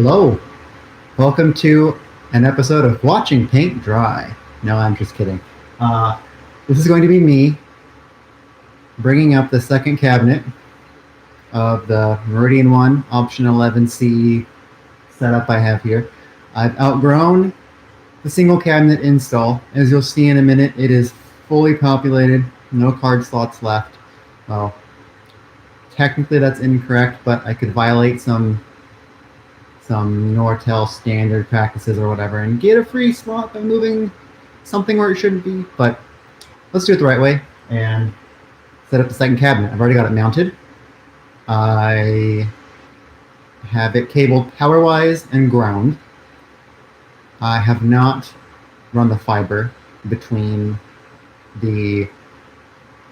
Hello, welcome to an episode of Watching Paint Dry. No, I'm just kidding. This is going to be me bringing up the second cabinet of the Meridian 1 Option 11C setup I have here. I've outgrown the single cabinet install. As you'll see in a minute, it is fully populated, no card slots left. Well, technically that's incorrect, but I could violate some Nortel standard practices or whatever and get a free slot by moving something where it shouldn't be. But let's do it the right way and set up the second cabinet. I've already got it mounted. I have it cabled power-wise and ground. I have not run the fiber between the,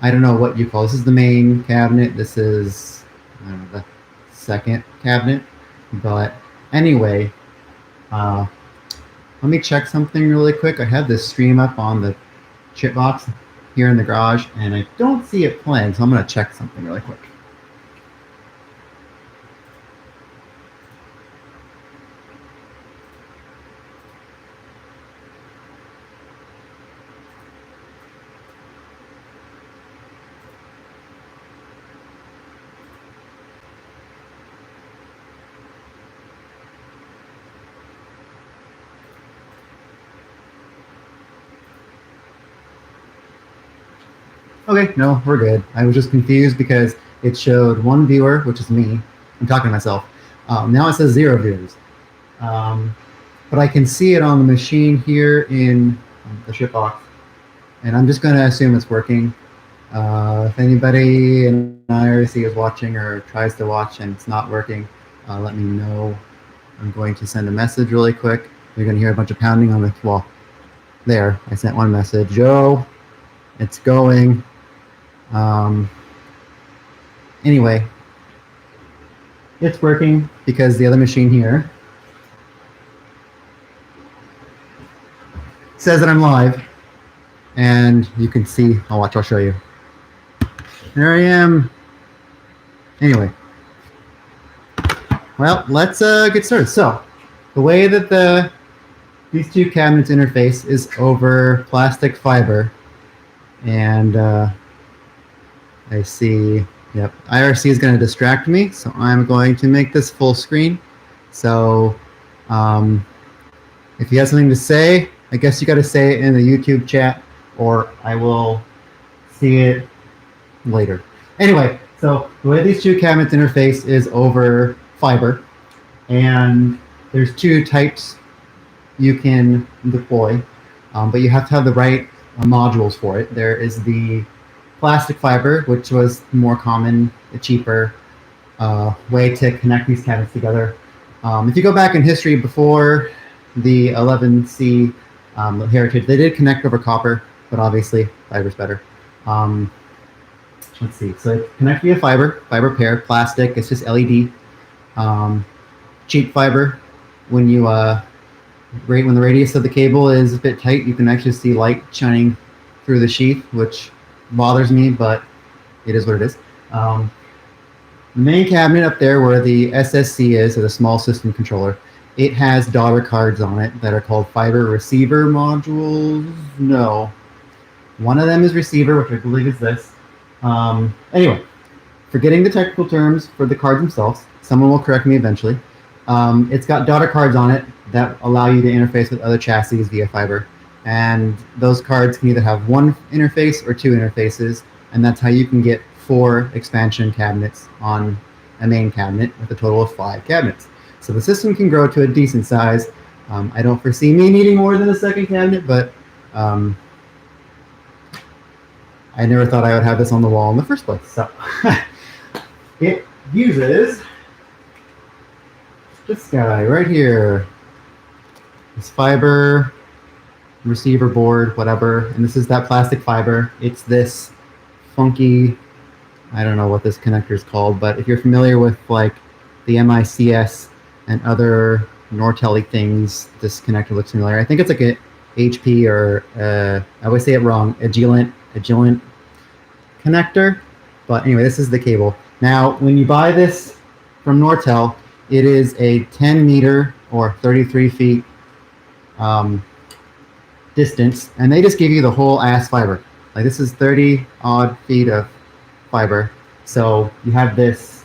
I don't know what you call this. This is the main cabinet. This is, I don't know, the second cabinet. But anyway, let me check something really quick. I have this stream up on the chip box here in the garage, and I don't see it playing, so I'm going to check something really quick. Okay, no, we're good. I was just confused because it showed one viewer, which is me. I'm talking to myself. Now it says 0 viewers. But I can see it on the machine here in the ship box. And I'm just going to assume it's working. If anybody in IRC is watching or tries to watch and it's not working, let me know. I'm going to send a message really quick. You're going to hear a bunch of pounding on the wall. There, I sent one message. Joe, it's going. Anyway, it's working because the other machine here says that I'm live, and you can see, I'll show you. There I am. Anyway, well, let's get started. So, the way that these two cabinets interface is over plastic fiber, and I see, yep, IRC is going to distract me, so I'm going to make this full screen. So if you have something to say, I guess you got to say it in the YouTube chat, or I will see it later. Anyway, so the way these two cabinets interface is over fiber, and there's two types you can deploy, but you have to have the right modules for it. There is the plastic fiber, which was more common, a cheaper way to connect these cabinets together. If you go back in history before the 11C heritage, they did connect over copper, but obviously fiber's better. Let's see, so connect via fiber pair, plastic, it's just LED. Cheap fiber, when you when the radius of the cable is a bit tight, you can actually see light shining through the sheath, which bothers me, but it is what it is. The main cabinet up there where the SSC is, or the small system controller, it has daughter cards on it that are called fiber receiver modules. No, one of them is receiver, which I believe is this. Anyway, forgetting the technical terms for the cards themselves, someone will correct me eventually. It's got daughter cards on it that allow you to interface with other chassis via fiber. And those cards can either have one interface or two interfaces, and that's how you can get 4 expansion cabinets on a main cabinet with a total of 5 cabinets. So the system can grow to a decent size. I don't foresee me needing more than a second cabinet, but I never thought I would have this on the wall in the first place. So it uses this guy right here, this fiber receiver board, whatever, and this is that plastic fiber. It's this funky, I don't know what this connector is called, but if you're familiar with like the MICS and other Nortel things, this connector looks familiar. I think it's like a HP or I always say it wrong, Agilent connector. But anyway, this is the cable. Now, when you buy this from Nortel, it is a 10 meter or 33 feet distance, and they just give you the whole ass fiber. Like this is 30 odd feet of fiber. So you have this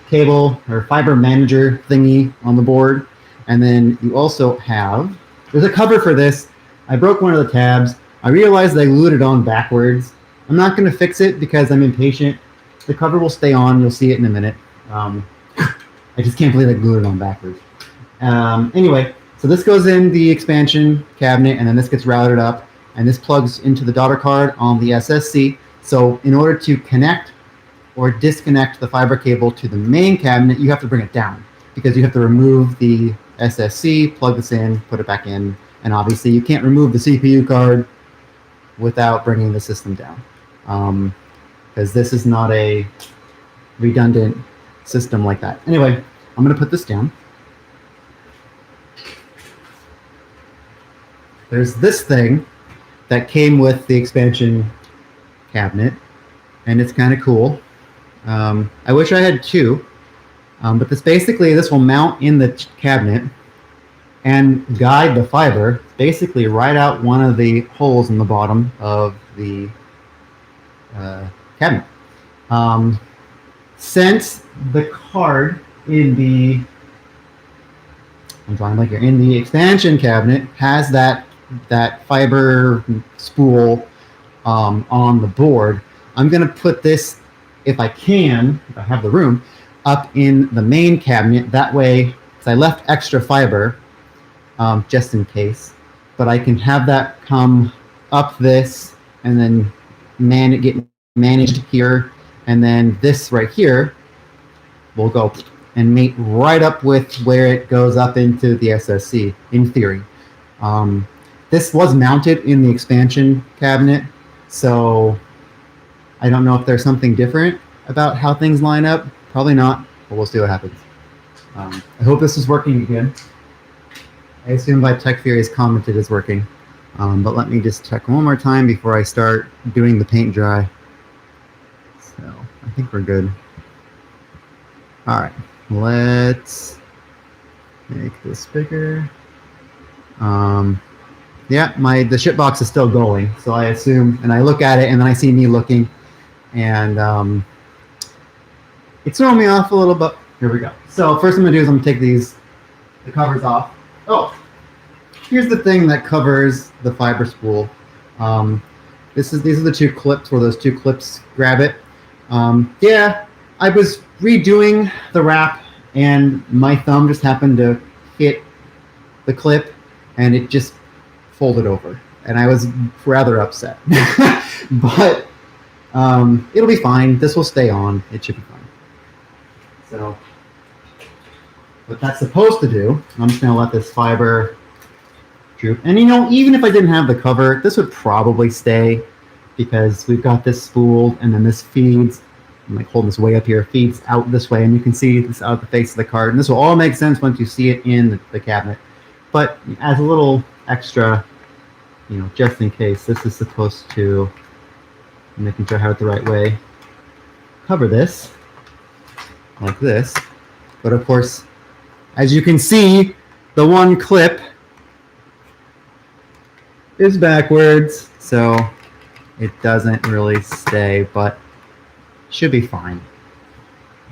cable or fiber manager thingy on the board, and then you also have, there's a cover for this. I broke one of the tabs. I realized I glued it on backwards. I'm not going to fix it because I'm impatient. The cover will stay on. You'll see it in a minute. I just can't believe I glued it on backwards. Anyway, so this goes in the expansion cabinet, and then this gets routed up, and this plugs into the daughter card on the SSC. So in order to connect or disconnect the fiber cable to the main cabinet, you have to bring it down because you have to remove the SSC, plug this in, put it back in, and obviously you can't remove the CPU card without bringing the system down, because this is not a redundant system like that. Anyway, I'm going to put this down. There's this thing that came with the expansion cabinet, and it's kind of cool. I wish I had two, but this will mount in the cabinet and guide the fiber basically right out one of the holes in the bottom of the cabinet. Since the card in the in the expansion cabinet has that fiber spool on the board, I'm going to put this, if I can, if I have the room, up in the main cabinet. That way, because I left extra fiber just in case, but I can have that come up this and then get managed here, and then this right here will go and mate right up with where it goes up into the SSC, in theory. This was mounted in the expansion cabinet, so I don't know if there's something different about how things line up. Probably not, but we'll see what happens. I hope this is working again. I assume by Tech Fury's commented it's working, but let me just check one more time before I start doing the paint dry. So I think we're good. All right, let's make this bigger. Yeah, the ship box is still going, so I assume, and I look at it and then I see me looking, and it's throwing me off a little, but here we go. So first I'm gonna do is I'm gonna take the covers off. Oh, here's the thing that covers the fiber spool. These are the two clips where those two clips grab it. Yeah, I was redoing the wrap and my thumb just happened to hit the clip and it just folded over, and I was rather upset. But it'll be fine. This will stay on. It should be fine. So what that's supposed to do, I'm just going to let this fiber droop. And even if I didn't have the cover, this would probably stay because we've got this spooled, and then this feeds. I'm like holding this way up here, feeds out this way, and you can see this out the face of the card. And this will all make sense once you see it in the cabinet. But as a little extra, just in case, this is supposed to, making sure I have it the right way, cover this like this. But of course, as you can see, the one clip is backwards, so it doesn't really stay, but should be fine.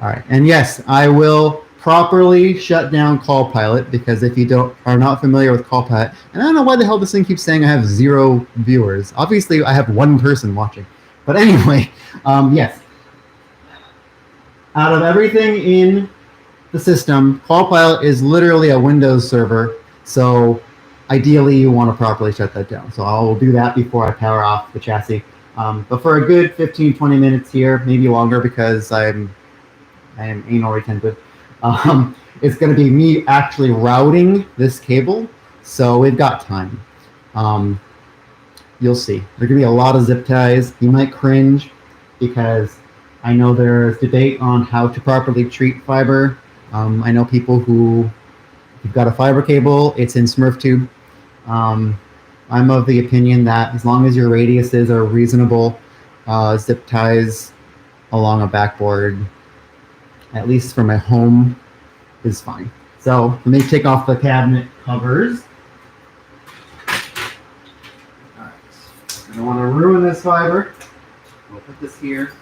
All right, and yes, I will properly shut down Callpilot, because if you are not familiar with Callpilot, and I don't know why the hell this thing keeps saying I have 0 viewers. Obviously, I have 1 person watching. But anyway, yes. Out of everything in the system, Callpilot is literally a Windows server, so ideally you want to properly shut that down. So I will do that before I power off the chassis. But for a good 15-20 minutes here, maybe longer, because I am anal retentive, it's going to be me actually routing this cable, so we've got time. You'll see. There are going to be a lot of zip ties. You might cringe, because I know there's debate on how to properly treat fiber. I know people who, if you've got a fiber cable, it's in Smurf tube. I'm of the opinion that as long as your radiuses are reasonable, zip ties along a backboard at least for my home, is fine. So let me take off the cabinet covers. All right. I don't want to ruin this fiber. We'll put this here.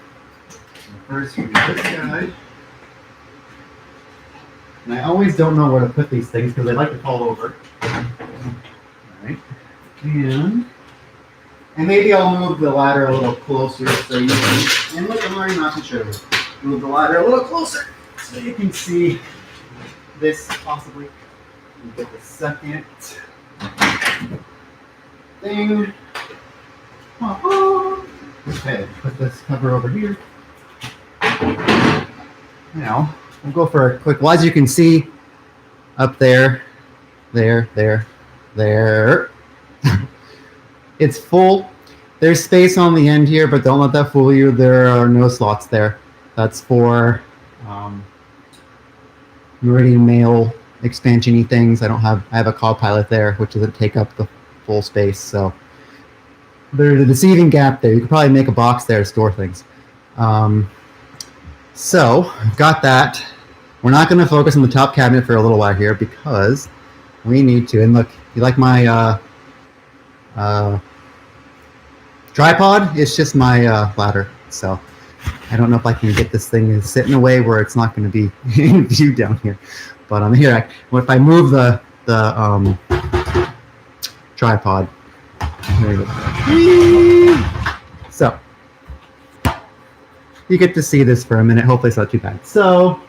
First, we do this guy. And I always don't know where to put these things because they like to fall over. All right. And maybe I'll move the ladder a little closer so you can, and look, I'm already not too sure. Move the ladder a little closer so you can see this possibly. Get the second thing. Okay, put this cover over here. Now, we'll go for a quick, well, as you can see, up there, there. It's full. There's space on the end here, but don't let that fool you. There are no slots there. That's for Meridian mail expansion-y things. I have a Copilot there, which doesn't take up the full space. So there's a deceiving gap there. You could probably make a box there to store things. So I've got that. We're not going to focus on the top cabinet for a little while here because we need to. And look, you like my tripod? It's just my ladder. So I don't know if I can get this thing to sit in a way where it's not going to be in view down here. But I'm here. If I move the tripod, there you go. So you get to see this for a minute. Hopefully it's not too bad. So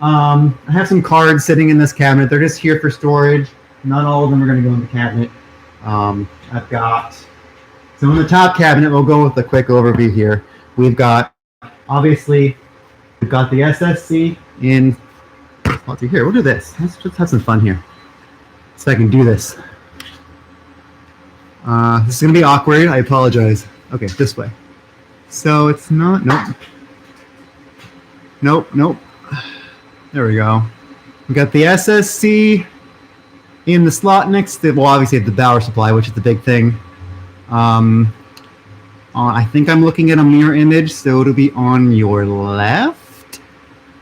I have some cards sitting in this cabinet. They're just here for storage. Not all of them are going to go in the cabinet. I've got, so in the top cabinet, we'll go with a quick overview here. We've got, obviously, we've got the SSC in, let's see here, we'll do this. Let's just have some fun here. So I can do this. This is going to be awkward. I apologize. Okay, this way. So it's not, nope. There we go. We got the SSC in the slot next to, well, obviously the power supply, which is the big thing. I think I'm looking at a mirror image, so it'll be on your left,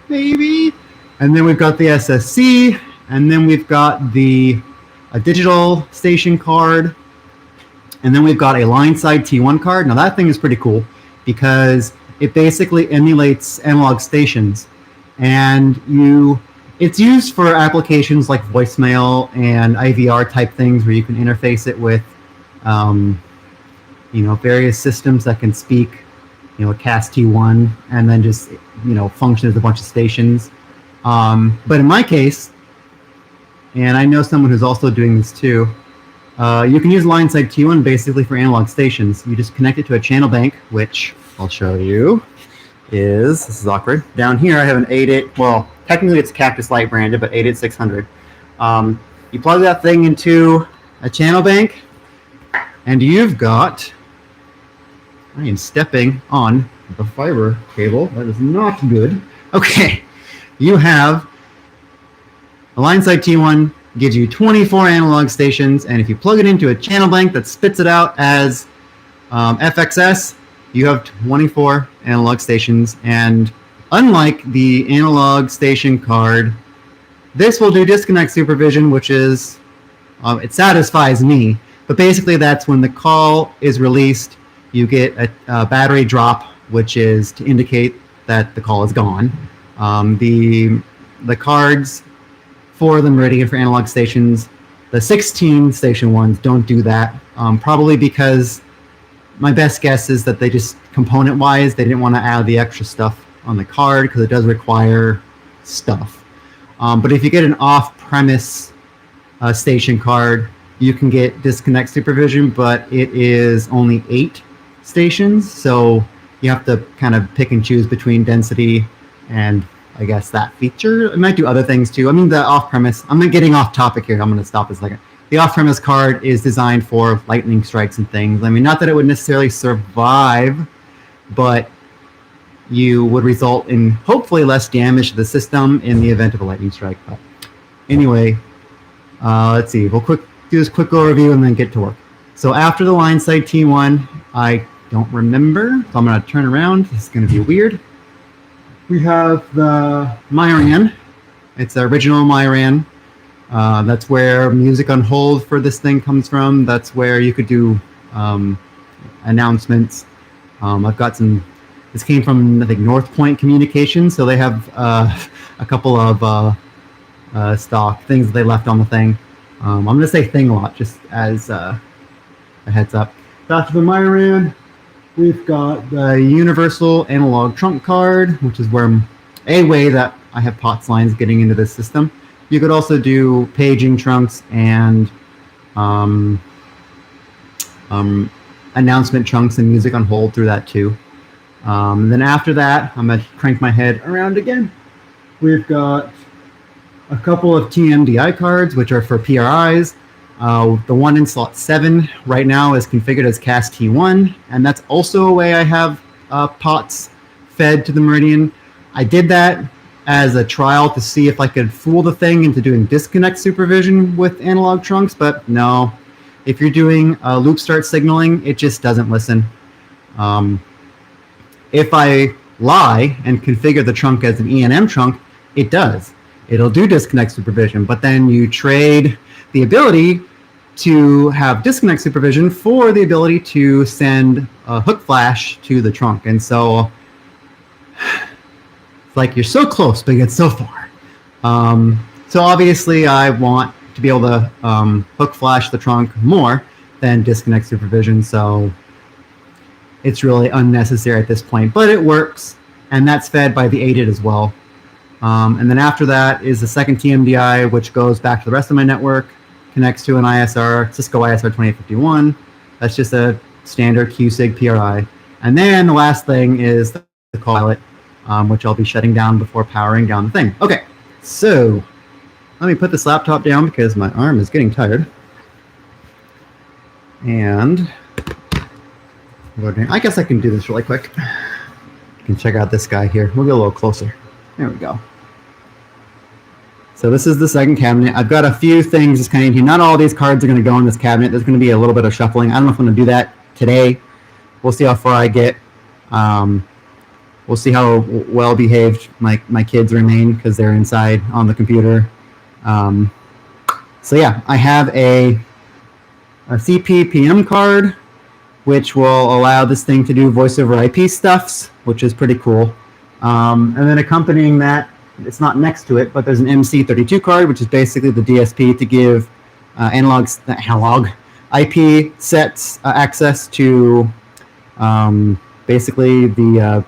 maybe. And then we've got the SSC, and then we've got a digital station card, and then we've got a line side T1 card. Now that thing is pretty cool because it basically emulates analog stations, and it's used for applications like voicemail and IVR type things where you can interface it with various systems that can speak, a CAS T1 and then just, function as a bunch of stations. But in my case, and I know someone who's also doing this too, you can use line side T1 basically for analog stations. You just connect it to a channel bank, which I'll show you. This is awkward. Down here I have an 8-8, well, technically it's Cactus Light branded, but 88600. You plug that thing into a channel bank, and you've got, I am stepping on the fiber cable. That is not good. Okay, you have a line side T1 gives you 24 analog stations, and if you plug it into a channel bank that spits it out as FXS, you have 24 analog stations. And unlike the analog station card, this will do disconnect supervision, which is, it satisfies me. But basically that's when the call is released, you get a battery drop, which is to indicate that the call is gone. The cards for the Meridian for analog stations, the 16 station ones don't do that, probably because my best guess is that they just, component-wise, they didn't want to add the extra stuff on the card because it does require stuff. But if you get an off-premise station card, you can get disconnect supervision, but it is only 8 stations, so you have to kind of pick and choose between density and I guess that feature. It might do other things too. I mean, the off-premise, I'm getting off topic here. I'm going to stop a second. The off-premise card is designed for lightning strikes and things. I mean, not that it would necessarily survive, but you would result in hopefully less damage to the system in the event of a lightning strike. But anyway, let's see. We'll do this quick overview and then get to work. So after the line side T1, I don't remember, so I'm going to turn around. This is going to be weird. We have the Meridian. It's the original Meridian. That's where music on hold for this thing comes from. That's where you could do announcements. I've got some. This came from, I think, North Point Communications, so they have a couple of stock things that they left on the thing. I'm going to say thing a lot, just as a heads up. After the Myran, we've got the Universal Analog Trunk Card, which is where a way that I have POTS lines getting into this system. You could also do paging trunks and announcement chunks and music on hold through that too. Then after that, I'm going to crank my head around again. We've got a couple of TMDI cards, which are for PRIs. The one in slot 7 right now is configured as CAS T1, and that's also a way I have POTS fed to the Meridian. I did that as a trial to see if I could fool the thing into doing disconnect supervision with analog trunks, but no. If you're doing loop start signaling, it just doesn't listen. If I lie and configure the trunk as an E&M trunk, it does. It'll do disconnect supervision, but then you trade the ability to have disconnect supervision for the ability to send a hook flash to the trunk. And so it's like you're so close, but yet so far. So obviously I want to be able to hook flash the trunk more than disconnect supervision. So it's really unnecessary at this point, but it works, and that's fed by the ADIT as well. And then after that is the second TMDI, which goes back to the rest of my network, connects to an ISR, Cisco ISR 2851. That's just a standard QSIG PRI. And then the last thing is the pilot, which I'll be shutting down before powering down the thing. Okay, so let me put this laptop down because my arm is getting tired. And I guess I can do this really quick. You can check out this guy here. We'll get a little closer. There we go. So this is the second cabinet. I've got a few things just kind of here. Not all these cards are going to go in this cabinet. There's going to be a little bit of shuffling. I don't know if I'm going to do that today. We'll see how far I get. We'll see how well behaved my kids remain because they're inside on the computer. So yeah, I have a CP-PM card, which will allow this thing to do voice over IP stuffs, which is pretty cool. And then accompanying that, it's not next to it, but there's an MC32 card, which is basically the DSP to give analog IP sets access to basically the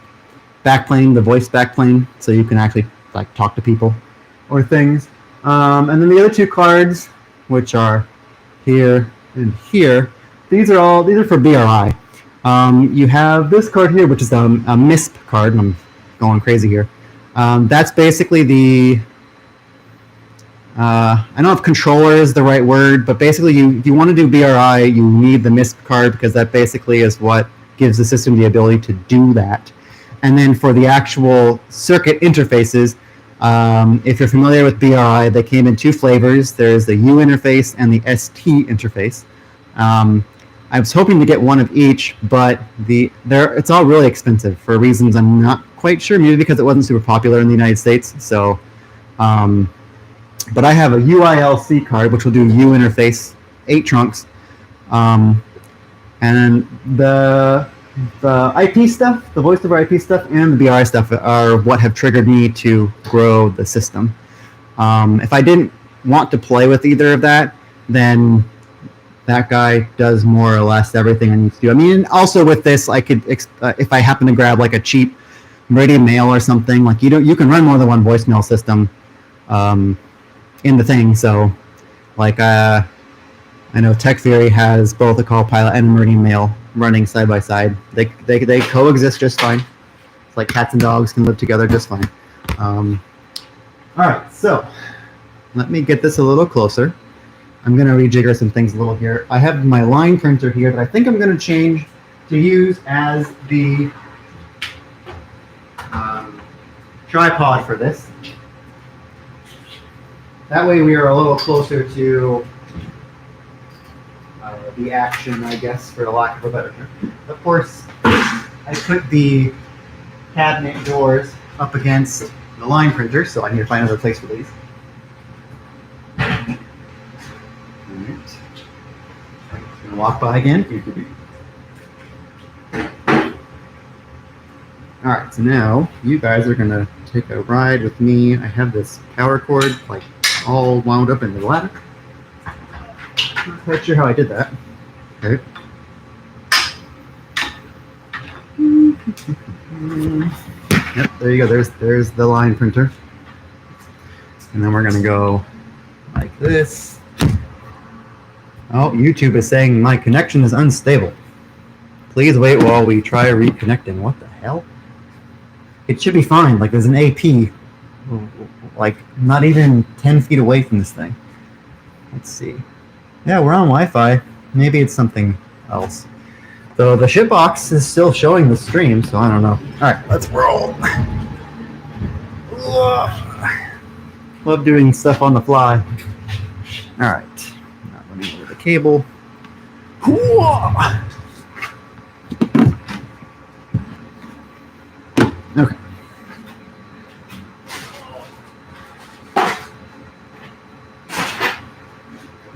backplane, the voice backplane, so you can actually like talk to people or things. And then the other two cards, which are here and here, these are for BRI. You have this card here, which is a MISP card, and I'm going crazy here. That's basically the, I don't know if controller is the right word, but basically if you want to do BRI, you need the MISP card because that basically is what gives the system the ability to do that. And then for the actual circuit interfaces, if you're familiar with BRI, they came in two flavors. There's the U interface and the ST interface. I was hoping to get one of each, but it's all really expensive for reasons I'm not quite sure. Maybe because it wasn't super popular in the United States. So, but I have a UILC card, which will do U interface 8 trunks, and then the IP stuff, the voice over IP stuff, and the BRI stuff are what have triggered me to grow the system. If I didn't want to play with either of that, then that guy does more or less everything I need to do. I mean, also with this, I could, if I happen to grab like a cheap Meridian mail or something, like you can run more than one voicemail system in the thing. So, like I know Tech Theory has both a Call Pilot and a Meridian mail running side by side. They coexist just fine. It's like cats and dogs can live together just fine. All right, so let me get this a little closer. I'm going to rejigger some things a little here. I have my line printer here that I think I'm going to change to use as the tripod for this. That way we are a little closer to the action, I guess, for lack of a better term. Of course, I put the cabinet doors up against the line printer, so I need to find another place for these. Alright. Gonna walk by again. Alright, so now you guys are gonna take a ride with me. I have this power cord like all wound up into the ladder. I'm not quite sure how I did that. Okay. Yep, there you go. There's the line printer. And then we're gonna go like this. Oh, YouTube is saying my connection is unstable. Please wait while we try reconnecting. What the hell? It should be fine. Like there's an AP, like not even 10 feet away from this thing. Let's see. Yeah, we're on Wi-Fi. Maybe it's something else. So the shipbox is still showing the stream, so I don't know. All right, let's roll. Love doing stuff on the fly. All right, now let me move the cable. Okay.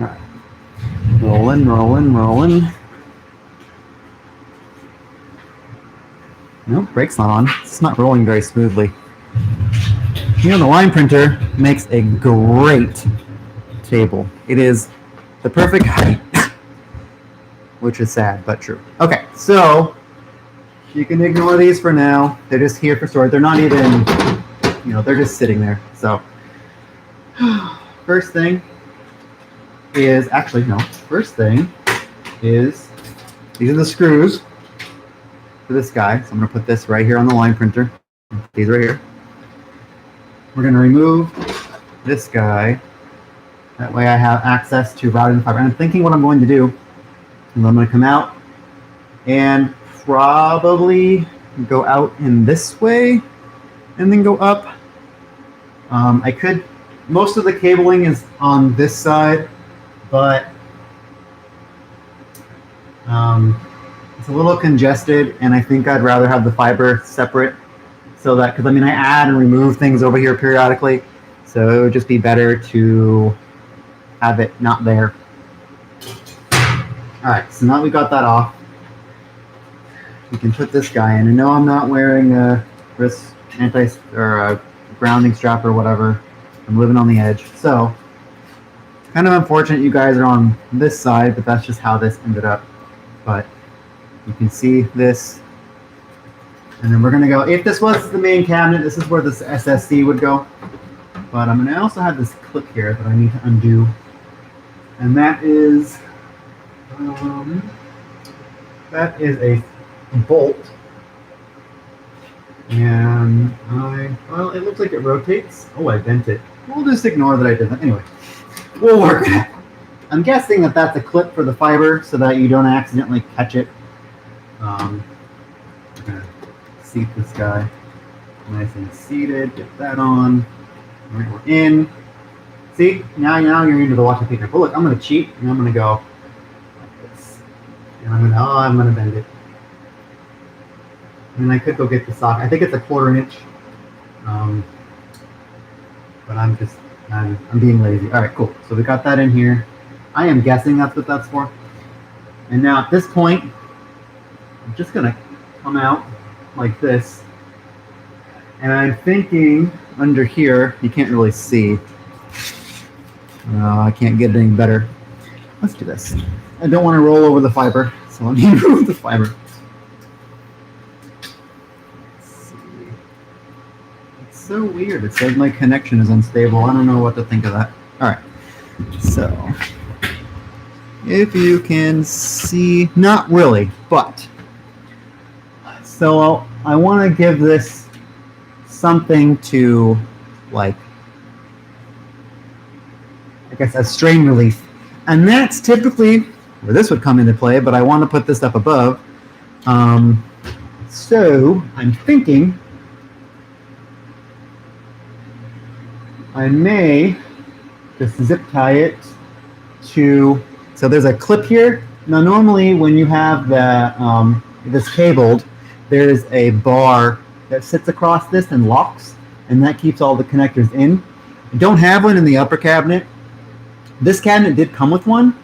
All right. Rolling. Nope, brake's not on. It's not rolling very smoothly. You know, the line printer makes a great table. It is the perfect height, which is sad, but true. Okay, so you can ignore these for now. They're just here for storage. They're not even, you know, they're just sitting there. So first thing is, these are the screws for this guy. So I'm going to put this right here on the line printer. These right here. We're going to remove this guy. That way I have access to routing the fiber. And I'm thinking what I'm going to do is I'm going to come out and probably go out in this way and then go up. I could, most of the cabling is on this side, but it's a little congested, and I think I'd rather have the fiber separate, so that, because I mean I add and remove things over here periodically, so it would just be better to have it not there. All right, so now we got that off, we can put this guy in. And no, I'm not wearing a wrist or a grounding strap or whatever. I'm living on the edge, so kind of unfortunate you guys are on this side, but that's just how this ended up. But you can see this, and then we're gonna go, if this was the main cabinet, this is where this SSD would go. But I'm gonna also have this clip here that I need to undo, and that is a bolt, and well, it looks like it rotates. Oh, I bent it. We'll just ignore that I did that. Anyway, we'll work it out. I'm guessing that that's a clip for the fiber so that you don't accidentally catch it. I'm gonna seat this guy nice and seated, get that on. All right, we're in. See, now you're into the washing paper. But look, I'm gonna cheat and I'm gonna go like this. And I'm gonna bend it. And I could go get the sock. I think it's a 1/4 inch. But I'm being lazy. All right, cool. So we got that in here. I am guessing that's what that's for. And now at this point, I'm just gonna come out like this. And I'm thinking under here, you can't really see. I can't get it any better. Let's do this. I don't want to roll over the fiber, so let me remove the fiber. So weird. It says my connection is unstable. I don't know what to think of that. All right. So if you can see, not really, but so I want to give this something to, like, I guess a strain relief. And that's typically where this would come into play, but I want to put this up above. So I'm thinking I may just zip tie it to, so there's a clip here. Now normally when you have the this cabled, there's a bar that sits across this and locks, and that keeps all the connectors in. I don't have one in the upper cabinet. This cabinet did come with one,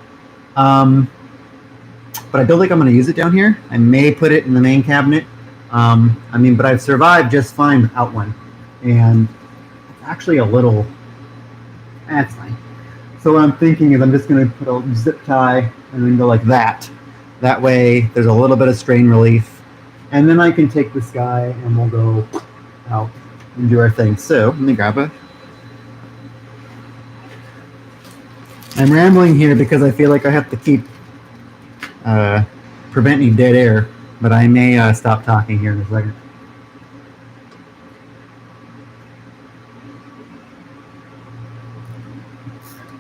but I don't think I'm going to use it down here. I may put it in the main cabinet. But I've survived just fine without one, and it's actually a little, that's fine. So what I'm thinking is I'm just going to put a zip tie and then go like that. That way there's a little bit of strain relief, and then I can take this guy and we'll go out and do our thing. So let me grab it. I'm rambling here because I feel like I have to keep prevent any dead air, but I may stop talking here in a second.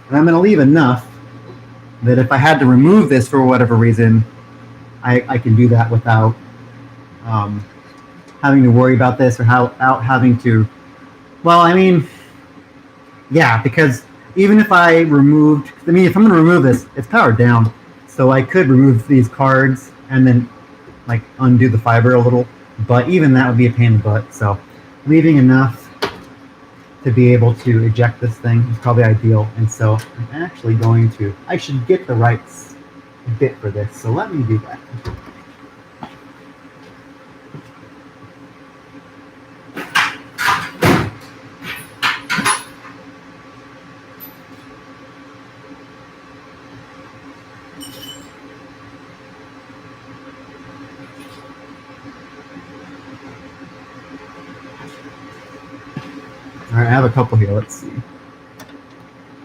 And I'm going to leave enough that if I had to remove this for whatever reason, I can do that without having to worry about this or having to, well, I mean, yeah, because even if I removed, if I'm going to remove this, it's powered down. So I could remove these cards and then like undo the fiber a little, but even that would be a pain in the butt. So leaving enough to be able to eject this thing is probably ideal. And so I'm actually going to, I should get the right bit for this. So let me do that. All right, I have a couple here. Let's see.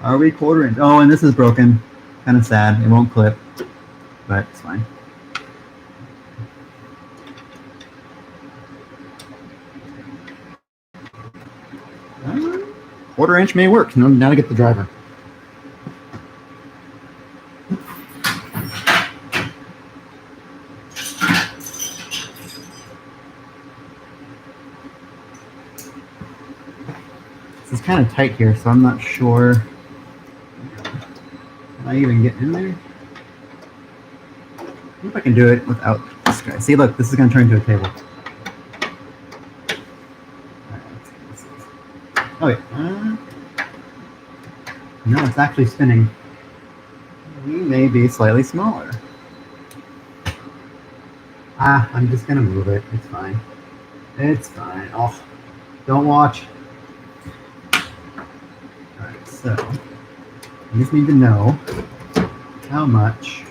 Are we 1/4 inch? Oh, and this is broken. Kind of sad. It won't clip, but it's fine. Uh, 1/4 inch may work. Now to get the driver. It's kind of tight here, so I'm not sure. Can I even get in there? I hope I can do it without this guy. See, look, this is going to turn into a table. Oh, wait. No, it's actually spinning. We may be slightly smaller. I'm just going to move it. It's fine. It's fine. Oh, don't watch. So, I just need to know how much,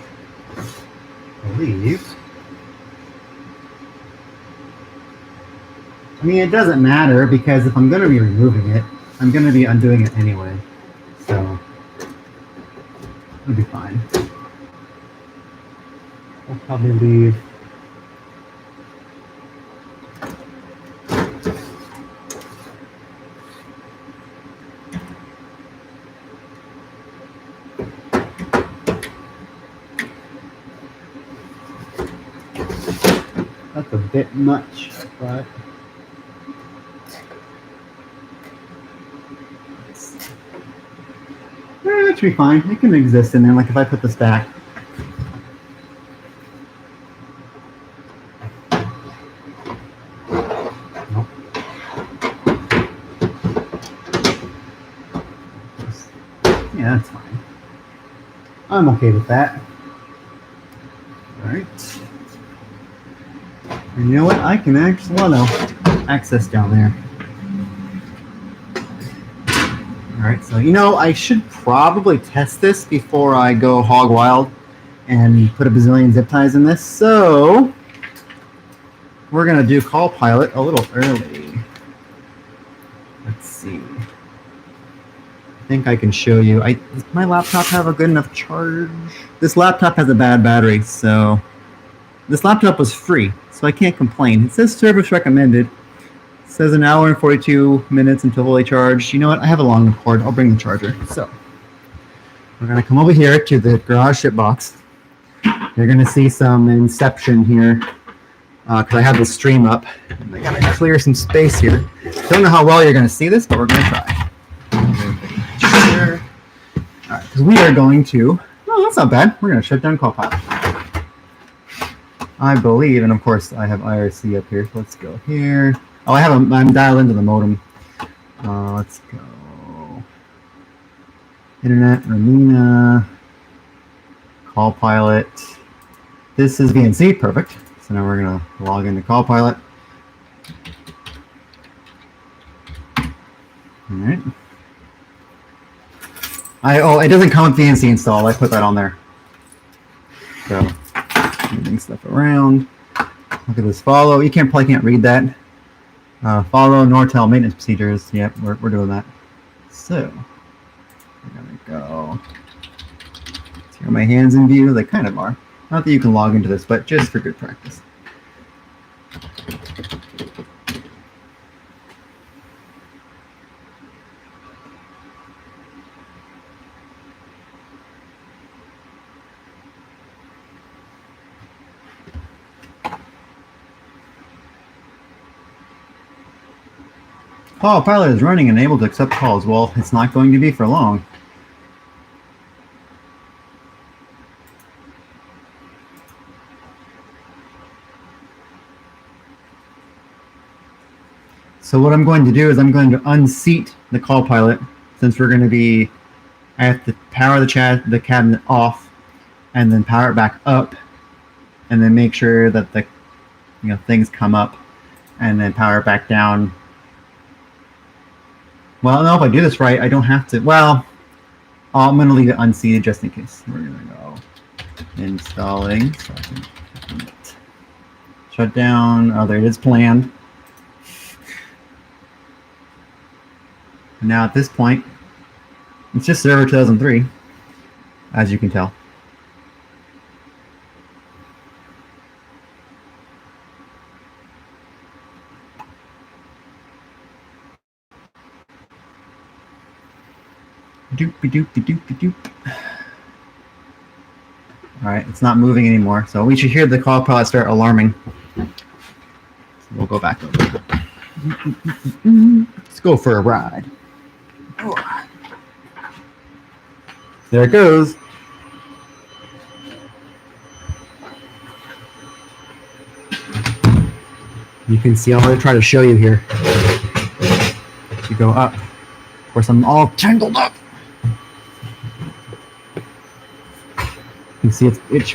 I believe. I mean, it doesn't matter because if I'm going to be removing it, I'm going to be undoing it anyway. So, it'll be fine. I'll probably leave. That's a bit much, but that should be fine. It can exist in there, like if I put this back. Nope. Yeah, that's fine. I'm okay with that. All right. And you know what? I can actually, well, no, access down there. All right, so I should probably test this before I go hog wild and put a bazillion zip ties in this. So we're gonna do call pilot a little early. Let's see. I think I can show you. Does my laptop have a good enough charge? This laptop has a bad battery, so this laptop was free, so I can't complain. It says service recommended. It says an hour and 42 minutes until fully charged. You know what? I have a long cord. I'll bring the charger. So we're going to come over here to the garage ship box. You're going to see some Inception here because I have the stream up. I got to clear some space here. Don't know how well you're going to see this, but we're going to try. All right, because we are going to, oh, that's not bad. We're going to shut down call pilot. I believe, and of course I have IRC up here, so let's go here. Oh, I'm dialed into the modem. Let's go. Internet, Arena, Call Pilot. This is VNC, perfect. So now we're gonna log into Call Pilot. All right. It doesn't come with VNC install. I put that on there. So moving stuff around. Look at this follow. You probably can't read that. Follow Nortel maintenance procedures. Yep, we're doing that. So we're gonna go. Are my hands in view? They kind of are. Not that you can log into this, but just for good practice. Call Pilot is running and able to accept calls. Well, it's not going to be for long. So what I'm going to do is I'm going to unseat the Call Pilot, since we're going to be, I have to power the cabinet off and then power it back up and then make sure that the things come up and then power it back down. Well, no, if I do this right, I don't have to. Well, I'm going to leave it unseated just in case. We're going to go installing. So I can shut down. Oh, there it is planned. Now at this point, it's just Server 2003, as you can tell. Doop. All right, it's not moving anymore, so we should hear the Call Pilot start alarming. So we'll go back over. Let's go for a ride. There it goes. You can see, I'm going to try to show you here. You go up. Of course, I'm all tangled up. You can see it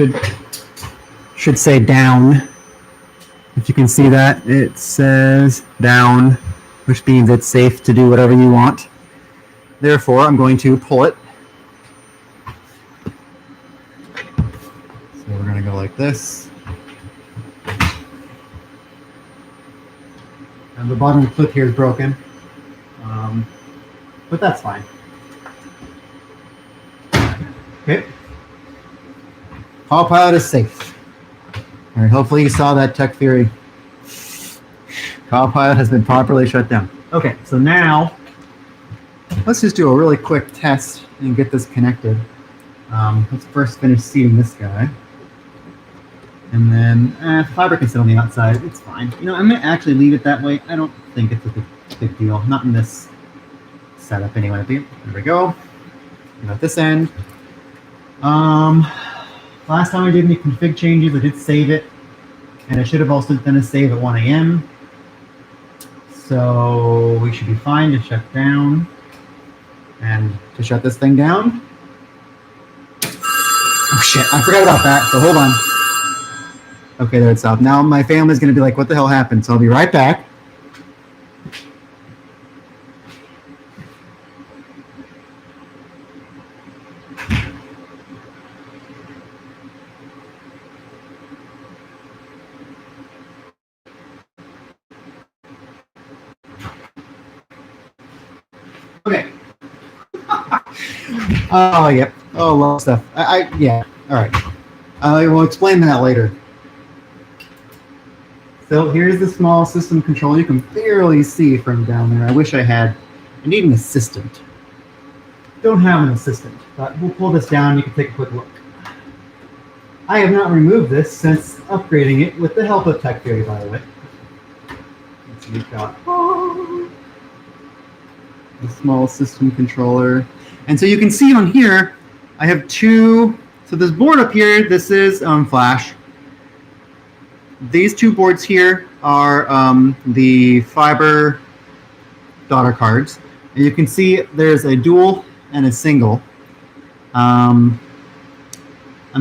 should say down. If you can see that, it says down, which means it's safe to do whatever you want. Therefore, I'm going to pull it. So we're going to go like this. And the bottom clip here is broken, but that's fine. Okay. Call Pilot is safe. All right, hopefully you saw that Tech Theory. Call Pilot has been properly shut down. Okay, so now let's just do a really quick test and get this connected. Let's first finish seating this guy. And then fiber can sit on the outside. It's fine. I'm going to actually leave it that way. I don't think it's a big deal. Not in this setup anyway. There we go. At this end. Last time I did any config changes, I did save it. And I should have also done a save at 1 a.m. So we should be fine to shut down. And to shut this thing down. Oh shit, I forgot about that. So hold on. Okay, there it's up. Now my family's going to be like, what the hell happened? So I'll be right back. Okay. Oh, yep. Oh, a lot of stuff. Yeah. All right. I will explain that later. So here's the small system control. You can barely see from down there. I wish I had. I need an assistant. Don't have an assistant, but we'll pull this down. You can take a quick look. I have not removed this since upgrading it with the help of Tech Theory, by the way. So we've got the small system controller. And so you can see on here, I have two. So this board up here, this is Flash. these two boards here are the fiber daughter cards. And you can see there's a dual and a single. I'm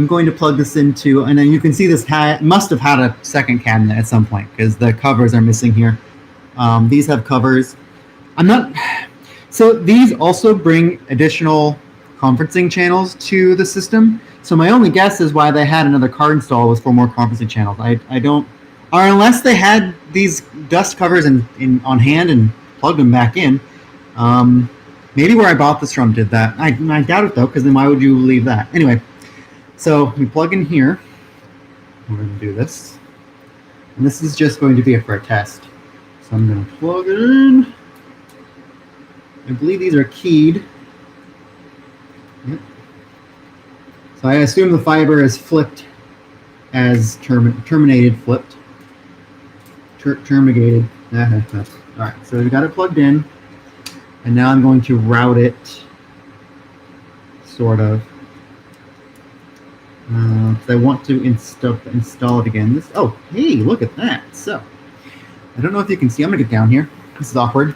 going to plug this into, and then you can see this must have had a second cabinet at some point because the covers are missing here. These have covers. So these also bring additional conferencing channels to the system. So my only guess is why they had another card install was for more conferencing channels. I don't, or unless they had these dust covers on hand and plugged them back in. Maybe where I bought this from did that. I doubt it though, because then why would you leave that? Anyway, so we plug in here. We're going to do this. And this is just going to be for a test. So I'm going to plug it in. I believe these are keyed. Yep. So I assume the fiber is flipped as terminated, flipped. Terminated. All right, so we got it plugged in. And now I'm going to route it, sort of. Because I want to install it again. Oh, hey, look at that. So, I don't know if you can see. I'm going to get down here. This is awkward.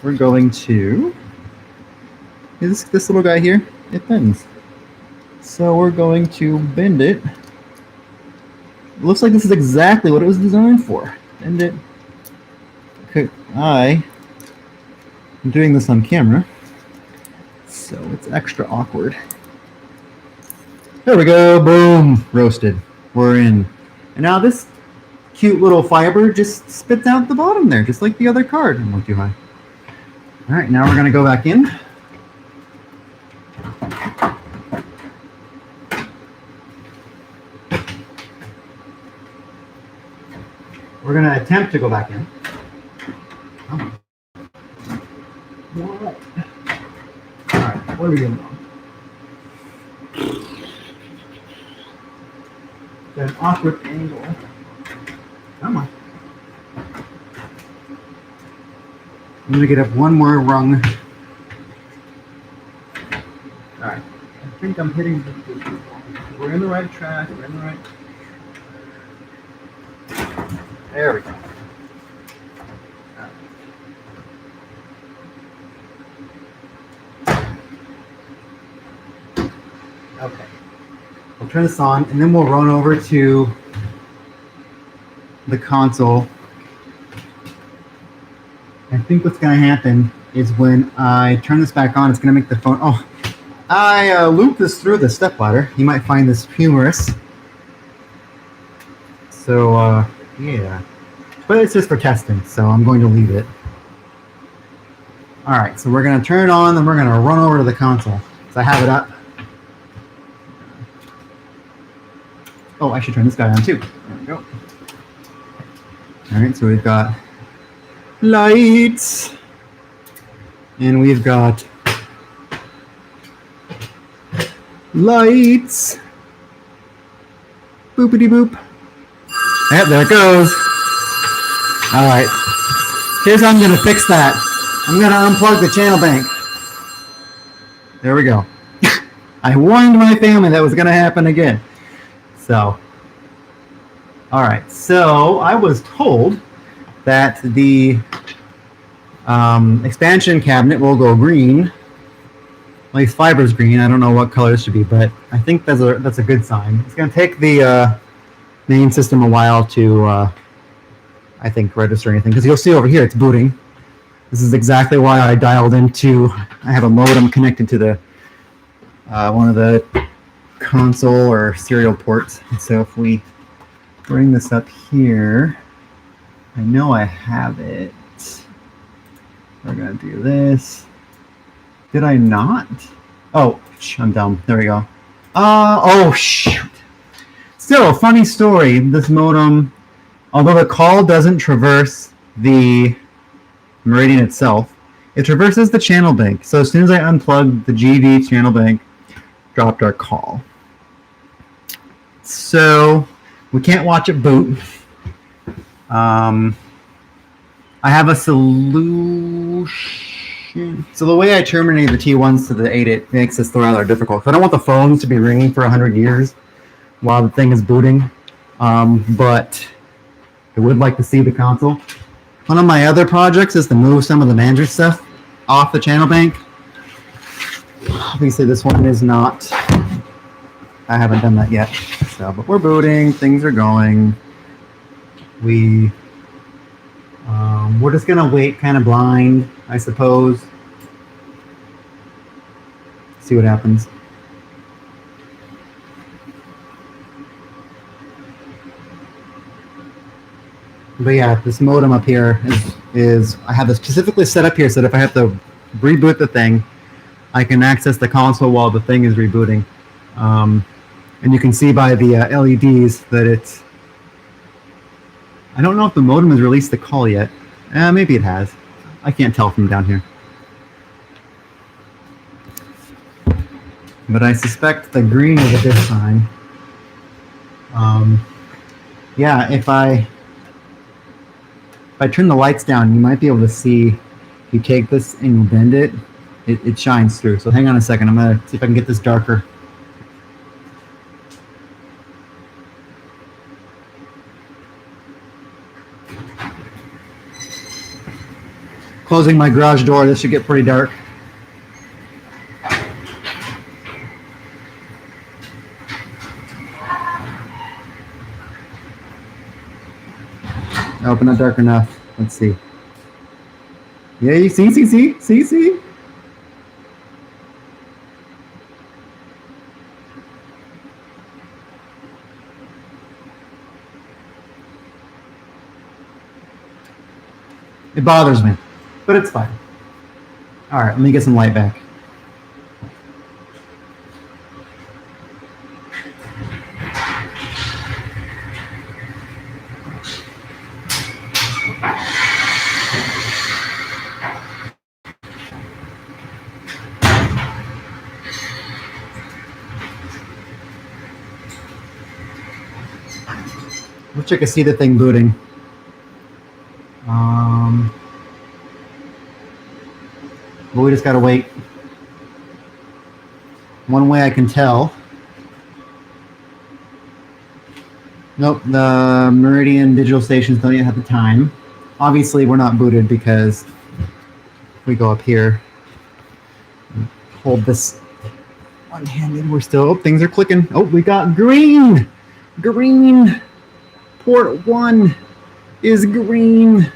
We're going to, this little guy here, it bends. So we're going to bend it. It looks like this is exactly what it was designed for. Bend it. Okay, I'm doing this on camera, so it's extra awkward. There we go, boom, roasted. We're in. And now this cute little fiber just spits out the bottom there, just like the other card. I'm not too high. All right, now we're gonna go back in. We're gonna attempt to go back in. Oh. All right, what are we doing now? Got an awkward angle. Come on. I'm gonna get up one more rung. All right, I think I'm hitting. We're in the right track. We're in the right. There we go. Okay. We'll turn this on, and then we'll run over to the console. I think what's going to happen is when I turn this back on, it's going to make the phone. Oh, I looped this through the stepladder. You might find this humorous. So, yeah. But it's just for testing, so I'm going to leave it. All right, so we're going to turn it on, then we're going to run over to the console. So I have it up. Oh, I should turn this guy on too. There we go. All right, so we've got lights, and we've got lights. Boopity boop. Yep, there it goes. All right, here's how I'm gonna fix that. I'm gonna unplug the channel bank. There we go. I warned my family that was gonna happen again. So, all right, so I was told that the expansion cabinet will go green. At least fiber's green. I don't know what color it should be, but I think that's a good sign. It's going to take the main system a while to, I think, register anything. Because you'll see over here, it's booting. This is exactly why I dialed into, I have a modem connected to the one of the console or serial ports. And so if we bring this up here, I know I have it. We're gonna do this. Did I not? Oh, I'm dumb. There we go. Oh shoot. So, funny story. This modem, although the call doesn't traverse the Meridian itself, it traverses the channel bank. So as soon as I unplugged the GV channel bank, dropped our call. So we can't watch it boot. I have a solution. So the way I terminate the T1s to the 8, it makes this rather difficult. I don't want the phones to be ringing for 100 years while the thing is booting. but I would like to see the console. One of my other projects is to move some of the management stuff off the channel bank. Obviously, this one is not. I haven't done that yet. So, but we're booting. Things are going. We're just gonna wait, kind of blind, I suppose. See what happens. But yeah, this modem up here is I have this specifically set up here so that if I have to reboot the thing, I can access the console while the thing is rebooting. And you can see by the LEDs that it's... I don't know if the modem has released the call yet. Maybe it has. I can't tell from down here. But I suspect the green is a good sign. Yeah, if I turn the lights down, you might be able to see, if you take this and you bend it, it shines through. So hang on a second, I'm gonna see if I can get this darker. Closing my garage door, this should get pretty dark. Nope, not dark enough. Let's see. Yeah, you see. It bothers me, but it's fine. All right, let me get some light back. Wish I could see the thing booting. But we just gotta wait. One way I can tell. Nope, the Meridian digital stations don't yet have the time. Obviously, we're not booted because we go up here and hold this one-handed. We're still, oh, things are clicking. Oh, we got green! Green! Port 1 is green.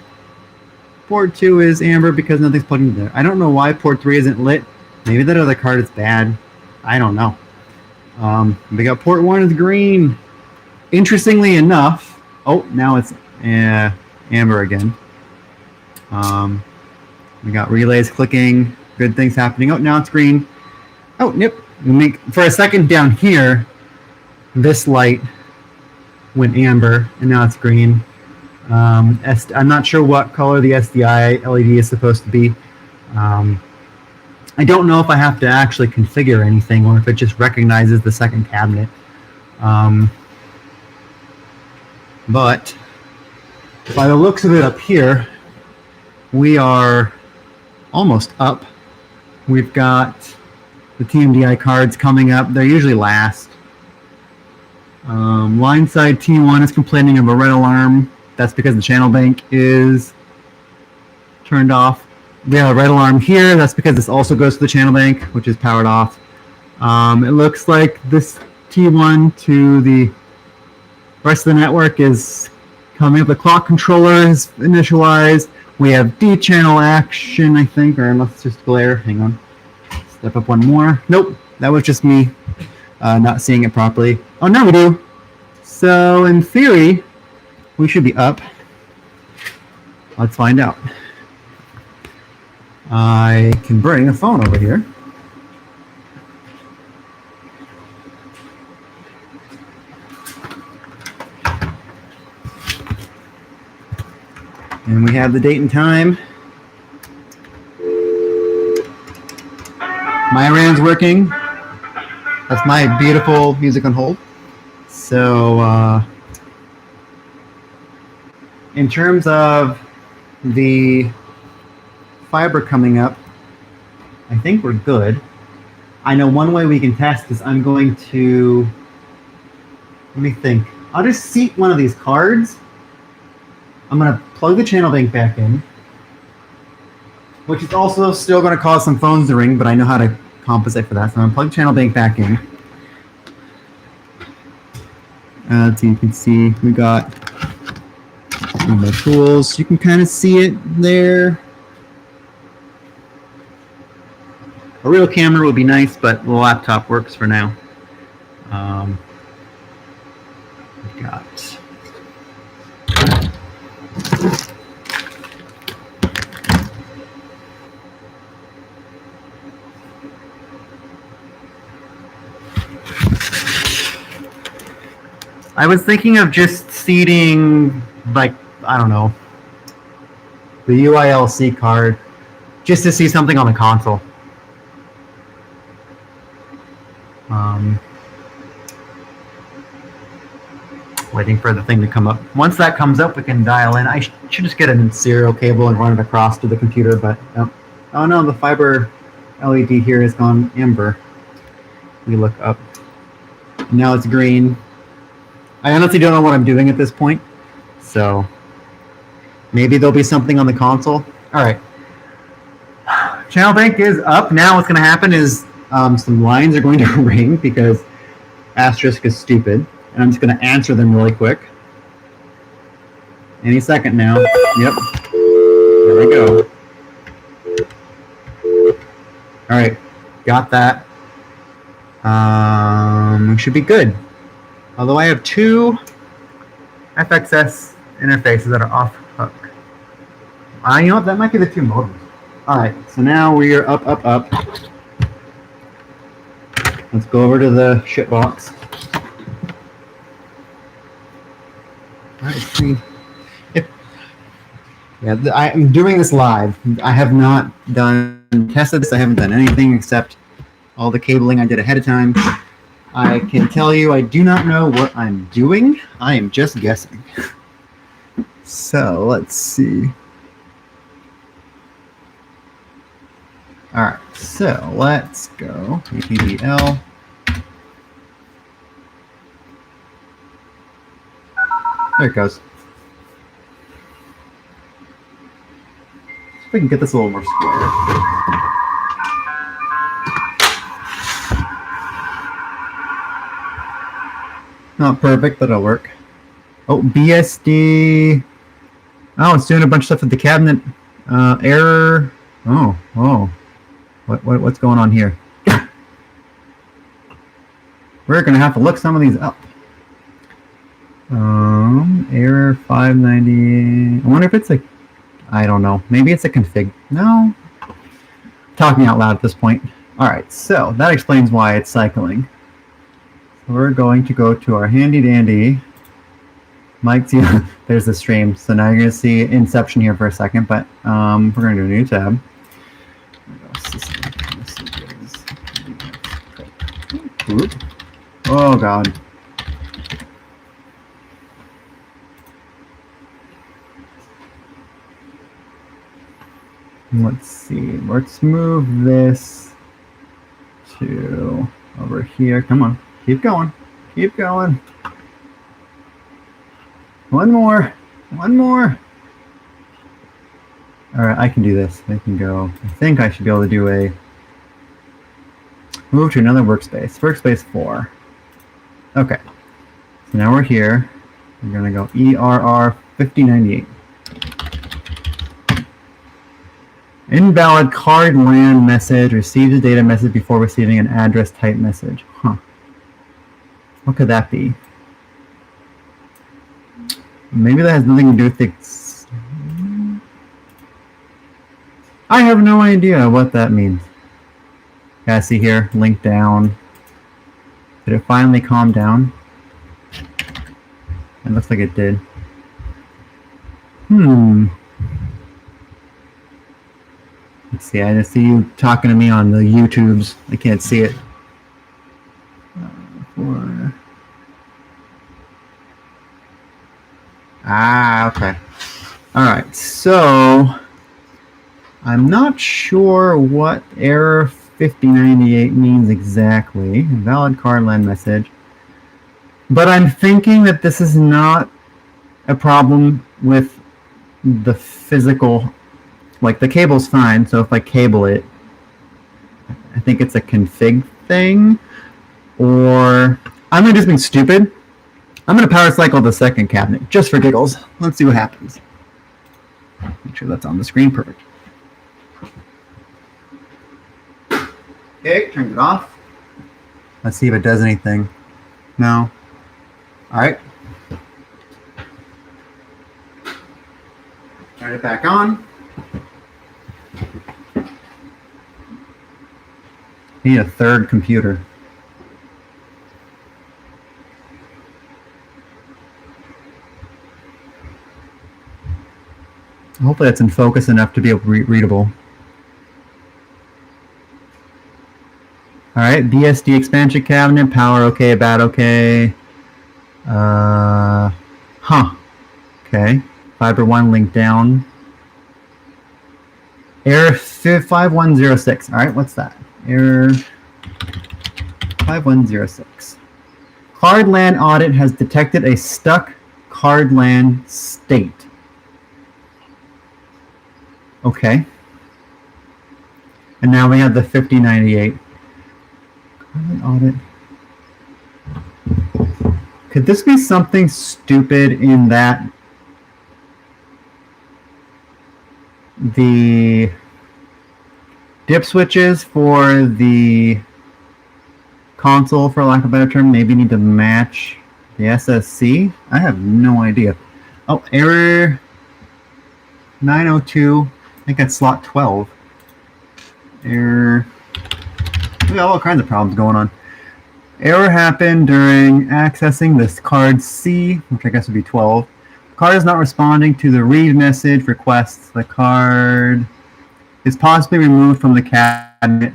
Port 2 is amber because nothing's plugged in there. I don't know why port 3 isn't lit. Maybe that other card is bad. I don't know. We got port 1 is green. Interestingly enough, oh, now it's amber again. We got relays clicking. Good things happening. Oh, now it's green. Oh, yep. For a second down here, this light went amber, and now it's green. I'm not sure what color the SDI LED is supposed to be. I don't know if I have to actually configure anything or if it just recognizes the second cabinet. But by the looks of it up here, we are almost up. We've got the TMDI cards coming up. They're usually last. Line side T1 is complaining of a red alarm. That's because the channel bank is turned off. We have a red alarm here. That's because this also goes to the channel bank, which is powered off. It looks like this T1 to the rest of the network is coming up. The clock controller is initialized. We have D channel action, I think, or unless it's just glare. Hang on. Step up one more. Nope, that was just me not seeing it properly. Oh, now we do. So in theory, we should be up. Let's find out. I can bring a phone over here. And we have the date and time. My RAM's working. That's my beautiful music on hold. So, in terms of the fiber coming up, I think we're good. I know one way we can test is I'm going to, let me think. I'll just seat one of these cards. I'm going to plug the channel bank back in, which is also still going to cause some phones to ring, but I know how to compensate for that. So I'm going to plug the channel bank back in. So you can see we got my tools. You can kind of see it there. A real camera would be nice, but the laptop works for now. We've got I was thinking of just seating, like, I don't know, the UILC card, just to see something on the console. Waiting for the thing to come up. Once that comes up, we can dial in. I should just get a serial cable and run it across to the computer, but oh no, the fiber LED here has gone amber. We look up. Now it's green. I honestly don't know what I'm doing at this point, so maybe there'll be something on the console. All right. Channel bank is up. Now what's going to happen is some lines are going to ring because Asterisk is stupid. And I'm just going to answer them really quick. Any second now. Yep. There we go. All right. Got that. We should be good. Although I have two FXS interfaces that are off hook. You know what? That might be the two modems. All right. So now we are up, up, up. Let's go over to the shit box. Let's see. I'm doing this live. I have not tested this. I haven't done anything except all the cabling I did ahead of time. I can tell you I do not know what I'm doing. I am just guessing. So let's see. All right, so let's go. APBL. There it goes. See if we can get this a little more square. Not perfect, but it'll work. Oh, BSD. Oh, it's doing a bunch of stuff with the cabinet. Error. Oh. What's going on here? We're gonna have to look some of these up. Error 590. I wonder if it's I don't know. Maybe it's a config. No. Talking out loud at this point. All right, so that explains why it's cycling. So we're going to go to our handy dandy. Mike, there's the stream. So now you're going to see Inception here for a second, but we're going to do a new tab. Oh, God. Let's see. Let's move this to over here. Come on. Keep going. Keep going. One more. One more. All right, I can do this. I can go. I think I should be able to do a move to another workspace. Workspace 4. Okay. So now we're here. We're going to go ERR 5098. Invalid card LAN message. Receives a data message before receiving an address type message. Huh. What could that be? Maybe that has nothing to do with the... I have no idea what that means. Yeah, see here, link down. Did it finally calm down? It looks like it did. Let's see, I just see you talking to me on the YouTubes. I can't see it. Okay. All right, so I'm not sure what error 5098 means exactly. Invalid card LAN message. But I'm thinking that this is not a problem with the physical, like the cable's fine, so if I cable it, I think it's a config thing, or I'm gonna do something stupid. I'm gonna power cycle the second cabinet, just for giggles. Let's see what happens. Make sure that's on the screen, perfect. Okay, turned it off. Let's see if it does anything. No. All right. Turn it back on. Need a third computer. Hopefully that's in focus enough to be readable. All right, BSD expansion cabinet, power okay, bad okay. Okay, fiber 1 link down. Error 5106. All right, what's that? Error 5106. Card LAN audit has detected a stuck card LAN state. Okay. And now we have the 5098. Card LAN audit. Could this be something stupid in that the dip switches for the console, for lack of a better term, maybe need to match the SSC? I have no idea. Oh, error 902. I think that's slot 12. Error. We got all kinds of problems going on. Error happened during accessing this card C, which I guess would be 12. The card is not responding to the read message requests. The card is possibly removed from the cabinet.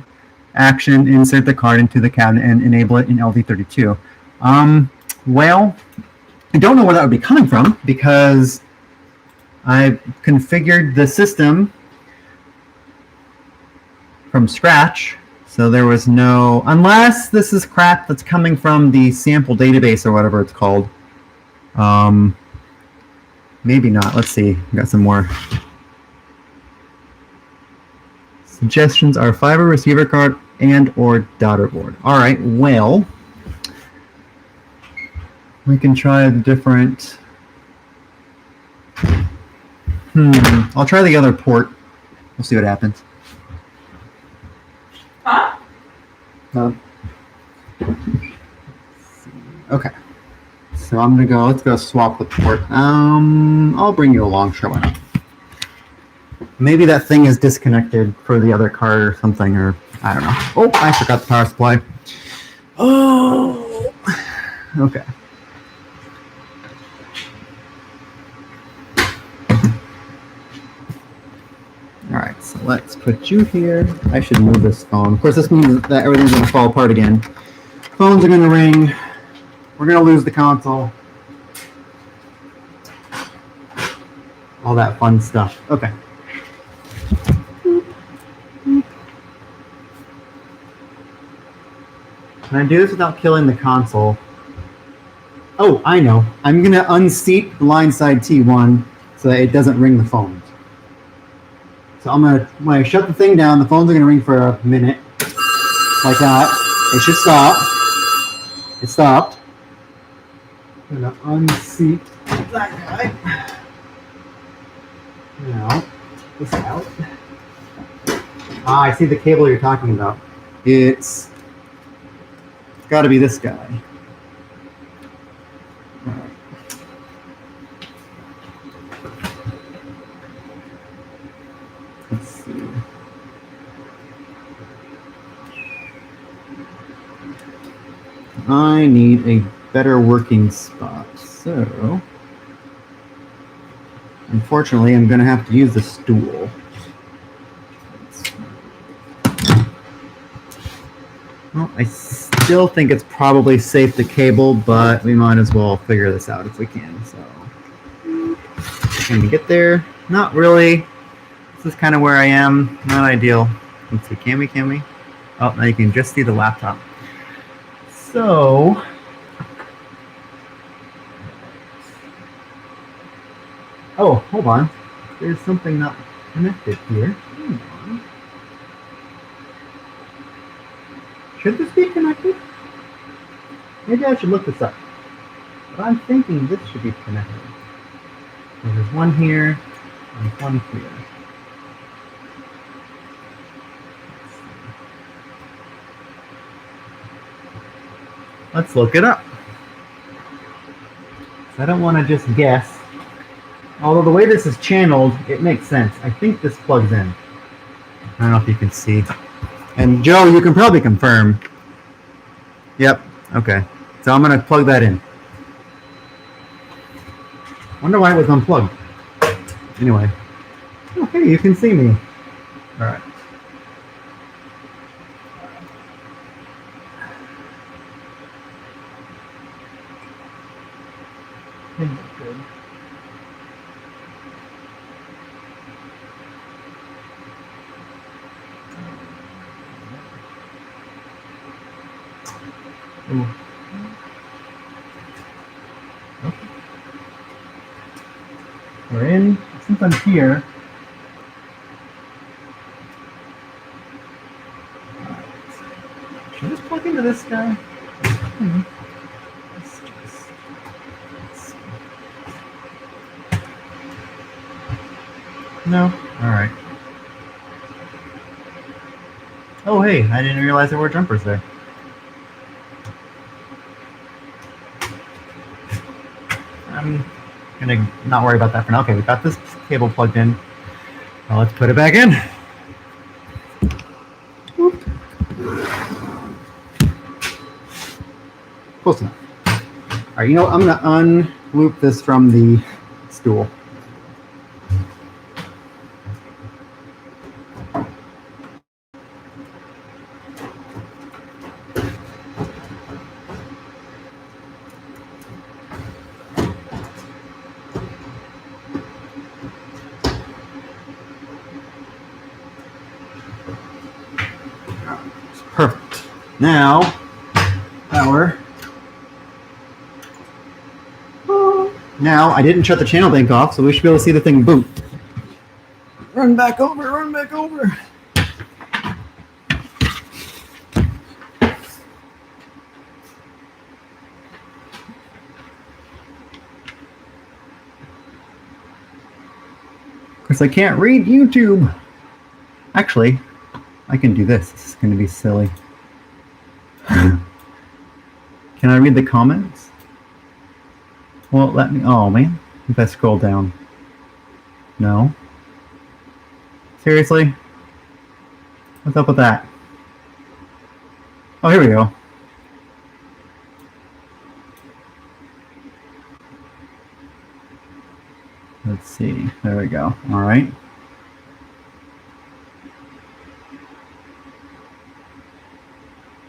Action, insert the card into the cabinet and enable it in LD32. Well, I don't know where that would be coming from because I configured the system from scratch. So there was no, unless this is crap that's coming from the sample database or whatever it's called. Maybe not. Let's see. We got some more. Suggestions are fiber receiver card and or daughter board. All right. Well, we can try the different. I'll try the other port. We'll see what happens. Huh? Okay. So I'm gonna go. Let's go swap the port. I'll bring you along. Sure, why not? Maybe that thing is disconnected for the other card or something, or I don't know. Oh, I forgot the power supply. Oh. Okay. All right, so let's put you here. I should move this phone. Of course, this means that everything's going to fall apart again. Phones are going to ring. We're going to lose the console. All that fun stuff. Okay. Can I do this without killing the console? Oh, I know. I'm going to unseat the line side T1 so that it doesn't ring the phones. So I'm going to, when I shut the thing down, the phones are going to ring for a minute. Like that. It should stop. It stopped. I'm going to unseat that guy. Now, this out. Ah, I see the cable you're talking about. It's got to be this guy. All right. Let's see. I need a better working spot. So, unfortunately, I'm going to have to use the stool. Well, I still think it's probably safe to cable, but we might as well figure this out if we can. So, can we get there? Not really. This is kind of where I am. Not ideal. Let's see. Can we? Oh, now you can just see the laptop. So, Oh, hold on. There's something not connected here. Hold on. Should this be connected? Maybe I should look this up. But I'm thinking this should be connected. So there's one here and one here. Let's look it up. So I don't want to just guess. Although the way this is channeled, it makes sense. I think this plugs in. I don't know if you can see. And Joe, you can probably confirm. Yep. Okay. So I'm going to plug that in. Wonder why it was unplugged. Anyway. Okay, you can see me. All right. Good. Ooh. Okay. We're in. Since I'm here. Should I just plug into this guy? No? Alright. Oh, hey, I didn't realize there were jumpers there. I'm gonna not worry about that for now. Okay, we got this cable plugged in. Now let's put it back in. Whoop. Close enough. Alright, you know what? I'm gonna unloop this from the stool. Perfect. Now, power. Now, I didn't shut the channel bank off, so we should be able to see the thing boot. Run back over, run back over. Of course, I can't read YouTube. Actually, I can do this. This is going to be silly. Can I read the comments? Well, let me. Oh man, if I scroll down. No. Seriously? What's up with that? Oh, here we go. Let's see. There we go. All right.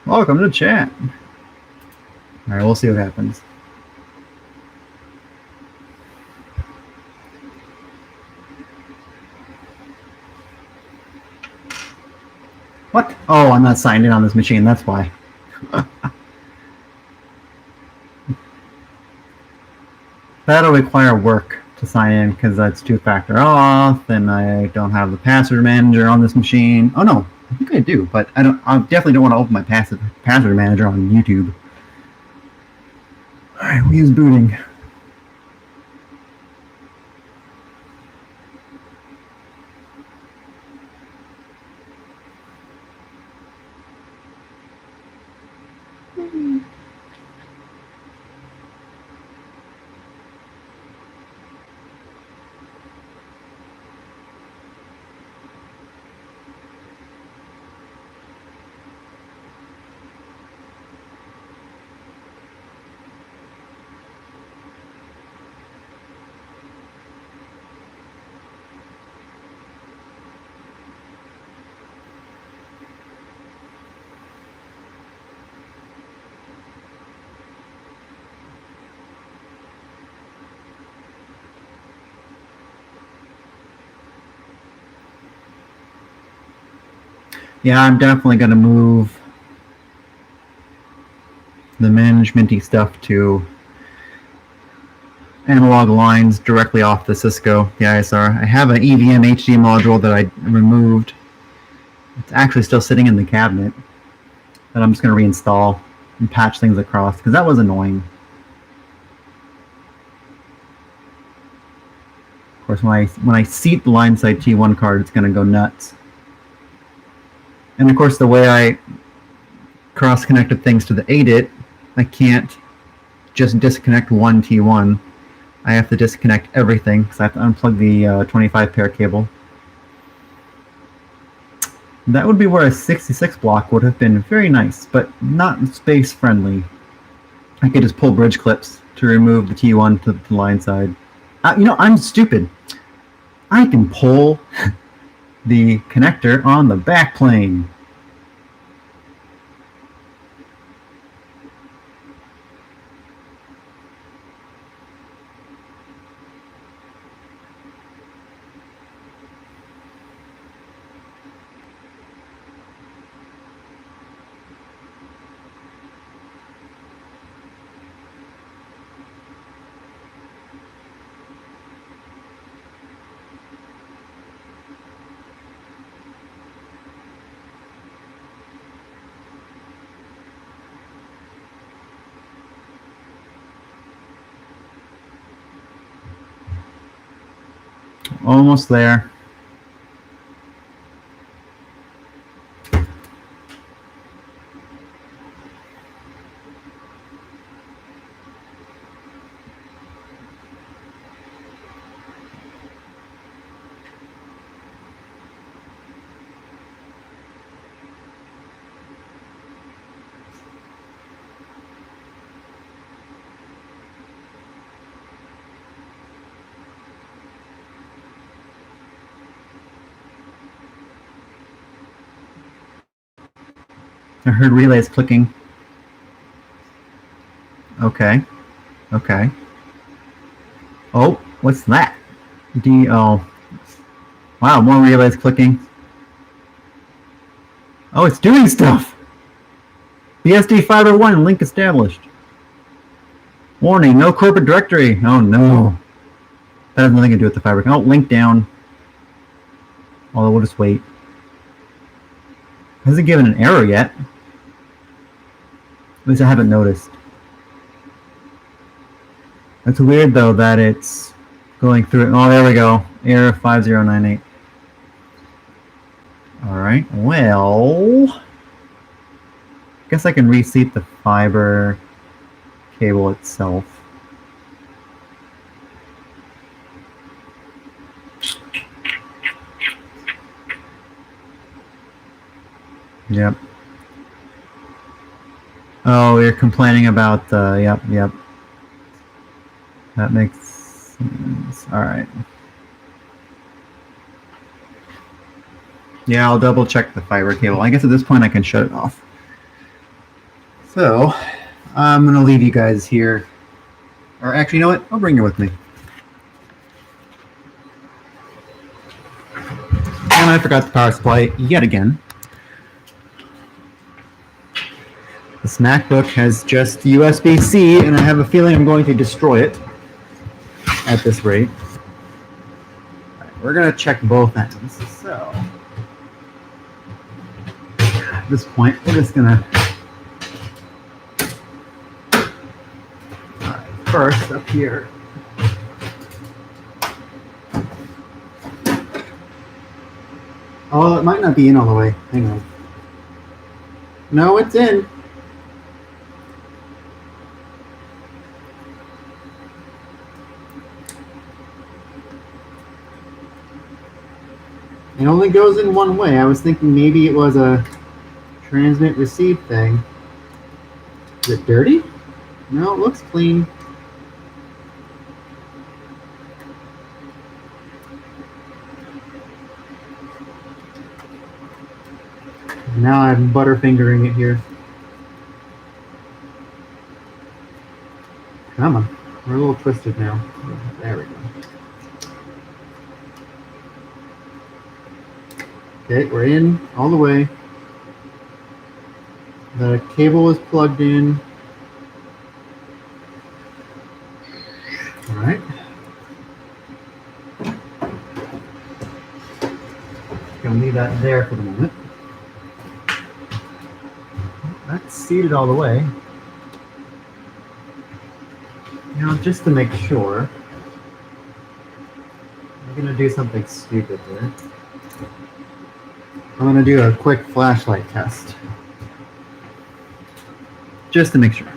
Welcome to chat. All right, we'll see what happens. What? Oh, I'm not signed in on this machine. That's why. That'll require work to sign in because that's two-factor auth, and I don't have the password manager on this machine. Oh no, I think I do, but I definitely don't want to open my password manager on YouTube. All right, we use booting. Yeah, I'm definitely going to move the management-y stuff to analog lines directly off the Cisco, the ISR. I have an EVM HD module that I removed. It's actually still sitting in the cabinet that I'm just going to reinstall and patch things across because that was annoying. Of course, when I seat the line side T1 card, it's going to go nuts. And of course, the way I cross-connected things to the ADIT, I can't just disconnect one T1. I have to disconnect everything because I have to unplug the 25 pair cable. That would be where a 66 block would have been very nice, but not space friendly. I could just pull bridge clips to remove the T1 to the line side. You know, I'm stupid. I can pull the connector on the back plane. Almost there. I heard relays clicking. Okay. Okay. Oh, what's that? DO. Wow, more relays clicking. Oh, it's doing stuff! BSD fiber 1 link established. Warning, no corporate directory. Oh no. That has nothing to do with the fiber. Oh, link down. Although we'll just wait. Hasn't given an error yet. At least I haven't noticed. It's weird though that it's going through it. Oh, there we go. Error 5098. Alright, well, I guess I can reseat the fiber cable itself. Yep. Oh, you're complaining about the, yep. That makes sense. Alright. Yeah, I'll double check the fiber cable. I guess at this point I can shut it off. So, I'm going to leave you guys here. Or actually, you know what? I'll bring you with me. And I forgot the power supply yet again. This MacBook has just USB-C, and I have a feeling I'm going to destroy it at this rate. All right, we're going to check both ends. So, at this point, we're just going to... First, up here. Oh, it might not be in all the way. Hang on. No, it's in. It only goes in one way. I was thinking maybe it was a transmit receive thing. Is it dirty? No, it looks clean. Now I'm butterfingering it here. Come on. We're a little twisted now. There we go. Okay, we're in all the way. The cable is plugged in. All right. there for the moment. That's seated all the way. Now, just to make sure, I'm going to do something stupid here. I'm going to do a quick flashlight test. Just to make sure.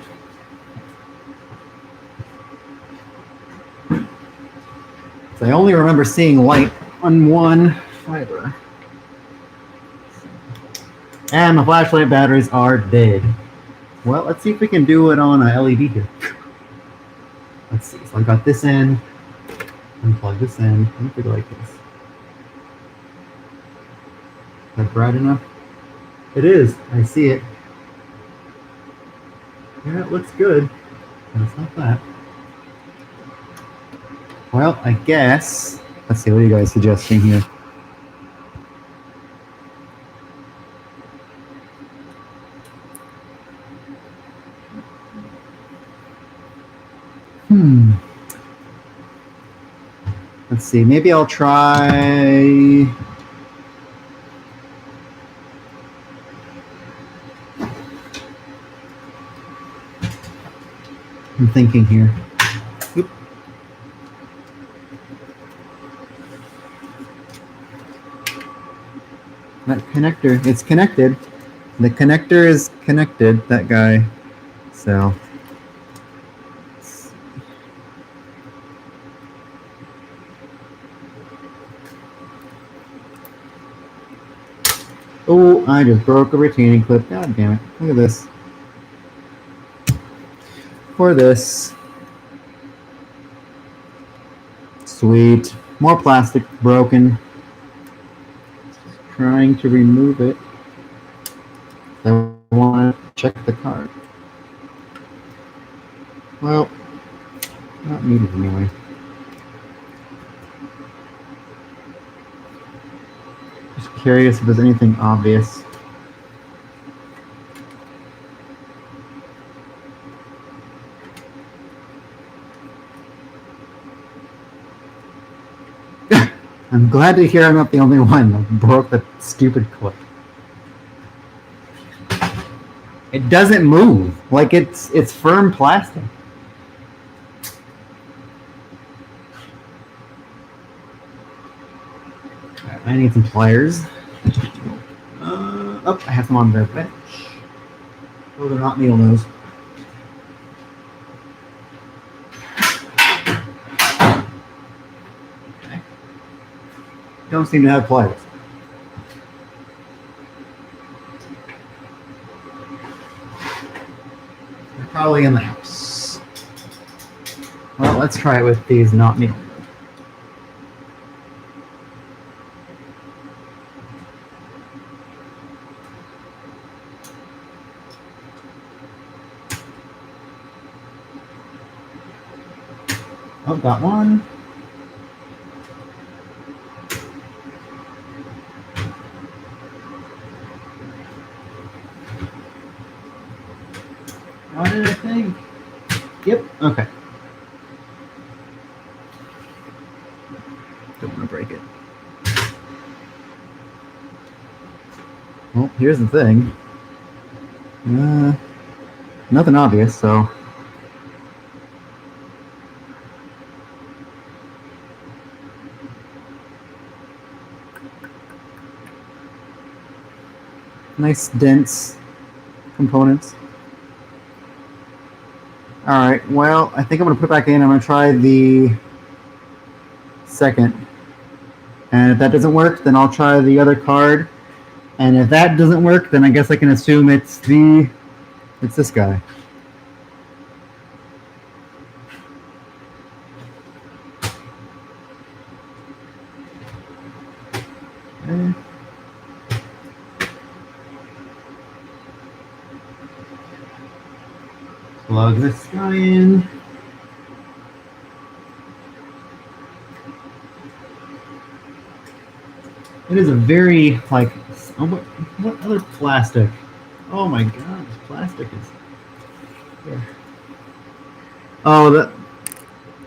So I only remember seeing light on one fiber. And my flashlight batteries are dead. Well, let's see if we can do it on a LED here. Let's see. So I got this in. Unplug this in. I don't think I like this. Is that bright enough? It is. I see it. Yeah, it looks good. But it's not that. Well, I guess. Let's see. What are you guys suggesting here? Let's see. Maybe I'll try. I'm thinking here. Oop. That connector, it's connected. The connector is connected, that guy. So. Oh, I just broke a retaining clip. God damn it. Look at this. For this. Sweet. More plastic broken. Trying to remove it. I want to check the card. Well, not needed anyway. Just curious if there's anything obvious. I'm glad to hear I'm not the only one that broke the stupid clip. It doesn't move. Like it's firm plastic. Right, I need some pliers. Oh, I have them on the bench. Oh, they're not needle nose. Don't seem to have pliers. They're probably in the house. Well, let's try it with these not needle. Oh, got one. What did I think? Yep, okay. Don't want to break it. Well, here's the thing. Nothing obvious, so. Nice, dense components. All right, well, I think I'm gonna put it back in. I'm gonna try the second. And if that doesn't work, then I'll try the other card. And if that doesn't work, then I guess I can assume it's this guy. Okay. Plug this guy in. It is a very, like, oh, what other plastic? Oh my god, this plastic is here. Oh,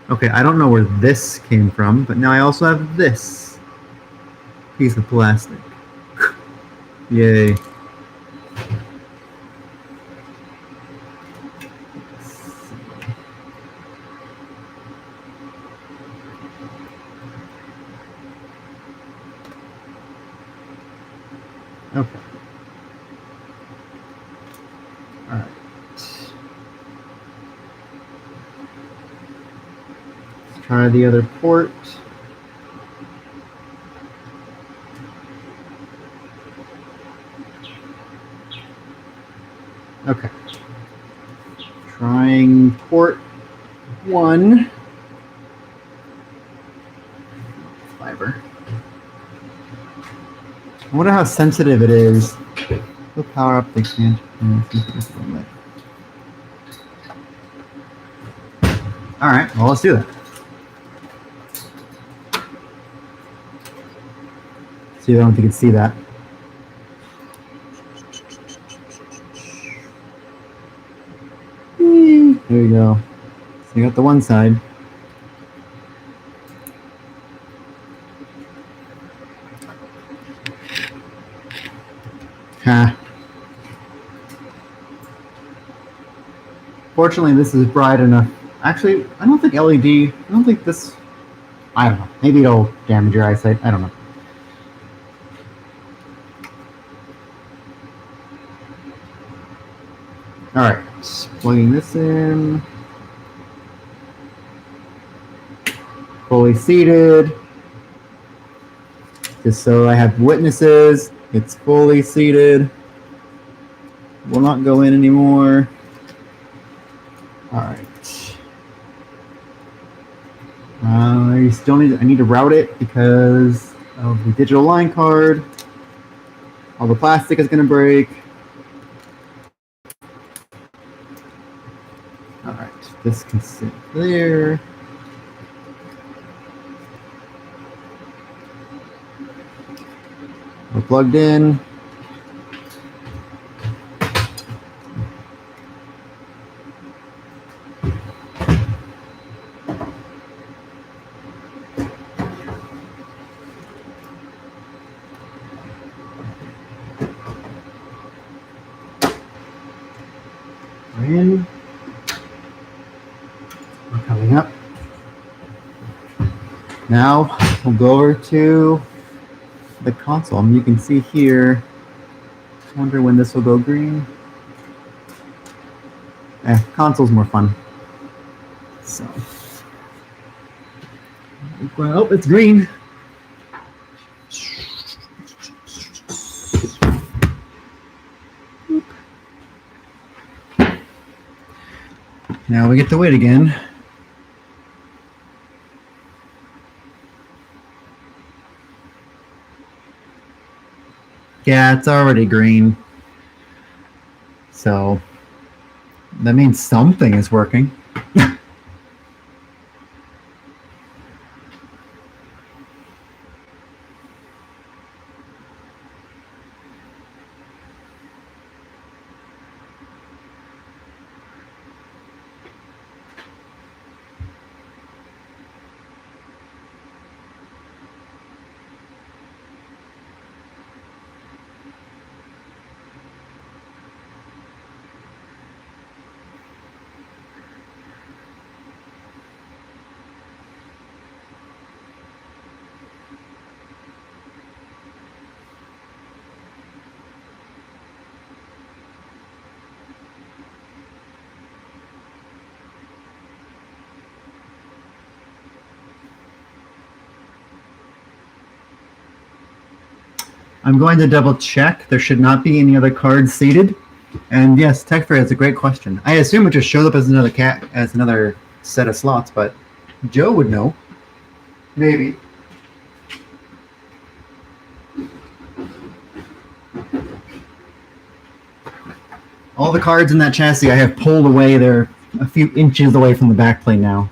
okay, I don't know where this came from, but now I also have this piece of plastic. Yay. Okay. All right. Let's try the other port. Okay. Trying port 1. Fiber. I wonder how sensitive it is. We'll power up the expansion. All right, well, let's do that. See, I don't think you can see that. There you go. So you got the one side. Ha. Fortunately, this is bright enough. Actually, I don't think LED, I don't think this, I don't know. Maybe it'll damage your eyesight. I don't know. All right, plugging this in. Fully seated. Just so I have witnesses, it's fully seated. Will not go in anymore. All right. I still I need to route it because of the digital line card. All the plastic is going to break. All right, this can sit there. We're plugged in. We're in. We're coming up. Now we'll go over to the console. And you can see here, I wonder when this will go green. Console's more fun. So, oh, it's green. Now we get to wait again. Yeah, it's already green. So that means something is working. I'm going to double check. There should not be any other cards seated. And yes, TechFair has a great question. I assume it just showed up as another set of slots, but Joe would know. Maybe. All the cards in that chassis I have pulled away. They're a few inches away from the backplane now.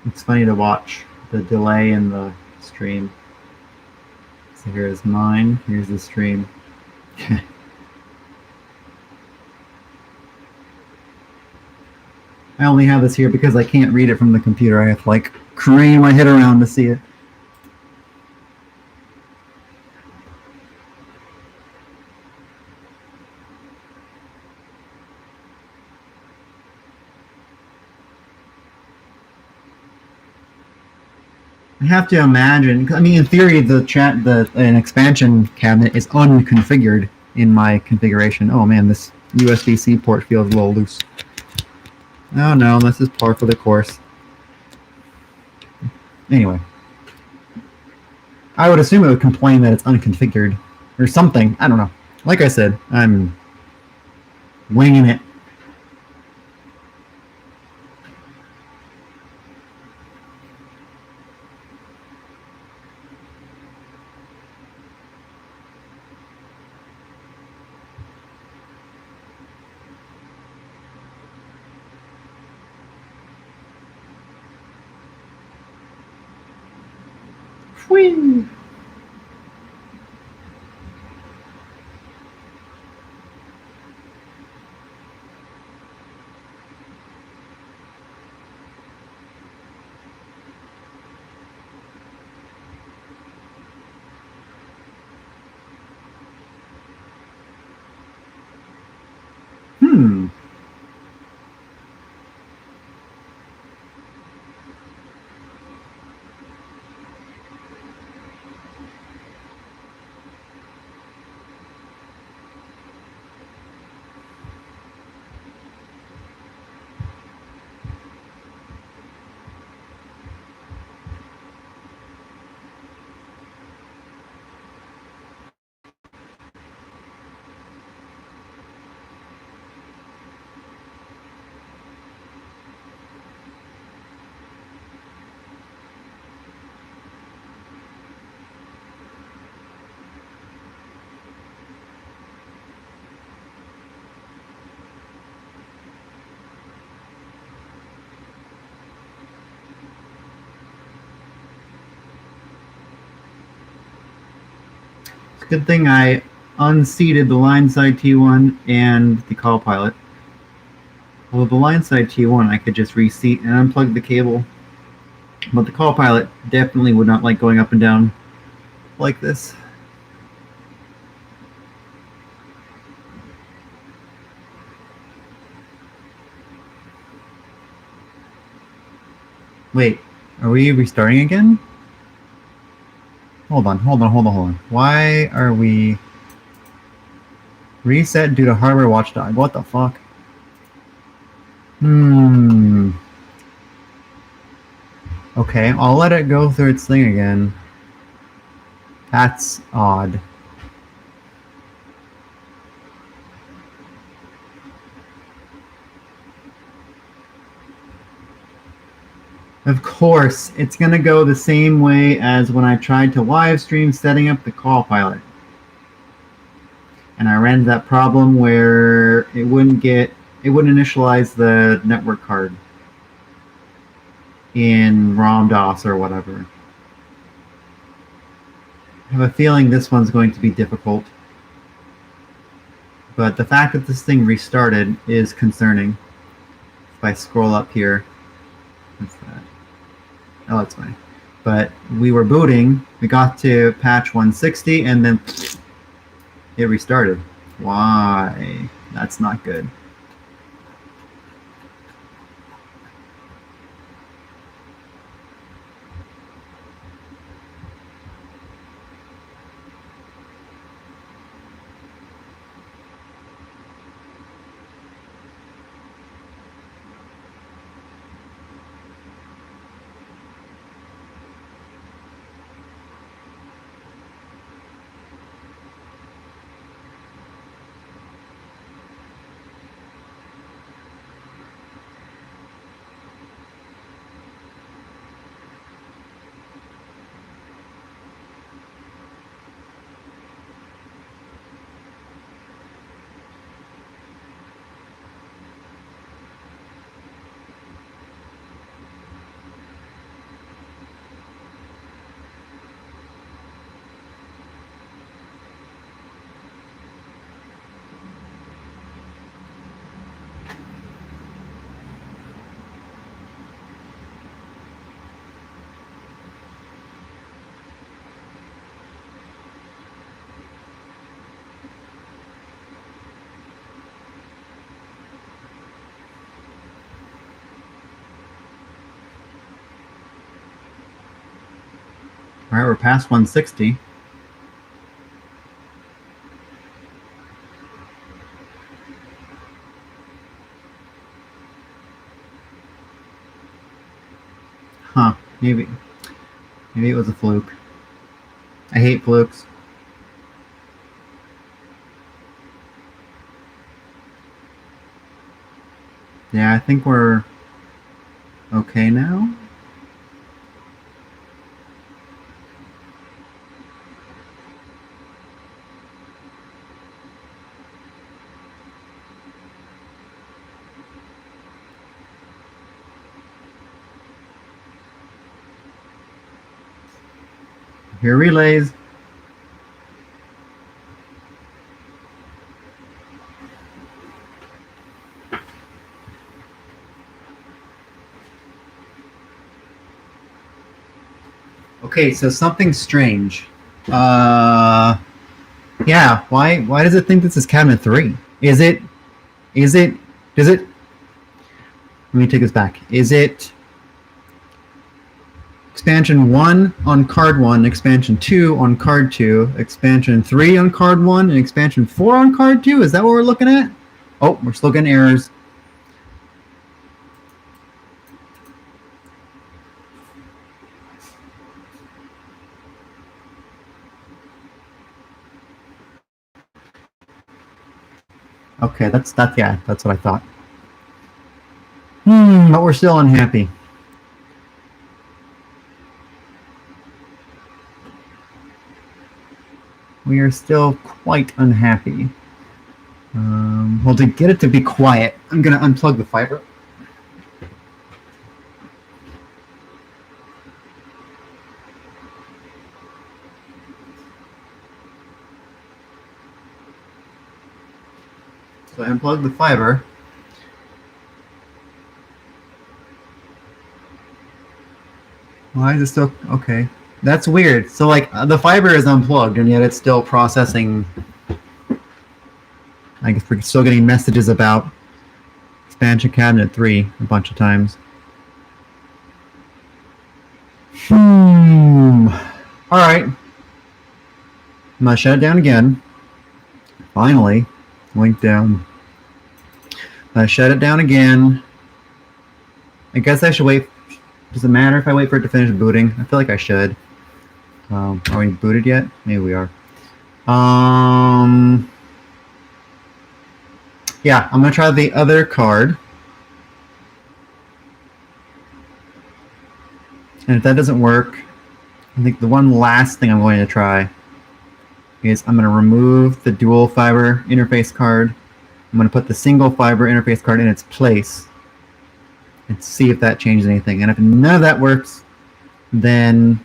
It's funny to watch the delay in the stream. So here's mine. Here's the stream. I only have this here because I can't read it from the computer. I have to like crane my head around to see it. I have to imagine. I mean, in theory, an expansion cabinet is unconfigured in my configuration. Oh man, this USB-C port feels a little loose. Oh no, this is par for the course. Anyway, I would assume it would complain that it's unconfigured or something. I don't know. Like I said, I'm winging it. Whee! Hmm. It's a good thing I unseated the line side T1 and the call pilot. Well, the line side T1 I could just reseat and unplug the cable, but the call pilot definitely would not like going up and down like this. Wait, are we restarting again? Hold on. Why are we reset due to hardware watchdog? What the fuck? Okay, I'll let it go through its thing again. That's odd. Of course, it's going to go the same way as when I tried to live stream setting up the call pilot. And I ran into that problem where it wouldn't initialize the network card in ROM-DOS or whatever. I have a feeling this one's going to be difficult. But the fact that this thing restarted is concerning. If I scroll up here, what's that? Oh, that's fine. But we were booting, we got to patch 160, and then it restarted. Why? That's not good. All right, we're past 160. Huh, maybe it was a fluke. I hate flukes. Yeah, I think we're okay now. Here relays. Okay, so something strange. Yeah, why does it think this is cabinet 3? Does it let me take this back. Is it expansion 1 on card 1, expansion 2 on card 2, expansion 3 on card 1, and expansion 4 on card 2? Is that what we're looking at? Oh, we're still getting errors. Okay, that's what I thought. But we're still unhappy. We are still quite unhappy. Well, to get it to be quiet, I'm going to unplug the fiber. So I unplugged the fiber. Why is it still okay? That's weird. So like the fiber is unplugged and yet it's still processing. I guess we're still getting messages about expansion cabinet 3 a bunch of times. All right. I'm gonna shut it down again. Finally, link down. I shut it down again. I guess I should wait. Does it matter if I wait for it to finish booting? I feel like I should. Are we booted yet? Maybe we are. Yeah, I'm gonna try the other card. And if that doesn't work, I think the one last thing I'm going to try is I'm going to remove the dual fiber interface card. I'm going to put the single fiber interface card in its place and see if that changes anything. And if none of that works, then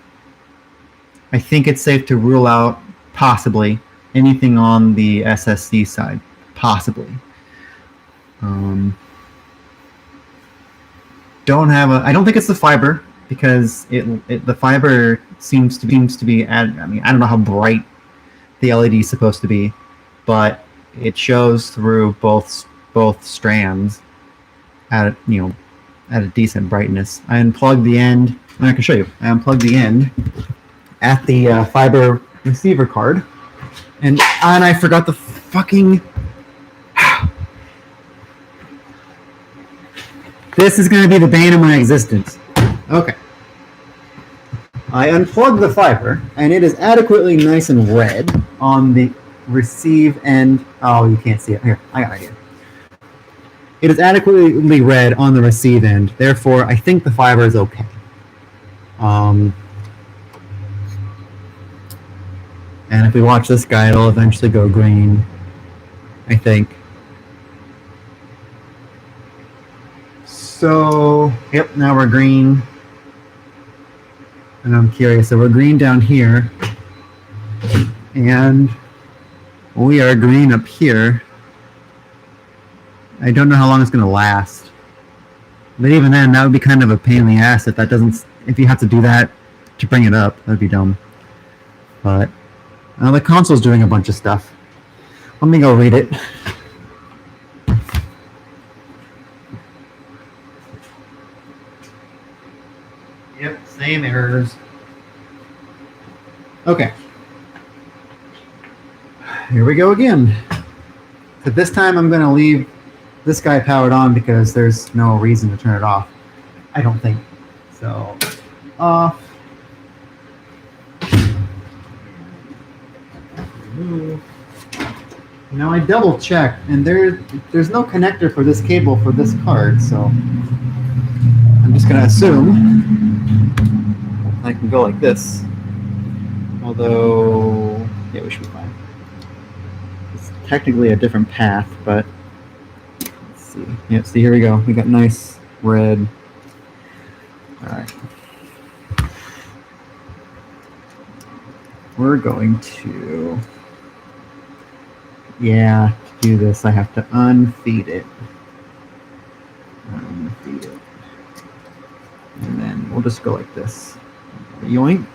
I think it's safe to rule out possibly anything on the SSC side. Possibly. I don't think it's the fiber because the fiber seems to be I mean, I don't know how bright the LED is supposed to be, but it shows through both strands at a decent brightness. I unplugged the end, and I can show you. I unplugged the end at the fiber receiver card, and I forgot the fucking. This is going to be the bane of my existence. Okay. I unplugged the fiber, and it is adequately nice and red on the receive end. Oh, you can't see it. Here, I got it here. It is adequately red on the receive end. Therefore, I think the fiber is okay. And if we watch this guy, it'll eventually go green, I think. So, yep, now we're green. And I'm curious, so we're green down here. And we are green up here. I don't know how long it's going to last. But even then, that would be kind of a pain in the ass if you have to do that to bring it up. That would be dumb. But the console's doing a bunch of stuff. Let me go read it. Yep, same errors. Okay. Here we go again. So this time I'm going to leave this guy powered on because there's no reason to turn it off. I don't think. So, off. Remove. Now I double checked, and there's no connector for this cable for this card, so I'm just going to assume I can go like this. Although, yeah, we should be fine. It's technically a different path, but let's see. Yeah, see, here we go. We got nice red. All right. We're going to, to do this, I have to unfeed it. Unfeed it. And then we'll just go like this. Yoink.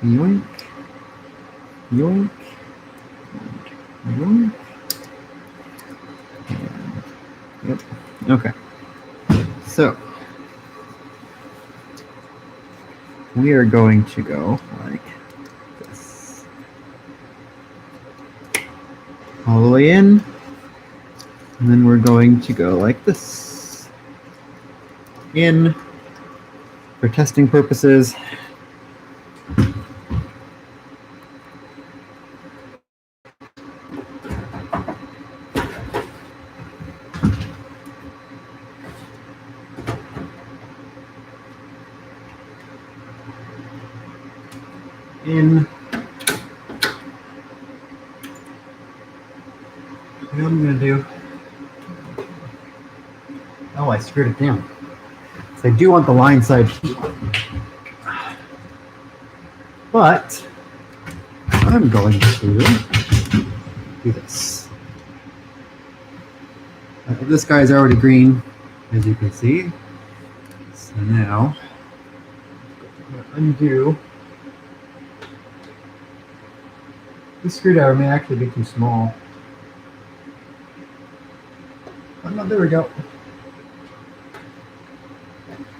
Yoink. Yoink. Yoink. And, yep. Okay. So we are going to go like this. All the way in. And then we're going to go like this. In for testing purposes. In. What I'm going to do. Oh, I screwed it down. So I do want the line side heat. But I'm going to do this. This guy is already green, as you can see. So now, undo. This screwdriver may actually be too small. Oh no, there we go.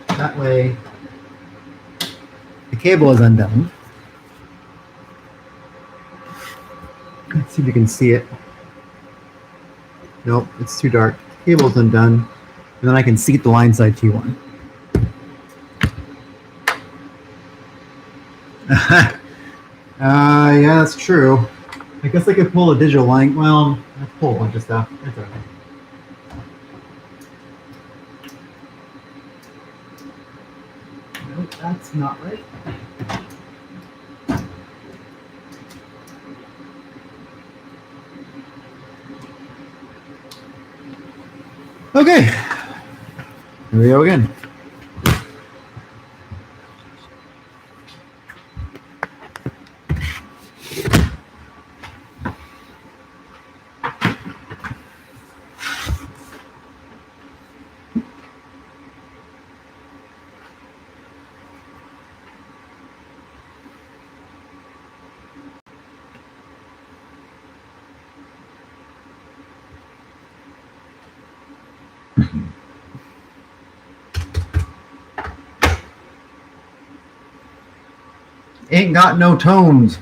That way, the cable is undone. Let's see if you can see it. Nope, it's too dark. The cable's undone. And then I can seat the line side T1. Yeah, that's true. I guess I could pull a digital line. Well, I have to pull a bunch of stuff. It's okay. Nope, that's not right. Okay. Here we go again. Ain't got no tones.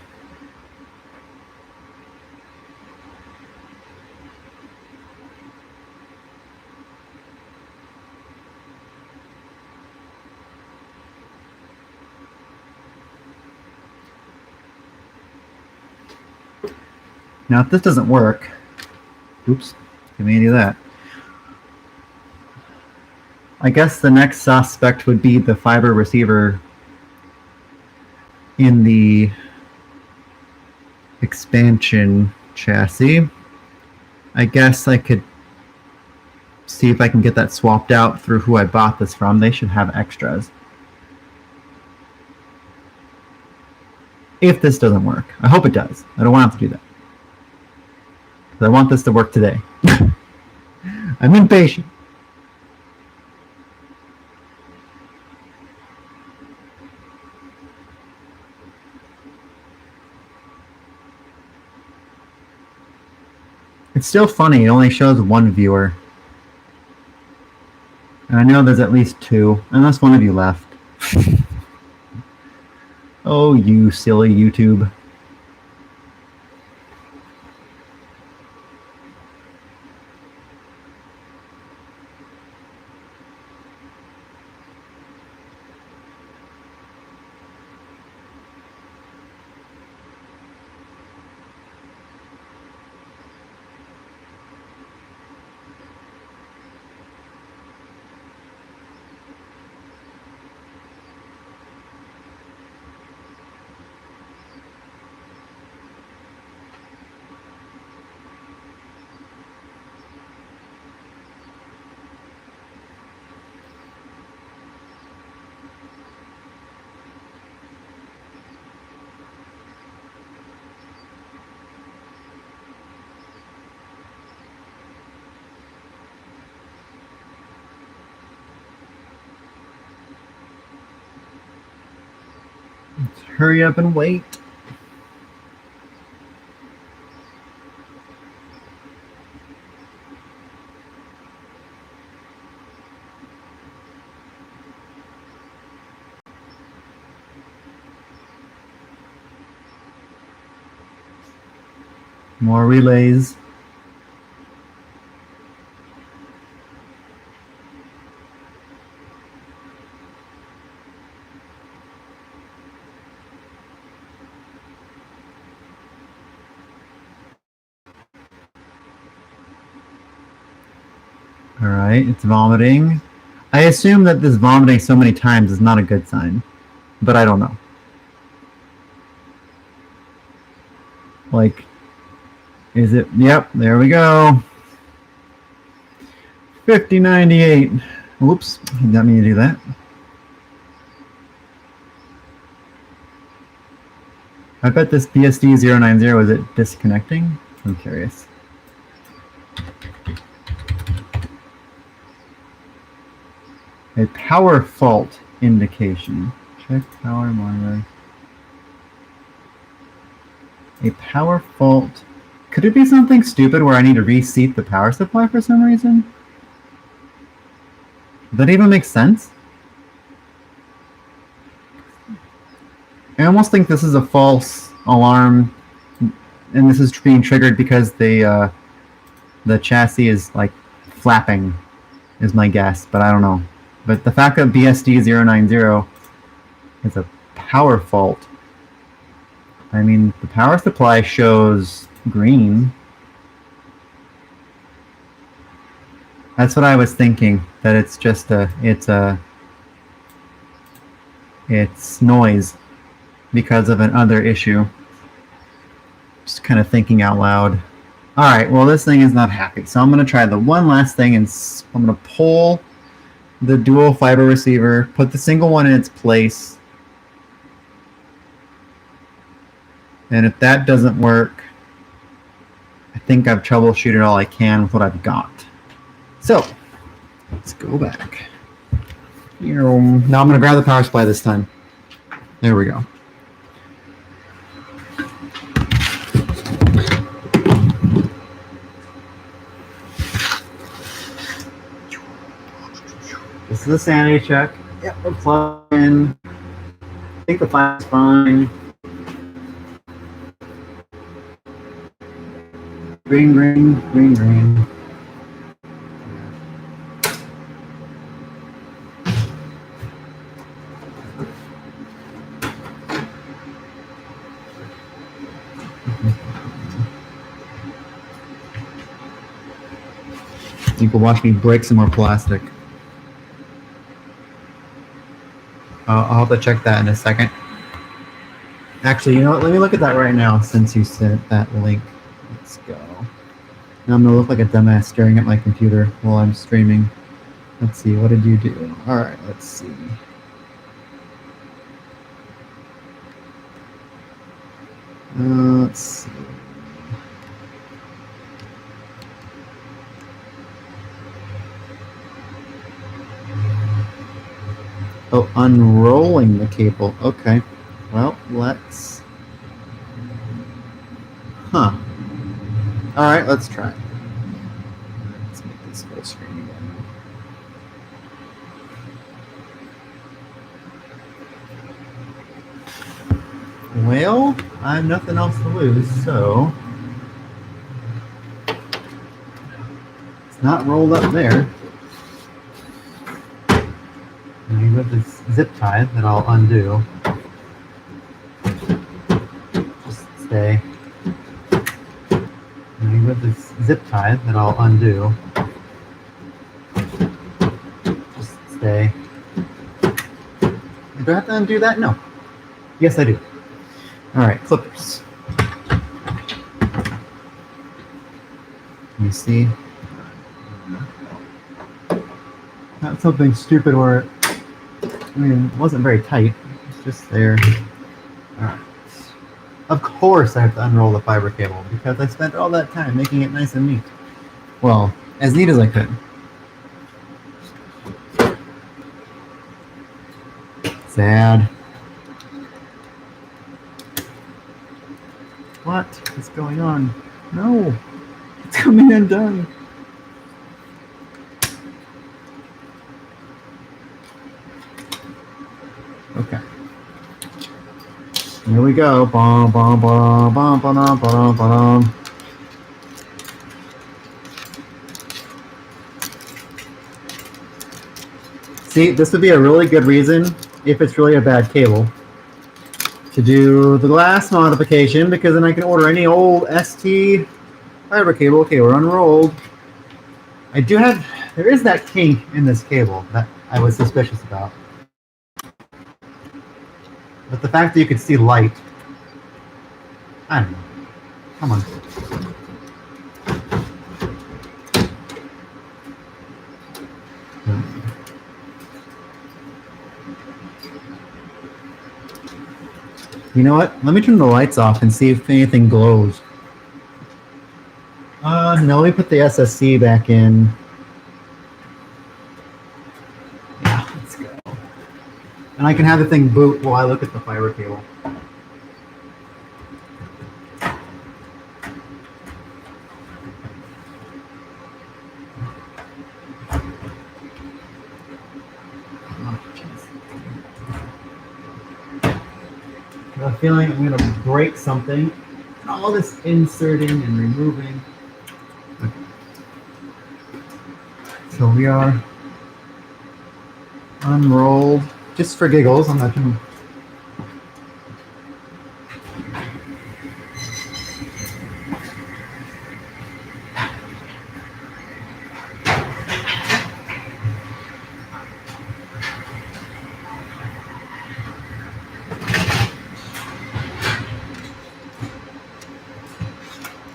Now, if this doesn't work, oops, didn't mean to do that. I guess the next suspect would be the fiber receiver in the expansion chassis. I guess I could see if I can get that swapped out through who I bought this from. They should have extras. If this doesn't work. I hope it does. I don't want to have to do that. Because I want this to work today. I'm impatient. It's still funny, it only shows one viewer. And I know there's at least two, unless one of you left. Oh Oh, you silly YouTube. Let's hurry up and wait. More relays. All right, it's vomiting. I assume that this vomiting so many times is not a good sign, but I don't know. Like, is it? Yep, there we go. 5098. Oops, did not mean to do that. I bet this BSD090, is it disconnecting? I'm curious. A power fault indication. Check power monitor. A power fault. Could it be something stupid where I need to reseat the power supply for some reason? Does that even make sense? I almost think this is a false alarm, and this is being triggered because the chassis is like flapping, is my guess, but I don't know. But the fact that BSD090 is a power fault, I mean, the power supply shows green. That's what I was thinking, that it's just it's noise because of another issue. Just kind of thinking out loud. All right, well, this thing is not happy. So I'm going to try the one last thing, and I'm going to pull the dual fiber receiver, put the single one in its place. And if that doesn't work, I think I've troubleshooted all I can with what I've got. So let's go back. Now I'm going to grab the power supply this time. There we go. This is a sanity check. Yep, we're plugged in. I think the file's fine. Green, green, green, green. I think we'll watch me break some more plastic. I'll have to check that in a second. Actually, you know what? Let me look at that right now since you sent that link. Let's go. Now I'm going to look like a dumbass staring at my computer while I'm streaming. Let's see. What did you do? All right. Let's see. Let's see. Oh, unrolling the cable. Okay. Well, let's... Huh. All right, let's try it. Let's make this full screen again. Well, I have nothing else to lose, so it's not rolled up there. And with this zip tie that I'll undo. Just stay. And with this zip tie that I'll undo. Just stay. Do I have to undo that? No. Yes, I do. All right, clippers. You see? Not something stupid where, I mean, it wasn't very tight. It's just there. All right. Of course I have to unroll the fiber cable because I spent all that time making it nice and neat. Well, as neat as I could. Sad. What is going on? No, it's coming undone. Okay. Here we go. Bum, bum, bum, bum, bum, bum, bum, bum. See, this would be a really good reason, if it's really a bad cable, to do the glass modification, because then I can order any old ST fiber cable. Okay, we're unrolled. There is that kink in this cable that I was suspicious about. But the fact that you could see light, I don't know. Come on. You know what? Let me turn the lights off and see if anything glows. No, let me put the SSC back in. Yeah, let's go. And I can have the thing boot while I look at the fiber cable. I have a feeling I'm going to break something. And all this inserting and removing. Okay. So we are unrolled. Just for giggles, I'm not going to.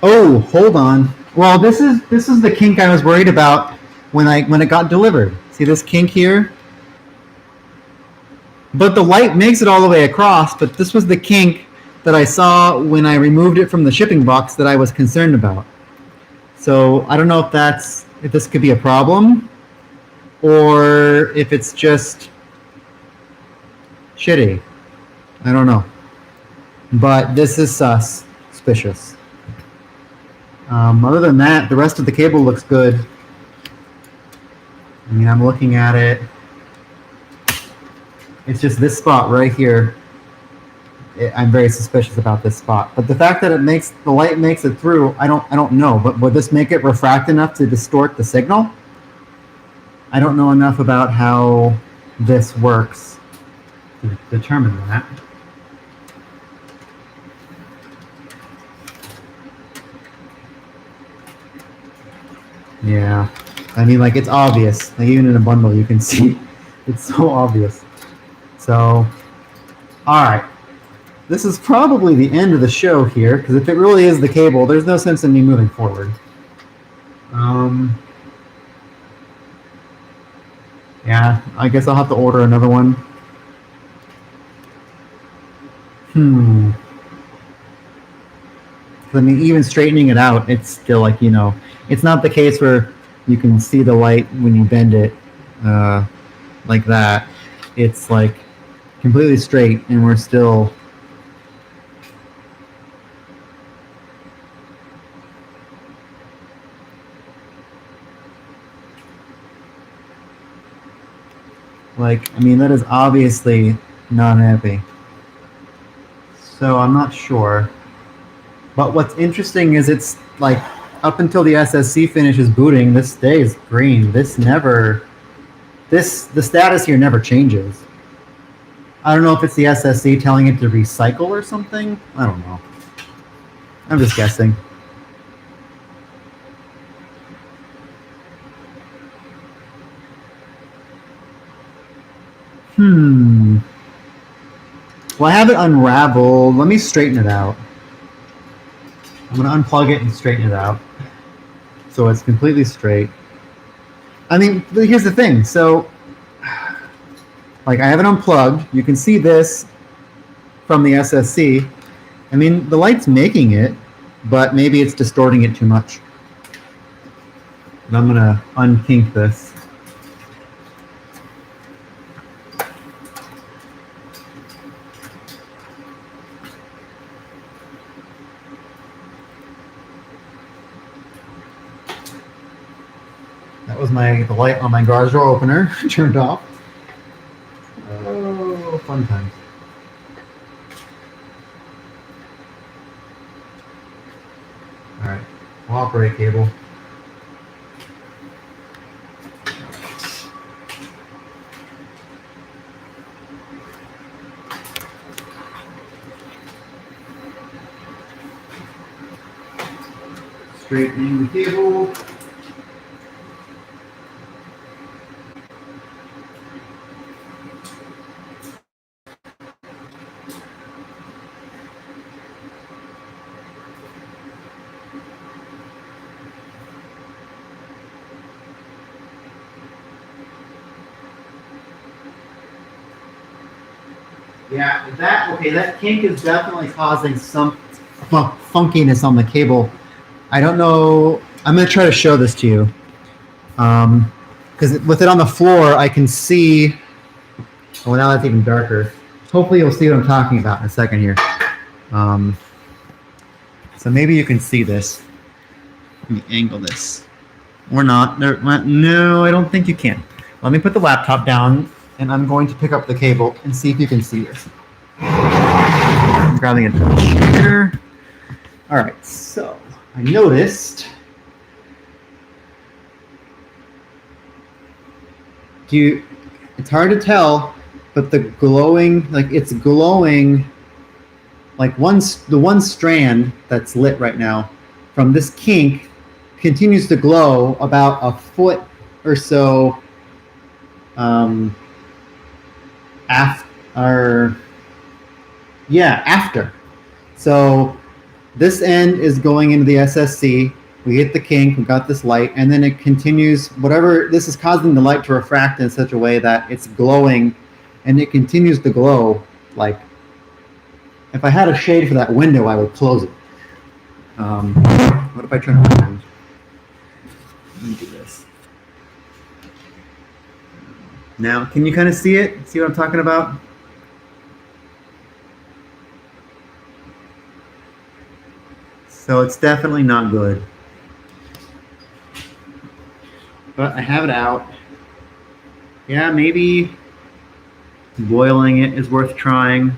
Oh, hold on. Well, this is the kink I was worried about when it got delivered. See this kink here? But the light makes it all the way across, but this was the kink that I saw when I removed it from the shipping box that I was concerned about. So I don't know if this could be a problem or if it's just shitty. I don't know. But this is suspicious. Other than that, the rest of the cable looks good. I mean, I'm looking at it. It's just this spot right here. I'm very suspicious about this spot. But the fact that the light makes it through, I don't know. But would this make it refract enough to distort the signal? I don't know enough about how this works to determine that. Yeah, I mean, like, it's obvious. Like, even in a bundle, you can see it's so obvious. So, all right. This is probably the end of the show here, because if it really is the cable, there's no sense in me moving forward. Yeah, I guess I'll have to order another one. I mean, even straightening it out, it's still like, it's not the case where you can see the light when you bend it like that. It's like completely straight, and we're still... Like, I mean, that is obviously not happy. so I'm not sure. But what's interesting is it's like up until the SSC finishes booting, this stays green. The status here never changes. I don't know if it's the SSC telling it to recycle or something. I don't know. I'm just guessing. Well, I have it unraveled. Let me straighten it out. I'm going to unplug it and straighten it out so it's completely straight. I mean, here's the thing. So, like, I have it unplugged. You can see this from the SSC. I mean, the light's making it, but maybe it's distorting it too much. And I'm going to unkink this. That was the light on my garage door opener turned off. Oh, fun times. All right, we'll operate cable. Straightening the cable. Yeah, that kink is definitely causing some funkiness on the cable. I don't know. I'm going to try to show this to you. Because with it on the floor, I can see. Oh, now that's even darker. Hopefully, you'll see what I'm talking about in a second here. So maybe you can see this. Let me angle this. Or not. No, I don't think you can. Let me put the laptop down, and I'm going to pick up the cable and see if you can see this. I'm grabbing it here. All right, so I noticed. It's hard to tell, but the glowing, like it's glowing, like the one strand that's lit right now from this kink continues to glow about a foot or so after. So this end is going into the SSC. We hit the kink, we got this light, and then it continues, whatever, this is causing the light to refract in such a way that it's glowing, and it continues to glow. Like, if I had a shade for that window, I would close it. What if I turn it around? Let me do this. Now, can you kind of see it? See what I'm talking about? So it's definitely not good. But I have it out. Yeah, maybe boiling it is worth trying.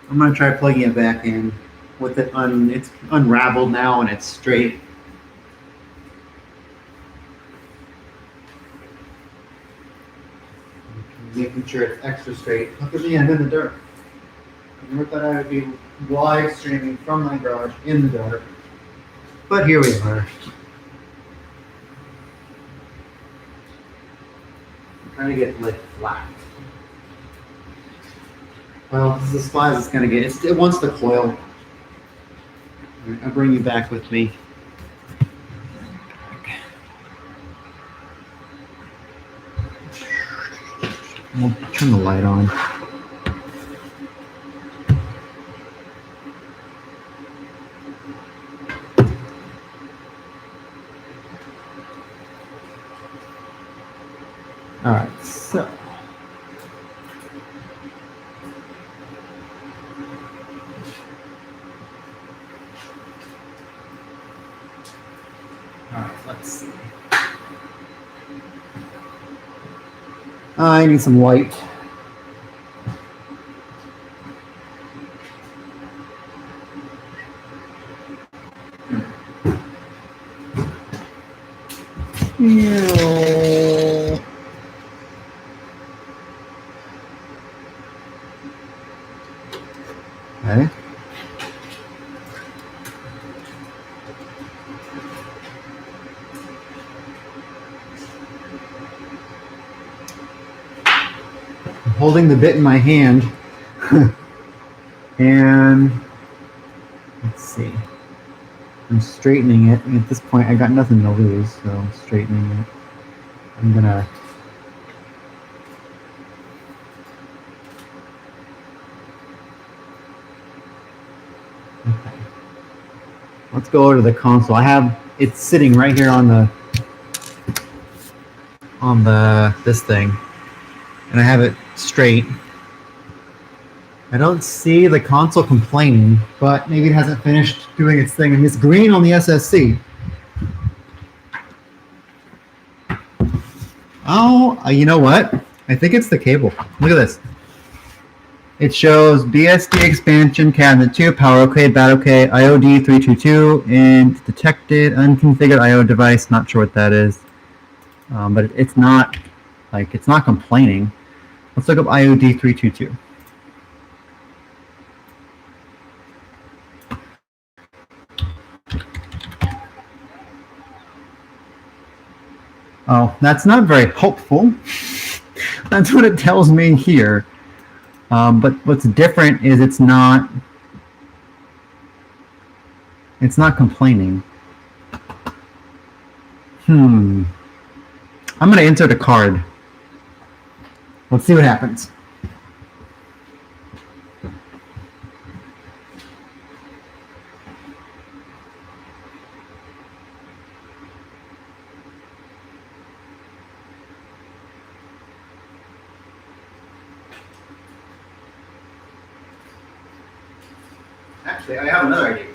I'm going to try plugging it back in with it it's unraveled now and it's straight. Making sure it's extra straight. Look at me, I'm in the dark. I never thought I would be live streaming from my garage in the dark. But here we are. I'm trying to get lit flat. Well, this is as flat as it's going to get. It wants the coil. I'll bring you back with me. We'll turn the light on. All right, so. I need some light. Okay. I'm holding the bit in my hand. And let's see. I'm straightening it. And at this point, I got nothing to lose, so I'm straightening it. I'm gonna. Okay. Let's go over to the console. I have it's sitting right here on this thing, and I have it straight. I don't see the console complaining, but maybe it hasn't finished doing its thing. And it's green on the SSC. Oh, you know what? I think it's the cable. Look at this. It shows BSD expansion cabinet 2, power OK, bat OK, IOD 322, and detected unconfigured IO device. Not sure what that is, but it's not complaining. Let's look up IOD 322. Oh, that's not very hopeful. That's what it tells me here. But what's different is it's not complaining. I'm going to insert a card. Let's see what happens. Actually, I have another idea.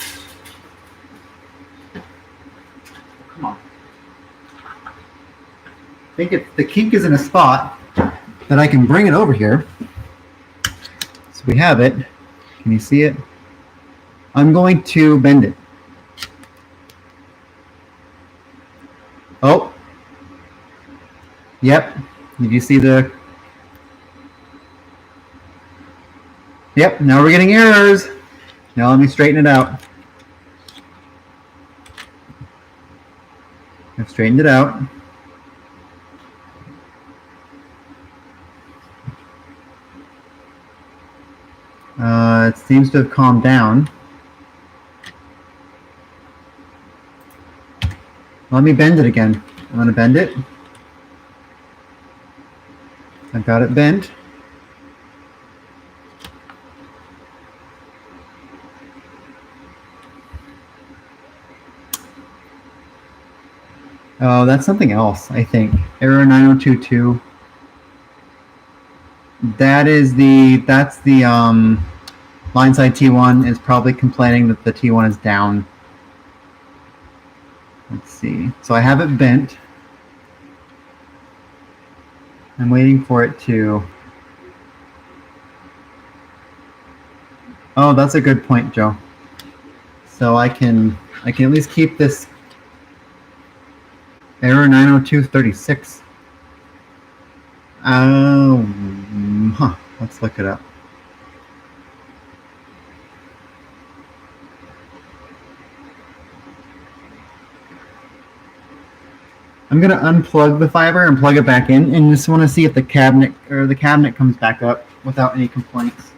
Come on. I think the kink is in a spot that I can bring it over here. So we have it. Can you see it? I'm going to bend it. Oh. Yep. Did you see the... Yep, now we're getting errors. Now let me straighten it out. I've straightened it out. It seems to have calmed down. Let me bend it again. I'm going to bend it. I've got it bent. Oh, that's something else, I think. Error 9022. That's the line side T1 is probably complaining that the T1 is down. Let's see. So I have it bent. I'm waiting for it to... Oh, that's a good point, Joe. So I can at least keep this error 90236. Let's look it up. I'm going to unplug the fiber and plug it back in, and just want to see if the cabinet comes back up without any complaints.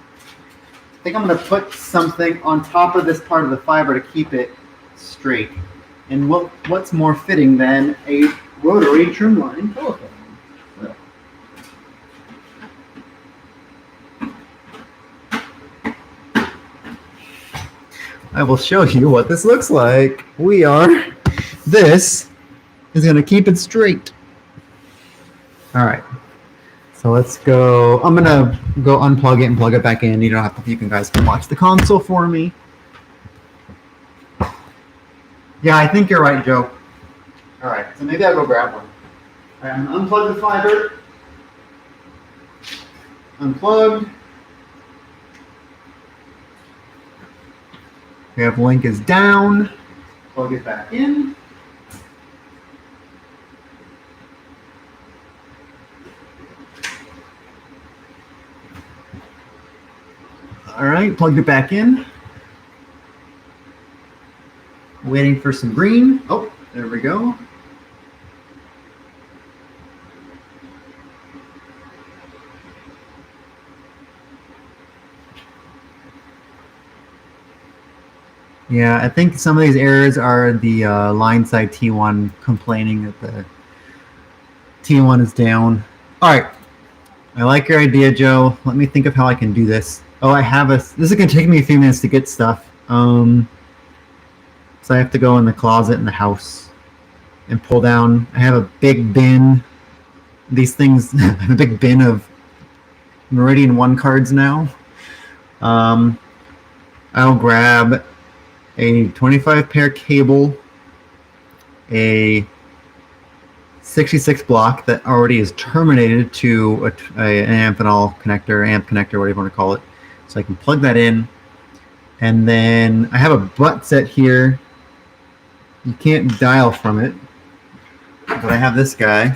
I think I'm going to put something on top of this part of the fiber to keep it straight. And what's more fitting than a rotary trimline telephone? I will show you what this looks like. This is going to keep it straight. All right. So let's go. I'm going to go unplug it and plug it back in. You don't have to, you guys can watch the console for me. Yeah, I think you're right, Joe. All right. So maybe I'll go grab one. All right, I'm going to unplug the fiber. unplugged. We have link is down. Plug it back in. All right, plugged it back in. Waiting for some green. Oh, there we go. Yeah, I think some of these errors are the line side T1 complaining that the T1 is down. All right, I like your idea, Joe. Let me think of how I can do this. Oh, I have a. This is gonna take me a few minutes to get stuff. So I have to go in the closet in the house and pull down. I have a big bin. These things, I have a big bin of Meridian 1 cards now. I'll grab a 25 pair cable, a 66 block that already is terminated to an Amphenol connector, amp connector, whatever you want to call it. So I can plug that in. And then I have a butt set here. You can't dial from it, but I have this guy.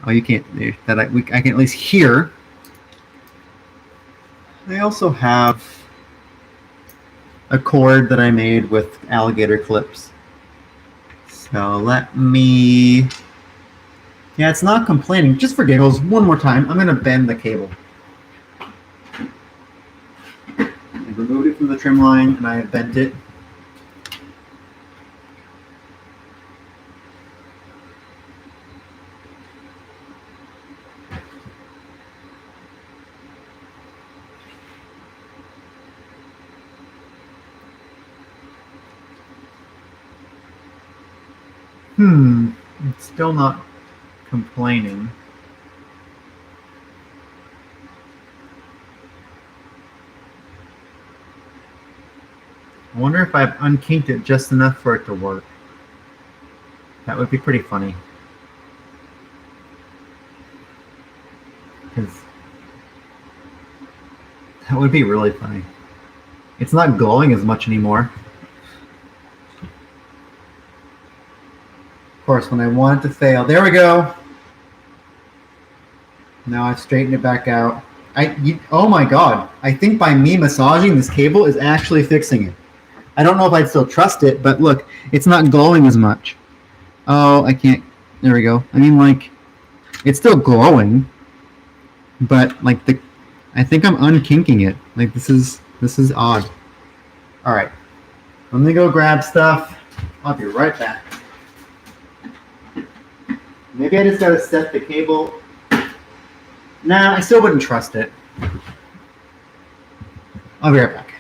Oh, you can't. That I can at least hear. I also have a cord that I made with alligator clips. So let me. Yeah, it's not complaining. Just for giggles, one more time, I'm going to bend the cable. I removed it from the trim line and I bent it. It's still not complaining. I wonder if I've unkinked it just enough for it to work. That would be pretty funny. Because that would be really funny. It's not glowing as much anymore. Of course, when I want it to fail, there we go. Now I've straightened it back out. Oh my god! I think by me massaging this cable is actually fixing it. I don't know if I'd still trust it, but look, it's not glowing as much. Oh, I can't. There we go. I mean, like, it's still glowing, but like I think I'm unkinking it. Like this is odd. All right, let me go grab stuff. I'll be right back. Maybe I just gotta set the cable. Nah, I still wouldn't trust it. I'll be right back.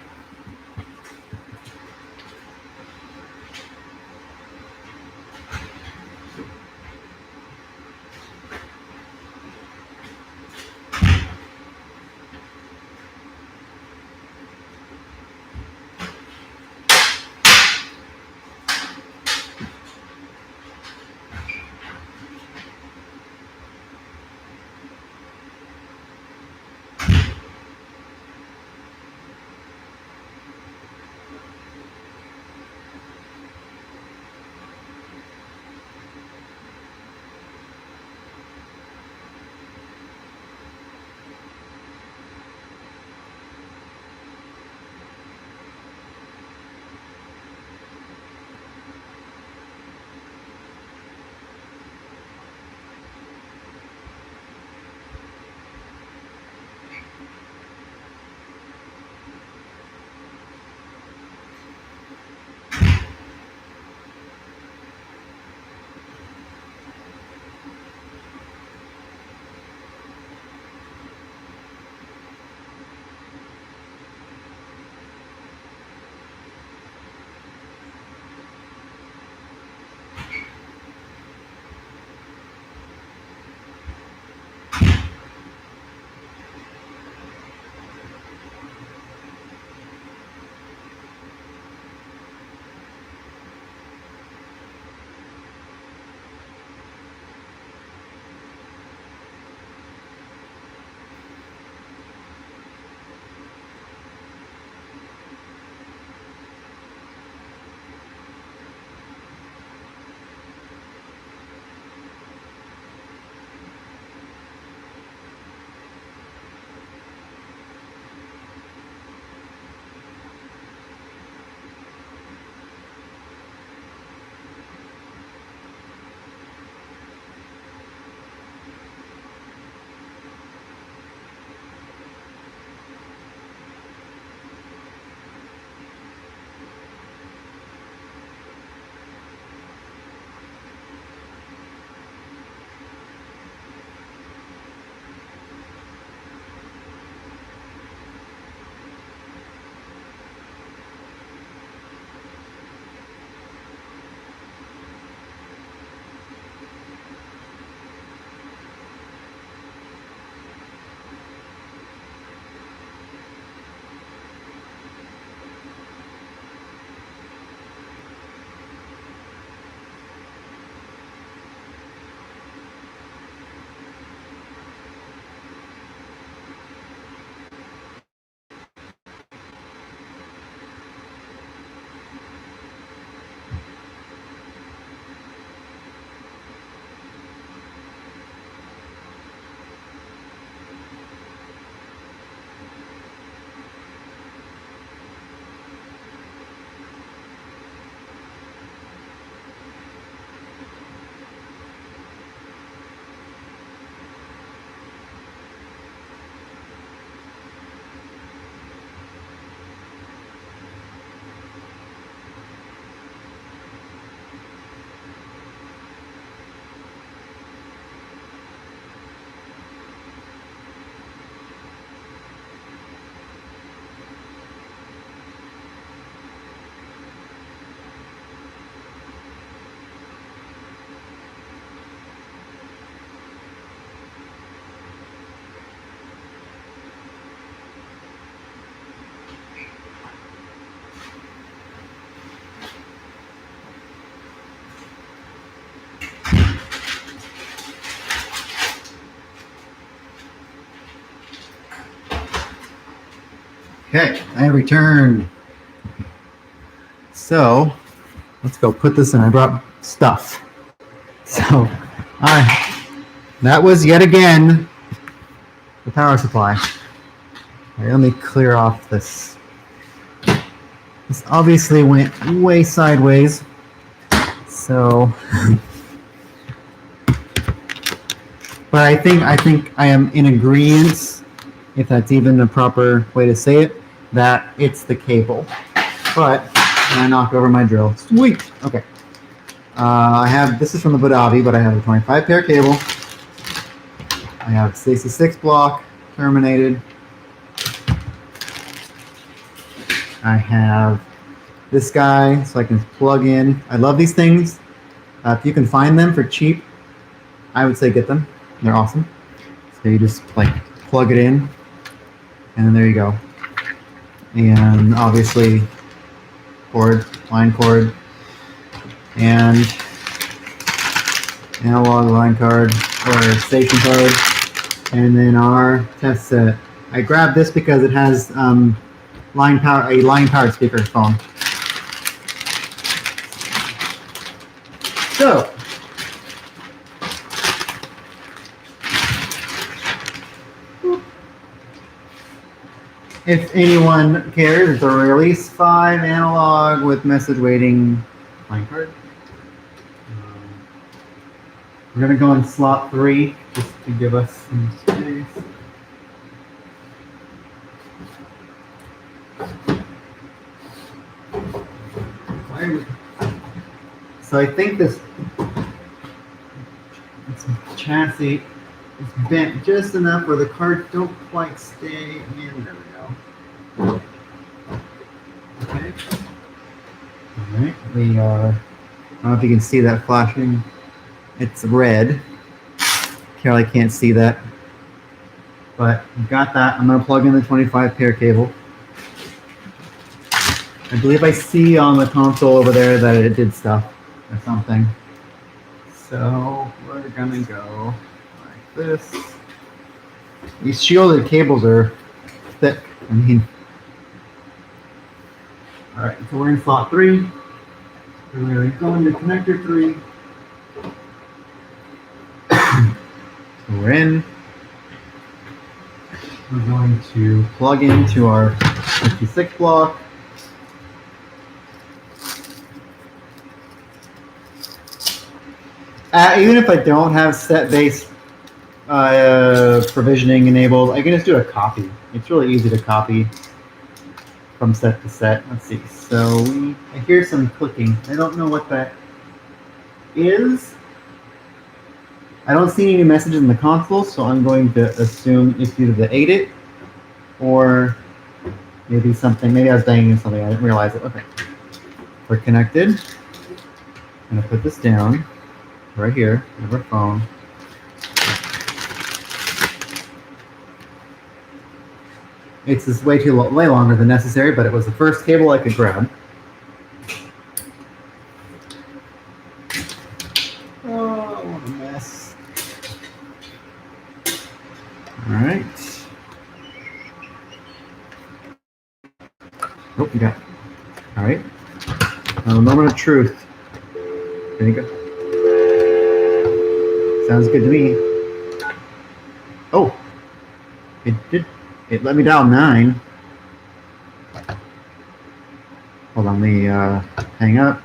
Okay, I returned. So let's go put this in. I brought stuff. So that was yet again the power supply. All right, let me clear off this. This obviously went way sideways. So, but I think I am in agreement, if that's even the proper way to say it, that it's the cable. But I knocked over my drill. Sweet. Okay. I have, this is from the Budavi, but I have a 25 pair cable. I have 66 block terminated. I have this guy, so I can plug in. I love these things. If you can find them for cheap, I would say get them. They're awesome. So you just like plug it in, and then there you go. And obviously, cord, line cord, and analog line card or station card, and then our test set. I grabbed this because it has a line powered speaker phone. So, if anyone cares, it's a Release 5 analog with message waiting line card. We're going to go in slot 3 just to give us some space. So I think this chassis is bent just enough where the cards don't quite stay in. There we go. Okay. All right. We are. I don't know if you can see that flashing. It's red. Carly can't see that, but we've got that. I'm going to plug in the 25 pair cable. I believe I see on the console over there that it did stuff or something. So we're gonna go like this. These shielded cables are thick. I mean, all right. So we're in slot 3. We're going to go into connector 3. So we're in. We're going to plug into our 56 block. Even if I don't have set base provisioning enabled, I can just do a copy. It's really easy to copy from set to set. Let's see. So I hear some clicking. I don't know what that is. I don't see any messages in the console, so I'm going to assume it's either the 8-it or maybe something. Maybe I was banging something. I didn't realize it. Okay. We're connected. I'm going to put this down. Right here, we have our phone. It's this way longer than necessary, but it was the first cable I could grab. Oh, what a mess. All right. Oh, you got it. All right. Now, the moment of truth. There you go. Sounds good to me. Oh, it did. It let me dial 9. Hold on, let me hang up.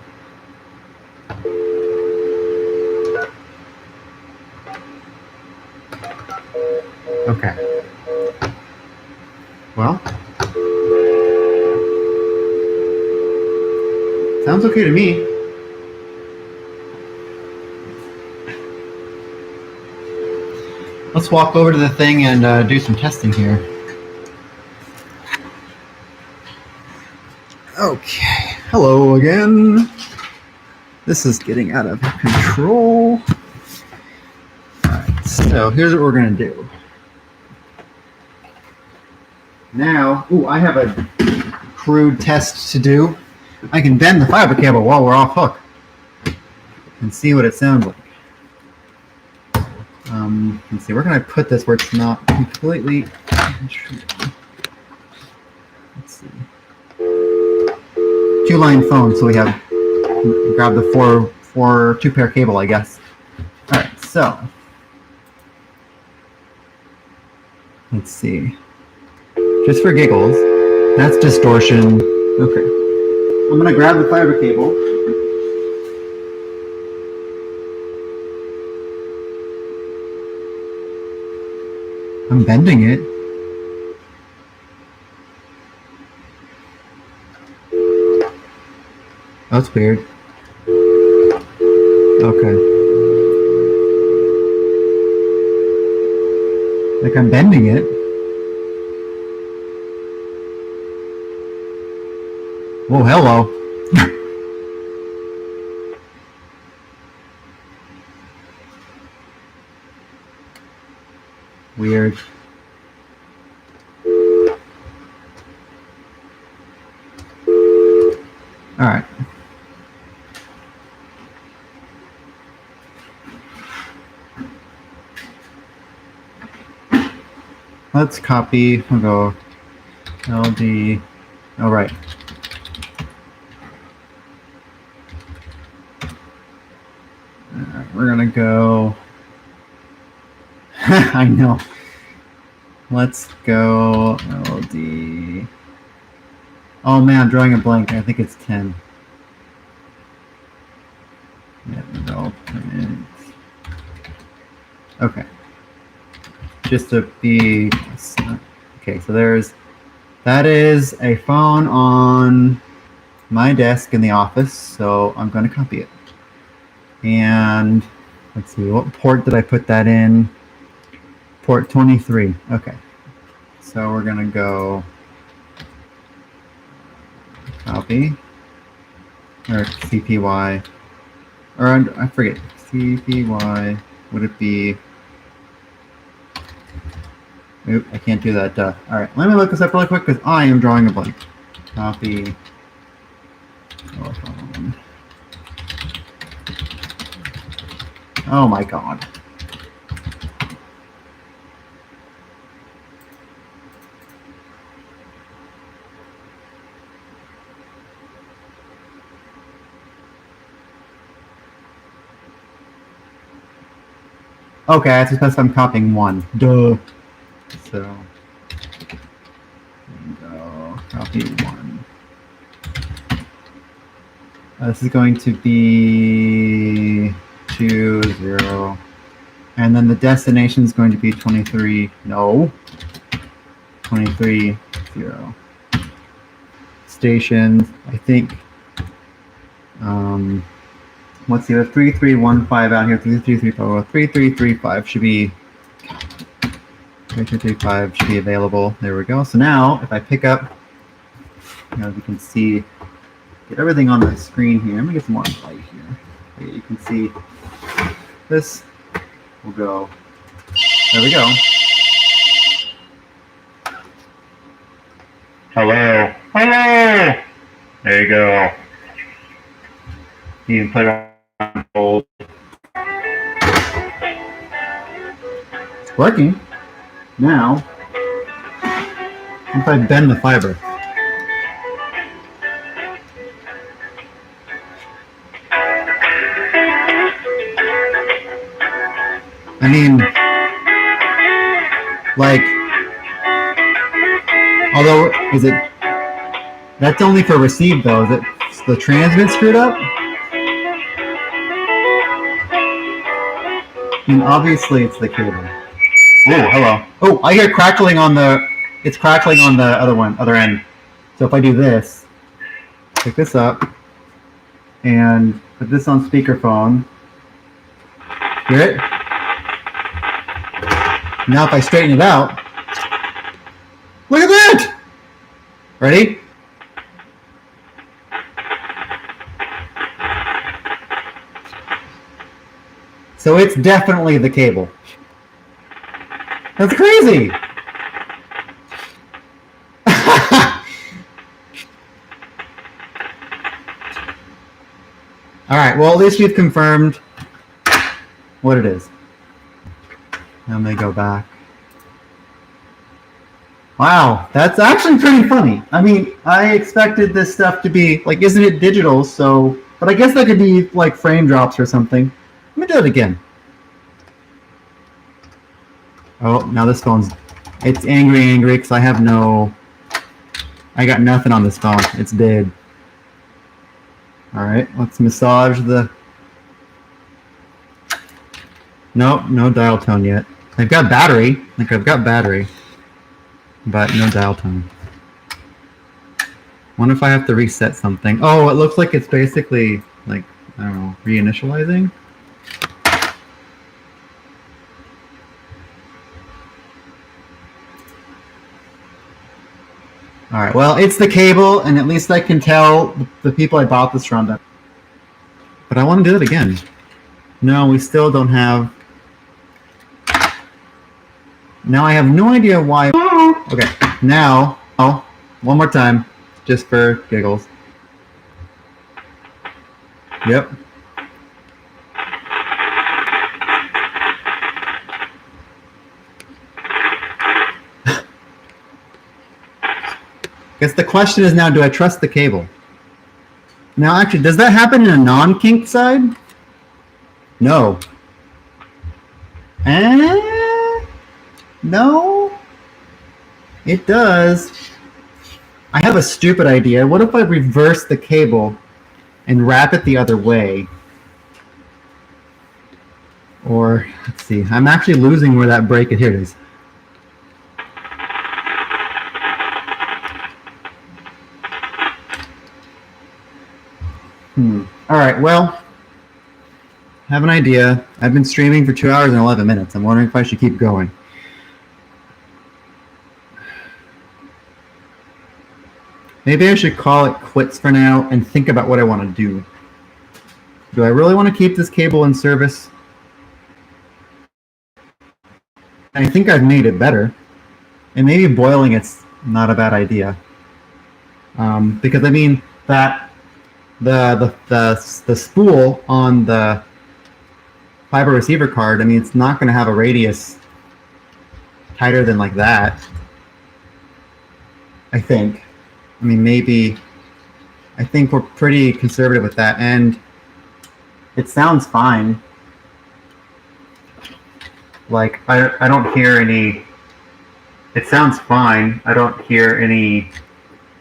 Okay. Well, sounds okay to me. Let's walk over to the thing and do some testing here. Okay, hello again. This is getting out of control. All right, so here's what we're gonna do. Now, I have a crude test to do. I can bend the fiber cable while we're off hook and see what it sounds like. Let's see, where can I put this where it's not completely... Let's 2-line phone, so we have grab the four 2-pair cable, I guess. All right, so let's see. Just for giggles, that's distortion. Okay, I'm gonna grab the fiber cable. I'm bending it. That's weird. Okay. Like I'm bending it. Oh, hello. Weird. All right. Let's copy. We'll go LD. All right. We're gonna go. I know. Let's go LD. Oh man, I'm drawing a blank. I think it's 10. Yeah, no print. Okay. Just to be okay, so that is a phone on my desk in the office, so I'm going to copy it. And let's see, what port did I put that in? Port 23. Okay. So we're going to go copy or CPY, or I forget, CPY, would it be? Oop, I can't do that. All right, let me look this up really quick because I am drawing a blank. Copy telephone. Oh my god. Okay, I suppose I'm copying one. Duh. So, go copy one. This is going to be 2, 0. And then the destination is going to be 23. No. 23, 0. Stations, I think. Let's see, we have 3315 out here. 3335. 3335 should be. 3335 should be available. There we go. So now, if I pick up, you can see, get everything on the screen here. Let me get some more light here. Okay, you can see this. We'll go. There we go. Hello. Hello. There you go. You can put it on hold. It's working. Now, if I bend the fiber. I mean, like, although, is it, that's only for receive though, is it the transmit screwed up? I mean, obviously it's the cable. Oh, hello. Oh, I hear crackling on the, it's crackling on the other end. So if I do this, pick this up, and put this on speakerphone, hear it? Now if I straighten it out, look at that! Ready? So it's definitely the cable. That's crazy! Alright, well at least we've confirmed what it is. Let me go back. Wow, that's actually pretty funny. I mean, I expected this stuff to be like, isn't it digital? So, but I guess that could be like frame drops or something. Let me do it again. Oh, now this phone's, it's angry because I got nothing on this phone. It's dead. All right, let's massage the, nope, no dial tone yet. I've got battery, but no dial tone. Wonder if I have to reset something. Oh, it looks like it's basically like, I don't know, reinitializing. All right, well, it's the cable, and at least I can tell the people I bought this from that. But I want to do it again. No, we still don't have. Now I have no idea why. Okay, now, oh, one more time, just for giggles. Yep. Guess the question is now, do I trust the cable? Now, actually, does that happen in a non-kinked side? No. No. It does. I have a stupid idea. What if I reverse the cable and wrap it the other way? Or, let's see, I'm actually losing where that break is. Here it is. All right, well, I have an idea. I've been streaming for 2 hours and 11 minutes. I'm wondering if I should keep going. Maybe I should call it quits for now and think about what I want to do. Do I really want to keep this cable in service? I think I've made it better. And maybe boiling it's not a bad idea. Because I mean that the spool on the fiber receiver card, I mean, it's not going to have a radius tighter than like that. I think. I mean, maybe. I think we're pretty conservative with that, and it sounds fine. Like I don't hear any. It sounds fine. I don't hear any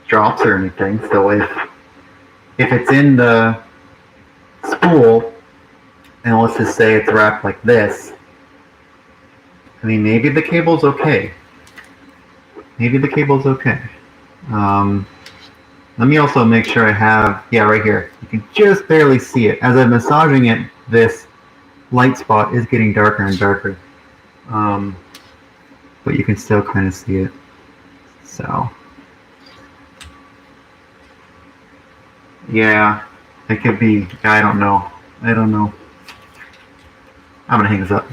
drops or anything. So if it's in the spool, and let's just say it's wrapped like this, I mean, maybe the cable's okay. Maybe the cable's okay. Let me also make sure I have, yeah, right here. You can just barely see it. As I'm massaging it, this light spot is getting darker and darker. But you can still kind of see it. So, yeah, it could be, I don't know. I'm gonna hang this up.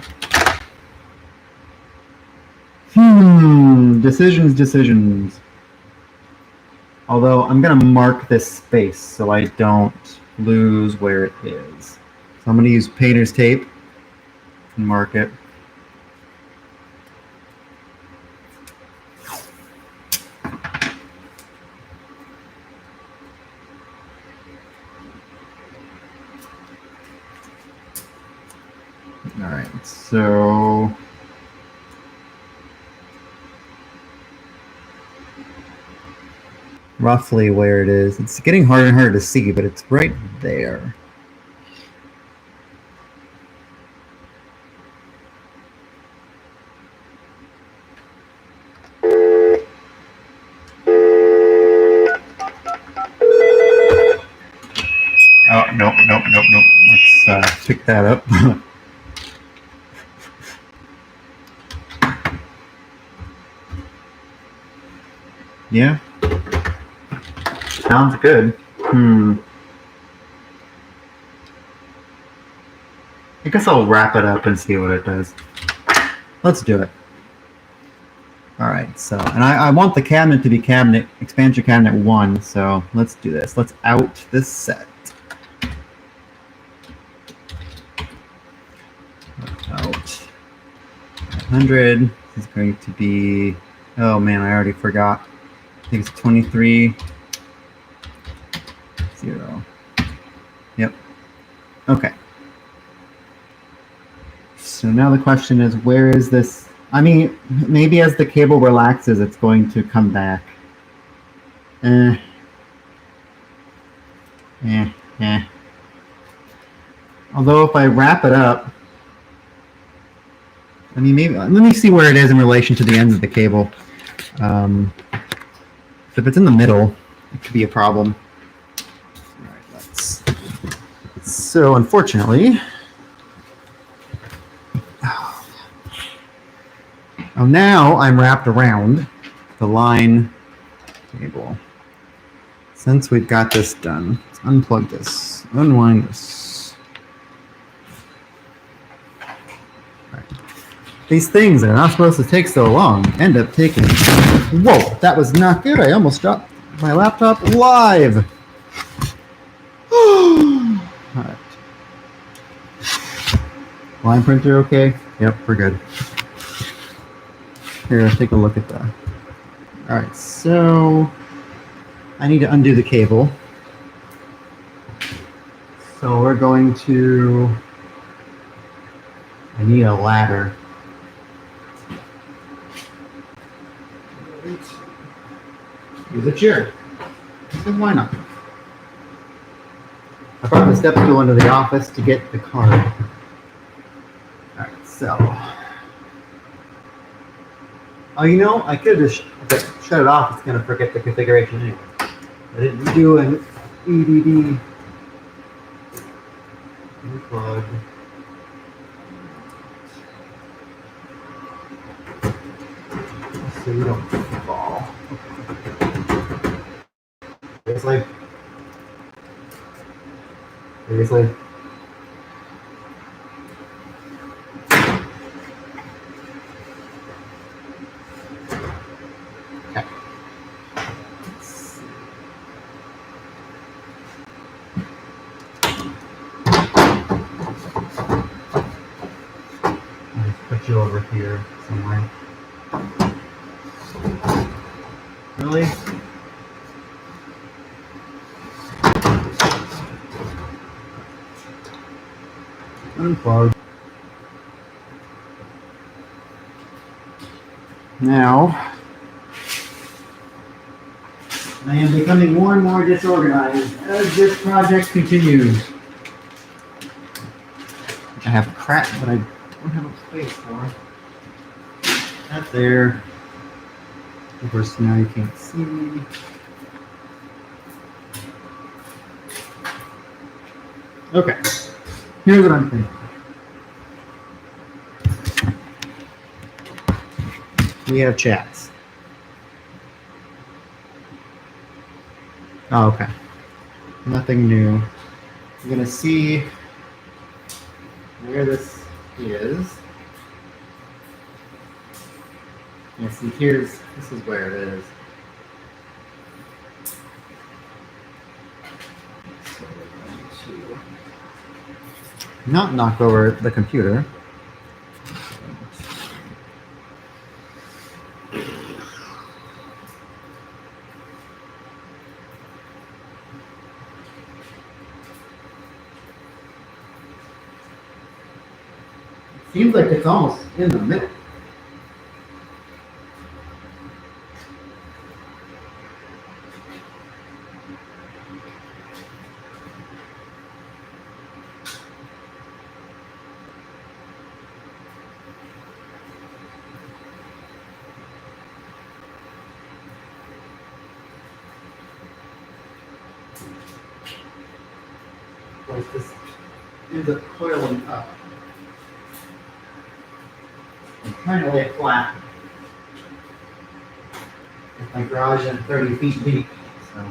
Decisions. Although I'm gonna mark this space so I don't lose where it is. So I'm gonna use painter's tape and mark it. All right, so roughly where it is. It's getting harder and harder to see, but it's right there. Oh, nope. Let's pick that up. Yeah. Sounds good. I guess I'll wrap it up and see what it does. Let's do it. All right, so, and I want the cabinet to be expansion cabinet 1, so let's do this. Let's out this set. Out 100 is going to be Oh man, I already forgot. I think it's 23, 0. Yep. Okay. So now the question is, where is this? I mean, maybe as the cable relaxes, it's going to come back. Eh. Eh. Eh. Although if I wrap it up, I mean, maybe let me see where it is in relation to the ends of the cable. If it's in the middle, it could be a problem. All right, let's. So unfortunately, oh, now I'm wrapped around the line cable. Since we've got this done, let's unplug this, unwind this. Right. These things that are not supposed to take so long end up taking. Whoa, that was not good. I almost dropped my laptop live. All right. Line printer okay? Yep, we're good. Here, let's take a look at that. All right, so I need to undo the cable. So we're going to, I need a ladder. Use a chair. And why not? I brought the step stool into the office to get the card. All right, so. Oh, you know, I could just shut it off. It's going to forget the configuration anyway. I didn't do an EDD plug. So you don't fall. Seriously? Seriously? Okay. I'll just put you over here somewhere. Really? Unplug. Now, I am becoming more and more disorganized as this project continues. I have crap, but I don't have a space for it. That there. Of course, now you can't see me. Okay, here's what I'm thinking. We have chats. Oh, okay. Nothing new. I'm gonna see where this is. Yeah, see, this is where it is. So we're going to not knock over the computer. Seems like it's almost in the middle. Like this ends up coiling up. I'm trying to lay it flat. My garage is 30 feet deep, so.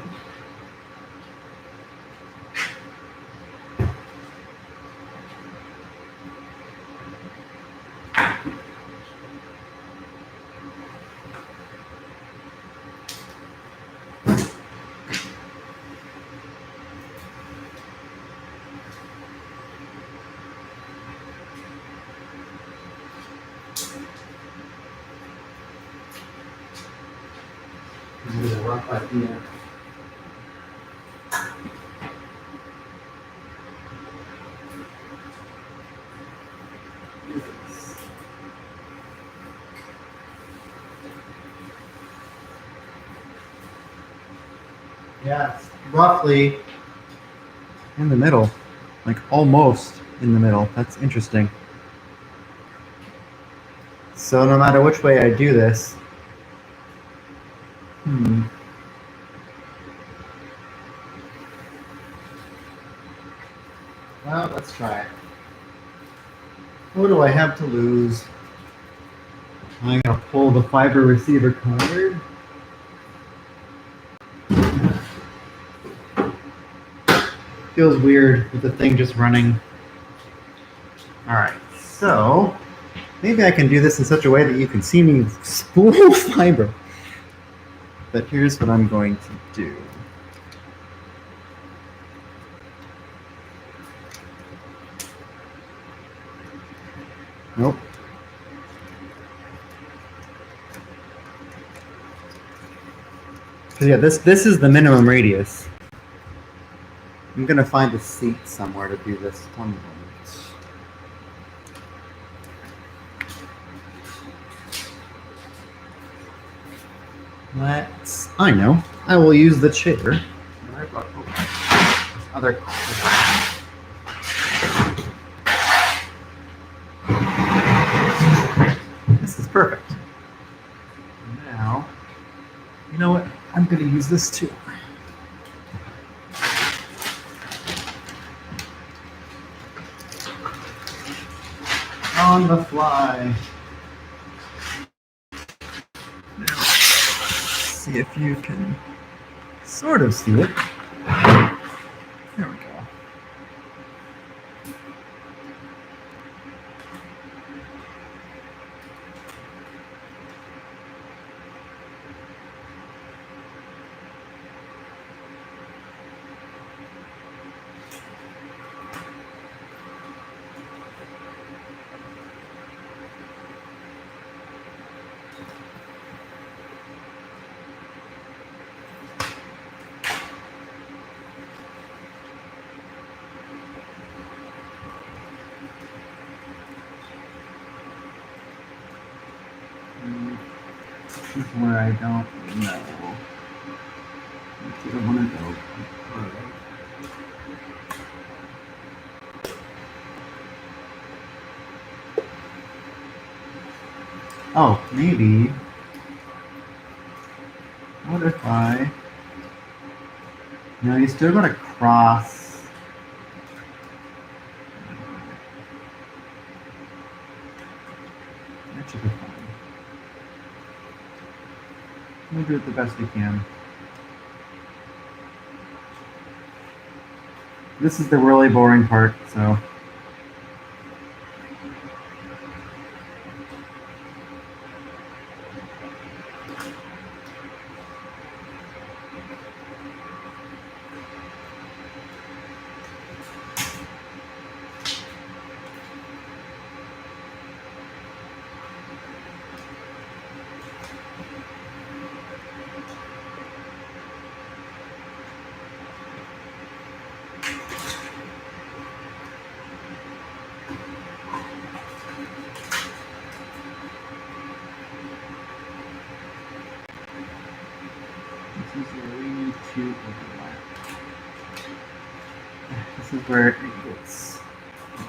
This is a rough idea. Yeah, it's roughly In the middle. Like almost in the middle. That's interesting. so. No matter which way I do this, well, let's try it. What do I have to lose? I'm gonna pull the fiber receiver card. Feels weird with the thing just running. All right, so maybe I can do this in such a way that you can see me spool fiber. But here's what I'm going to do. Nope. Because yeah, this is the minimum radius. I'm gonna find a seat somewhere to do this. 1 moment. I know. I will use the chair. Other. This is perfect. Now, you know what? I'm gonna use this too. On the fly. Now, see if you can sort of see it. There we go. This is where I don't know. I don't want to go. Oh, maybe. What if I? No, you still got to cross. That should be fine. We'll do it the best we can. This is the really boring part, so. This is where we need to overlap. This is where it gets. I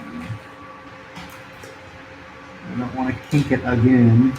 don't want to kink it again.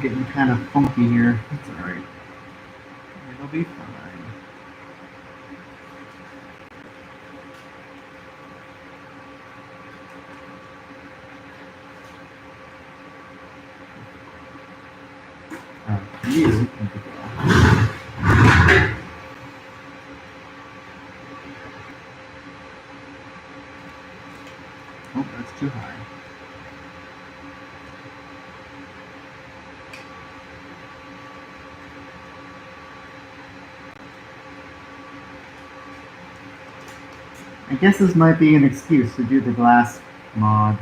getting kind of funky here. That's all right. It'll be fine. You. Oh, that's too high. I guess this might be an excuse to do the glass mod.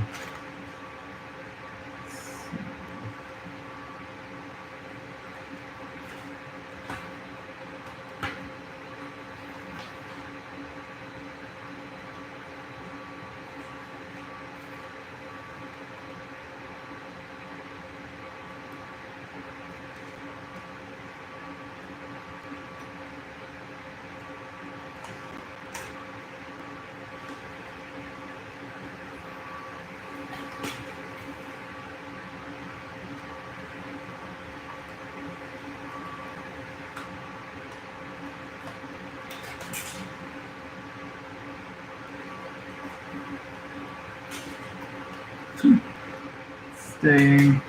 Staying.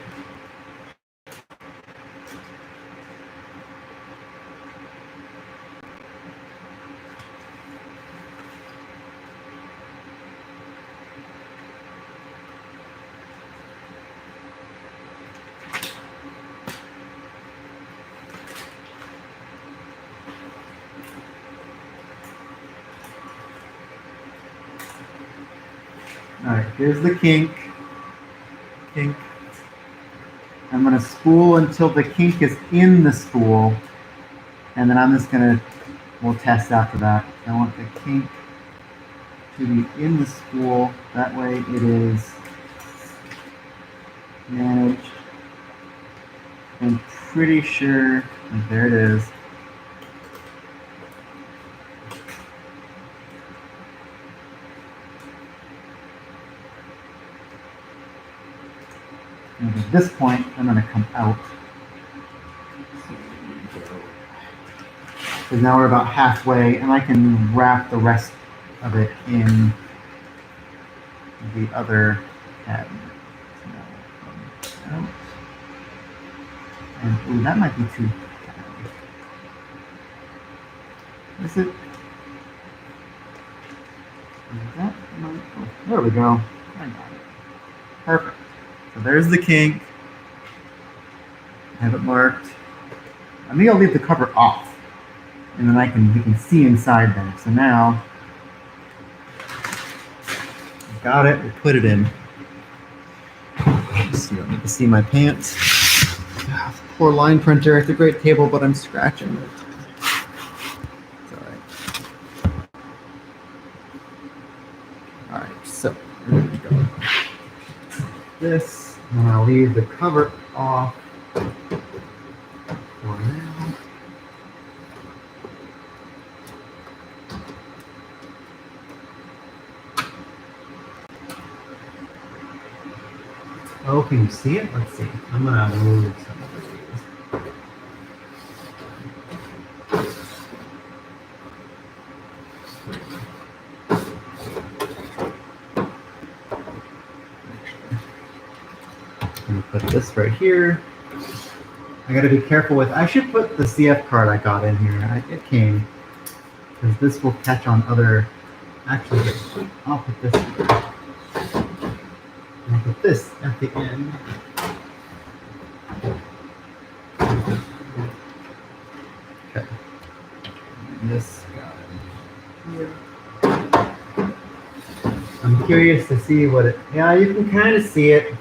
All right, here's the kink. I'm going to spool until the kink is in the spool, and then I'm just going to, we'll test after that. I want the kink to be in the spool. That way it is managed. I'm pretty sure, there it is. And at this point, I'm going to come out. Because now we're about halfway, and I can wrap the rest of it in the other cabinet. So, and ooh, that might be too heavy. Is it? That might, oh, there we go. I got it. Perfect. So there's the kink. I have it marked. I think I'll leave the cover off, and then we can see inside there. So now, got it. We'll put it in. Let's see, I need to see my pants. Poor line printer. It's a great table, but I'm scratching it. It's all right. All right. So here we go. This, and I'll leave the cover off for now. Oh, can you see it? Let's see. I'm gonna move some of these. Put this right here. I got to be careful with. I should put the CF card I got in here. It came because this will catch on other. Actually, I'll put this here. I'll put this at the end. Okay. And this got in here. I'm curious to see what it. Yeah, you can kind of see it.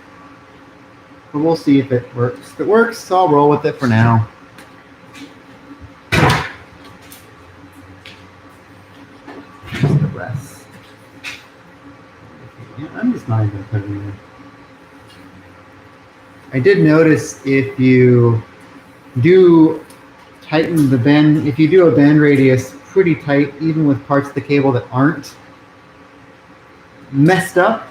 But we'll see if it works. If it works, I'll roll with it for now. Just the rest. Yeah, I'm just not even going to put it in there. I did notice if you do tighten the bend, if you do a bend radius pretty tight, even with parts of the cable that aren't messed up,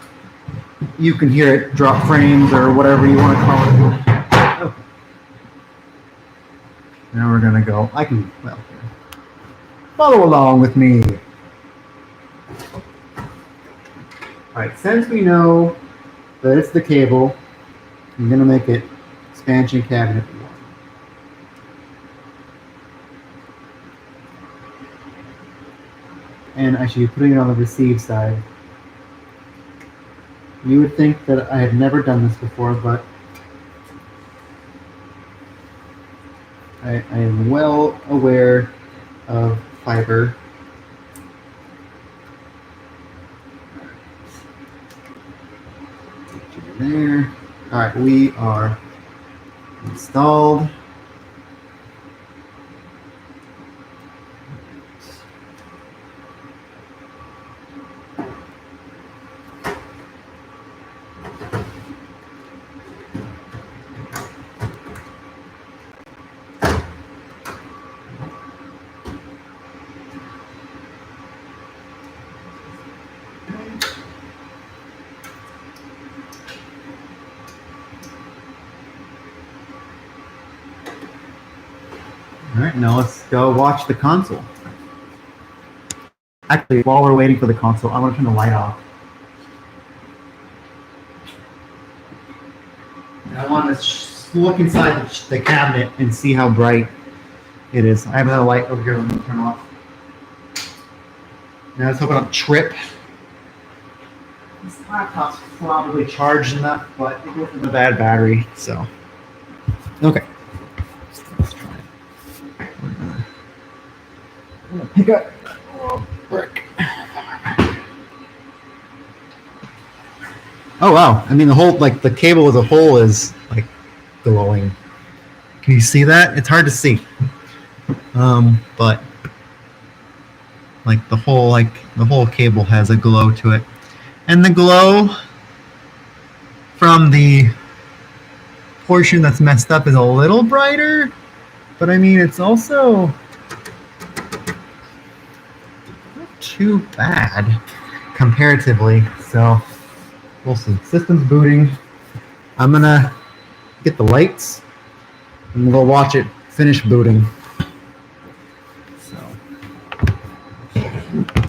you can hear it drop frames or whatever you want to call it. Okay. Now we're gonna go. I can follow along with me. All right, since we know that it's the cable, I'm gonna make it expansion cabinet 1. And I should be putting it on the receive side. You would think that I have never done this before, but I am well aware of fiber. There. All right, we are installed. All right, now let's go watch the console. Actually, while we're waiting for the console, I want to turn the light off. I want to look inside the cabinet and see how bright it is. I have another light over here. Let me turn it off. Now let's hope I don't trip. This laptop's probably charged enough, but it goes with a bad battery, so. Okay. Let's try it. I'm gonna pick up a brick. Oh wow! I mean, the whole the cable as a whole is like glowing. Can you see that? It's hard to see, but the whole cable has a glow to it, and the glow from the portion that's messed up is a little brighter. But I mean, it's also not too bad comparatively. So. We'll see. System's booting. I'm gonna get the lights and we'll go watch it finish booting. So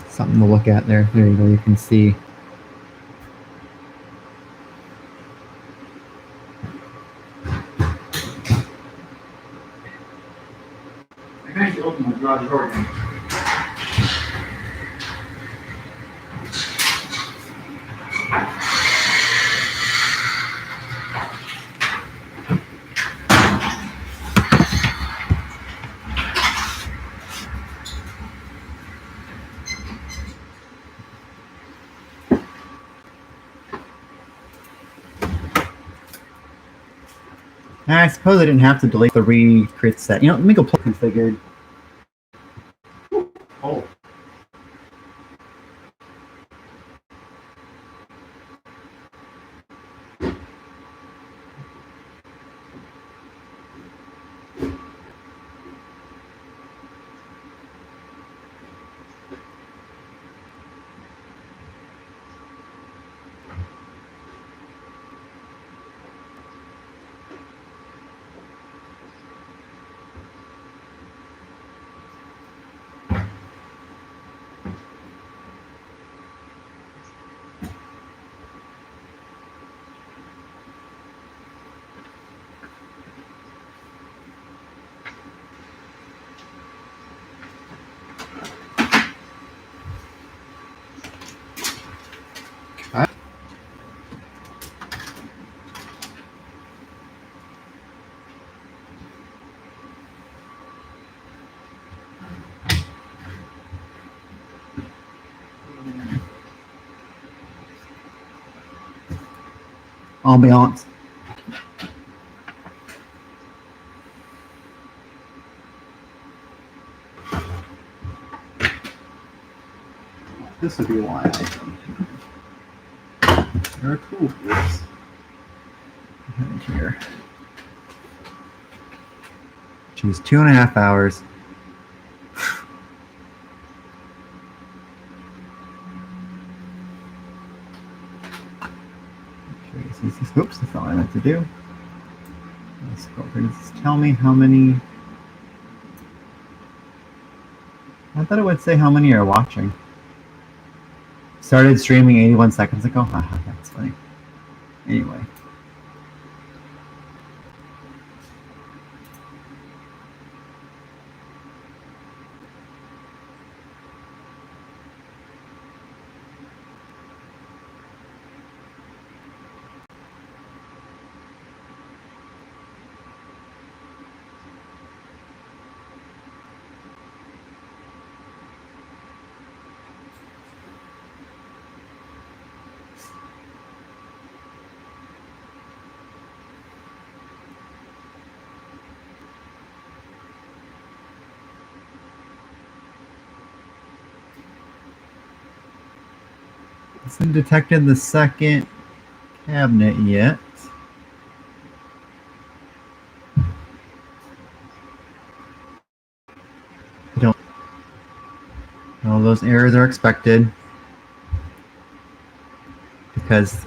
something to look at there. There you go. You can see. I can actually open my garage door again. I suppose I didn't have to delete the recreate set. Let me go plug configured. Oh. Ambiance. This would be why I don't. There are tools. Here. Choose 2.5 hours. Oops, that's not what I meant to do. Let's go over. Does this tell me how many I thought it would say how many are watching. Started streaming 81 seconds ago. Haha, that's funny. Anyway. Hasn't detected the second cabinet yet. Don't. All those errors are expected because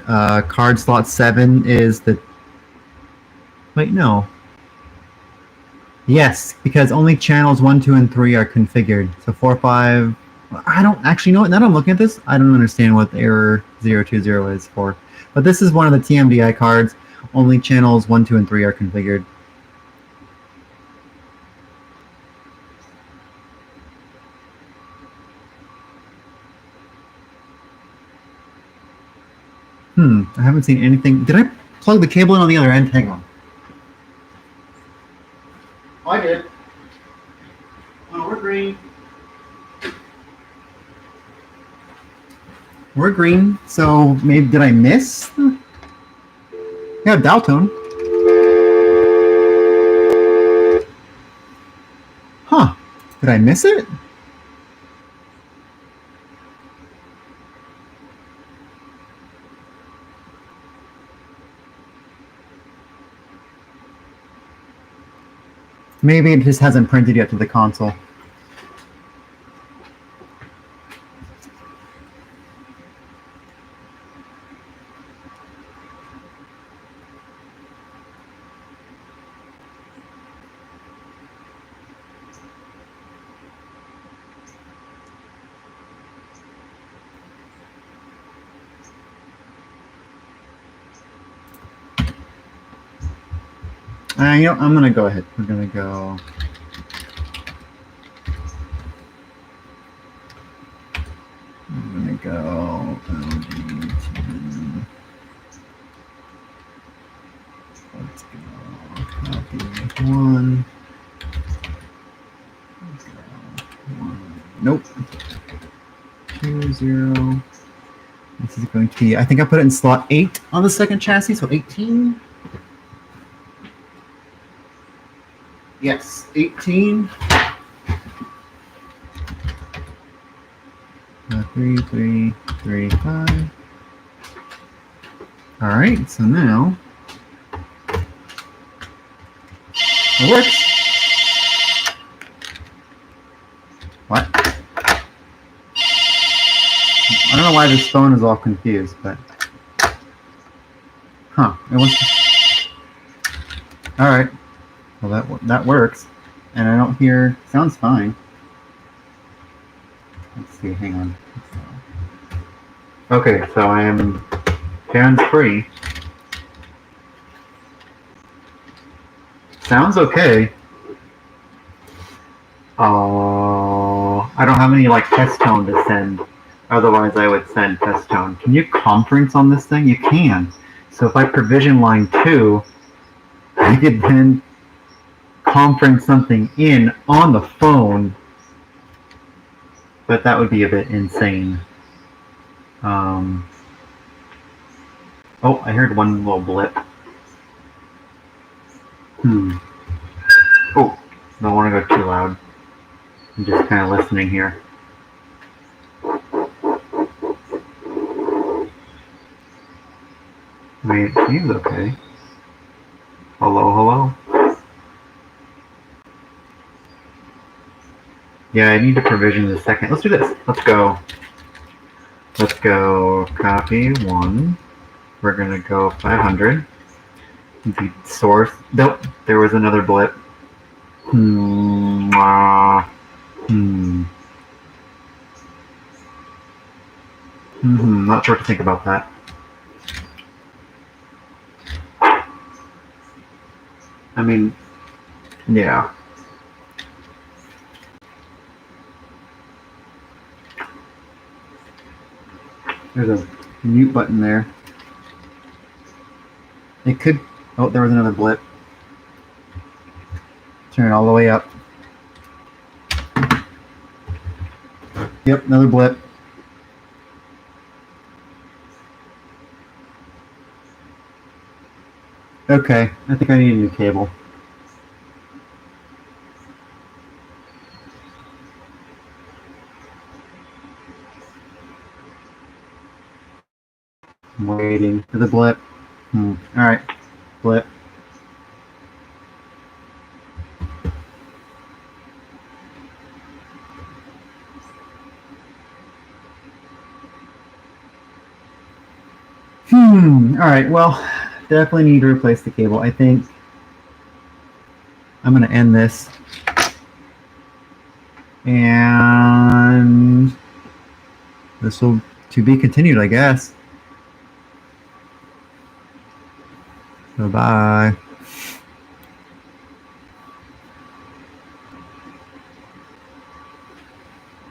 card slot 7 is the. Wait, no. Yes, because only channels 1, 2, and 3 are configured. So 4, 5. I don't actually know. Now that I'm looking at this, I don't understand what the error 020 is for. But this is one of the TMDI cards. Only channels 1, 2, and 3 are configured. I haven't seen anything. Did I plug the cable in on the other end? Hang on. Oh, I did. Oh, we're green. We're green, so maybe did I miss? Yeah, Daltone. Huh. Did I miss it? Maybe it just hasn't printed yet to the console. You know, I'm gonna go ahead. We're gonna go. I'm gonna go LG10. Let's go copy 1. Nope. 2, 0. This is going to be. I think I put it in slot 8 on the second chassis, so 18. Yes, 18. 3, 3, 3, 5. All right, so now it works. What? I don't know why this phone is all confused, but huh? It was. All right. Well, that works, and I don't hear. Sounds fine. Let's see. Hang on. Okay, so I am hands-free. Sounds okay. I don't have any like test tone to send. Otherwise, I would send test tone. Can you conference on this thing? You can. So if I provision line 2, I could then conference something in on the phone, but that would be a bit insane. Oh, I heard one little blip. Oh, don't want to go too loud. I'm just kind of listening here. I mean, it seems okay. Hello, hello. Yeah, I need to provision the second. Let's do this. Let's go copy 1. We're going to go 500. The source. Nope, there was another blip. not sure what to think about that. I mean, yeah. There's a mute button there. It could... Oh, there was another blip. Turn it all the way up. Yep, another blip. Okay, I think I need a new cable. I'm waiting for the blip. Alright, blip. Alright, well, definitely need to replace the cable. I think I'm going to end this. And this will to be continued, I guess. Bye-bye.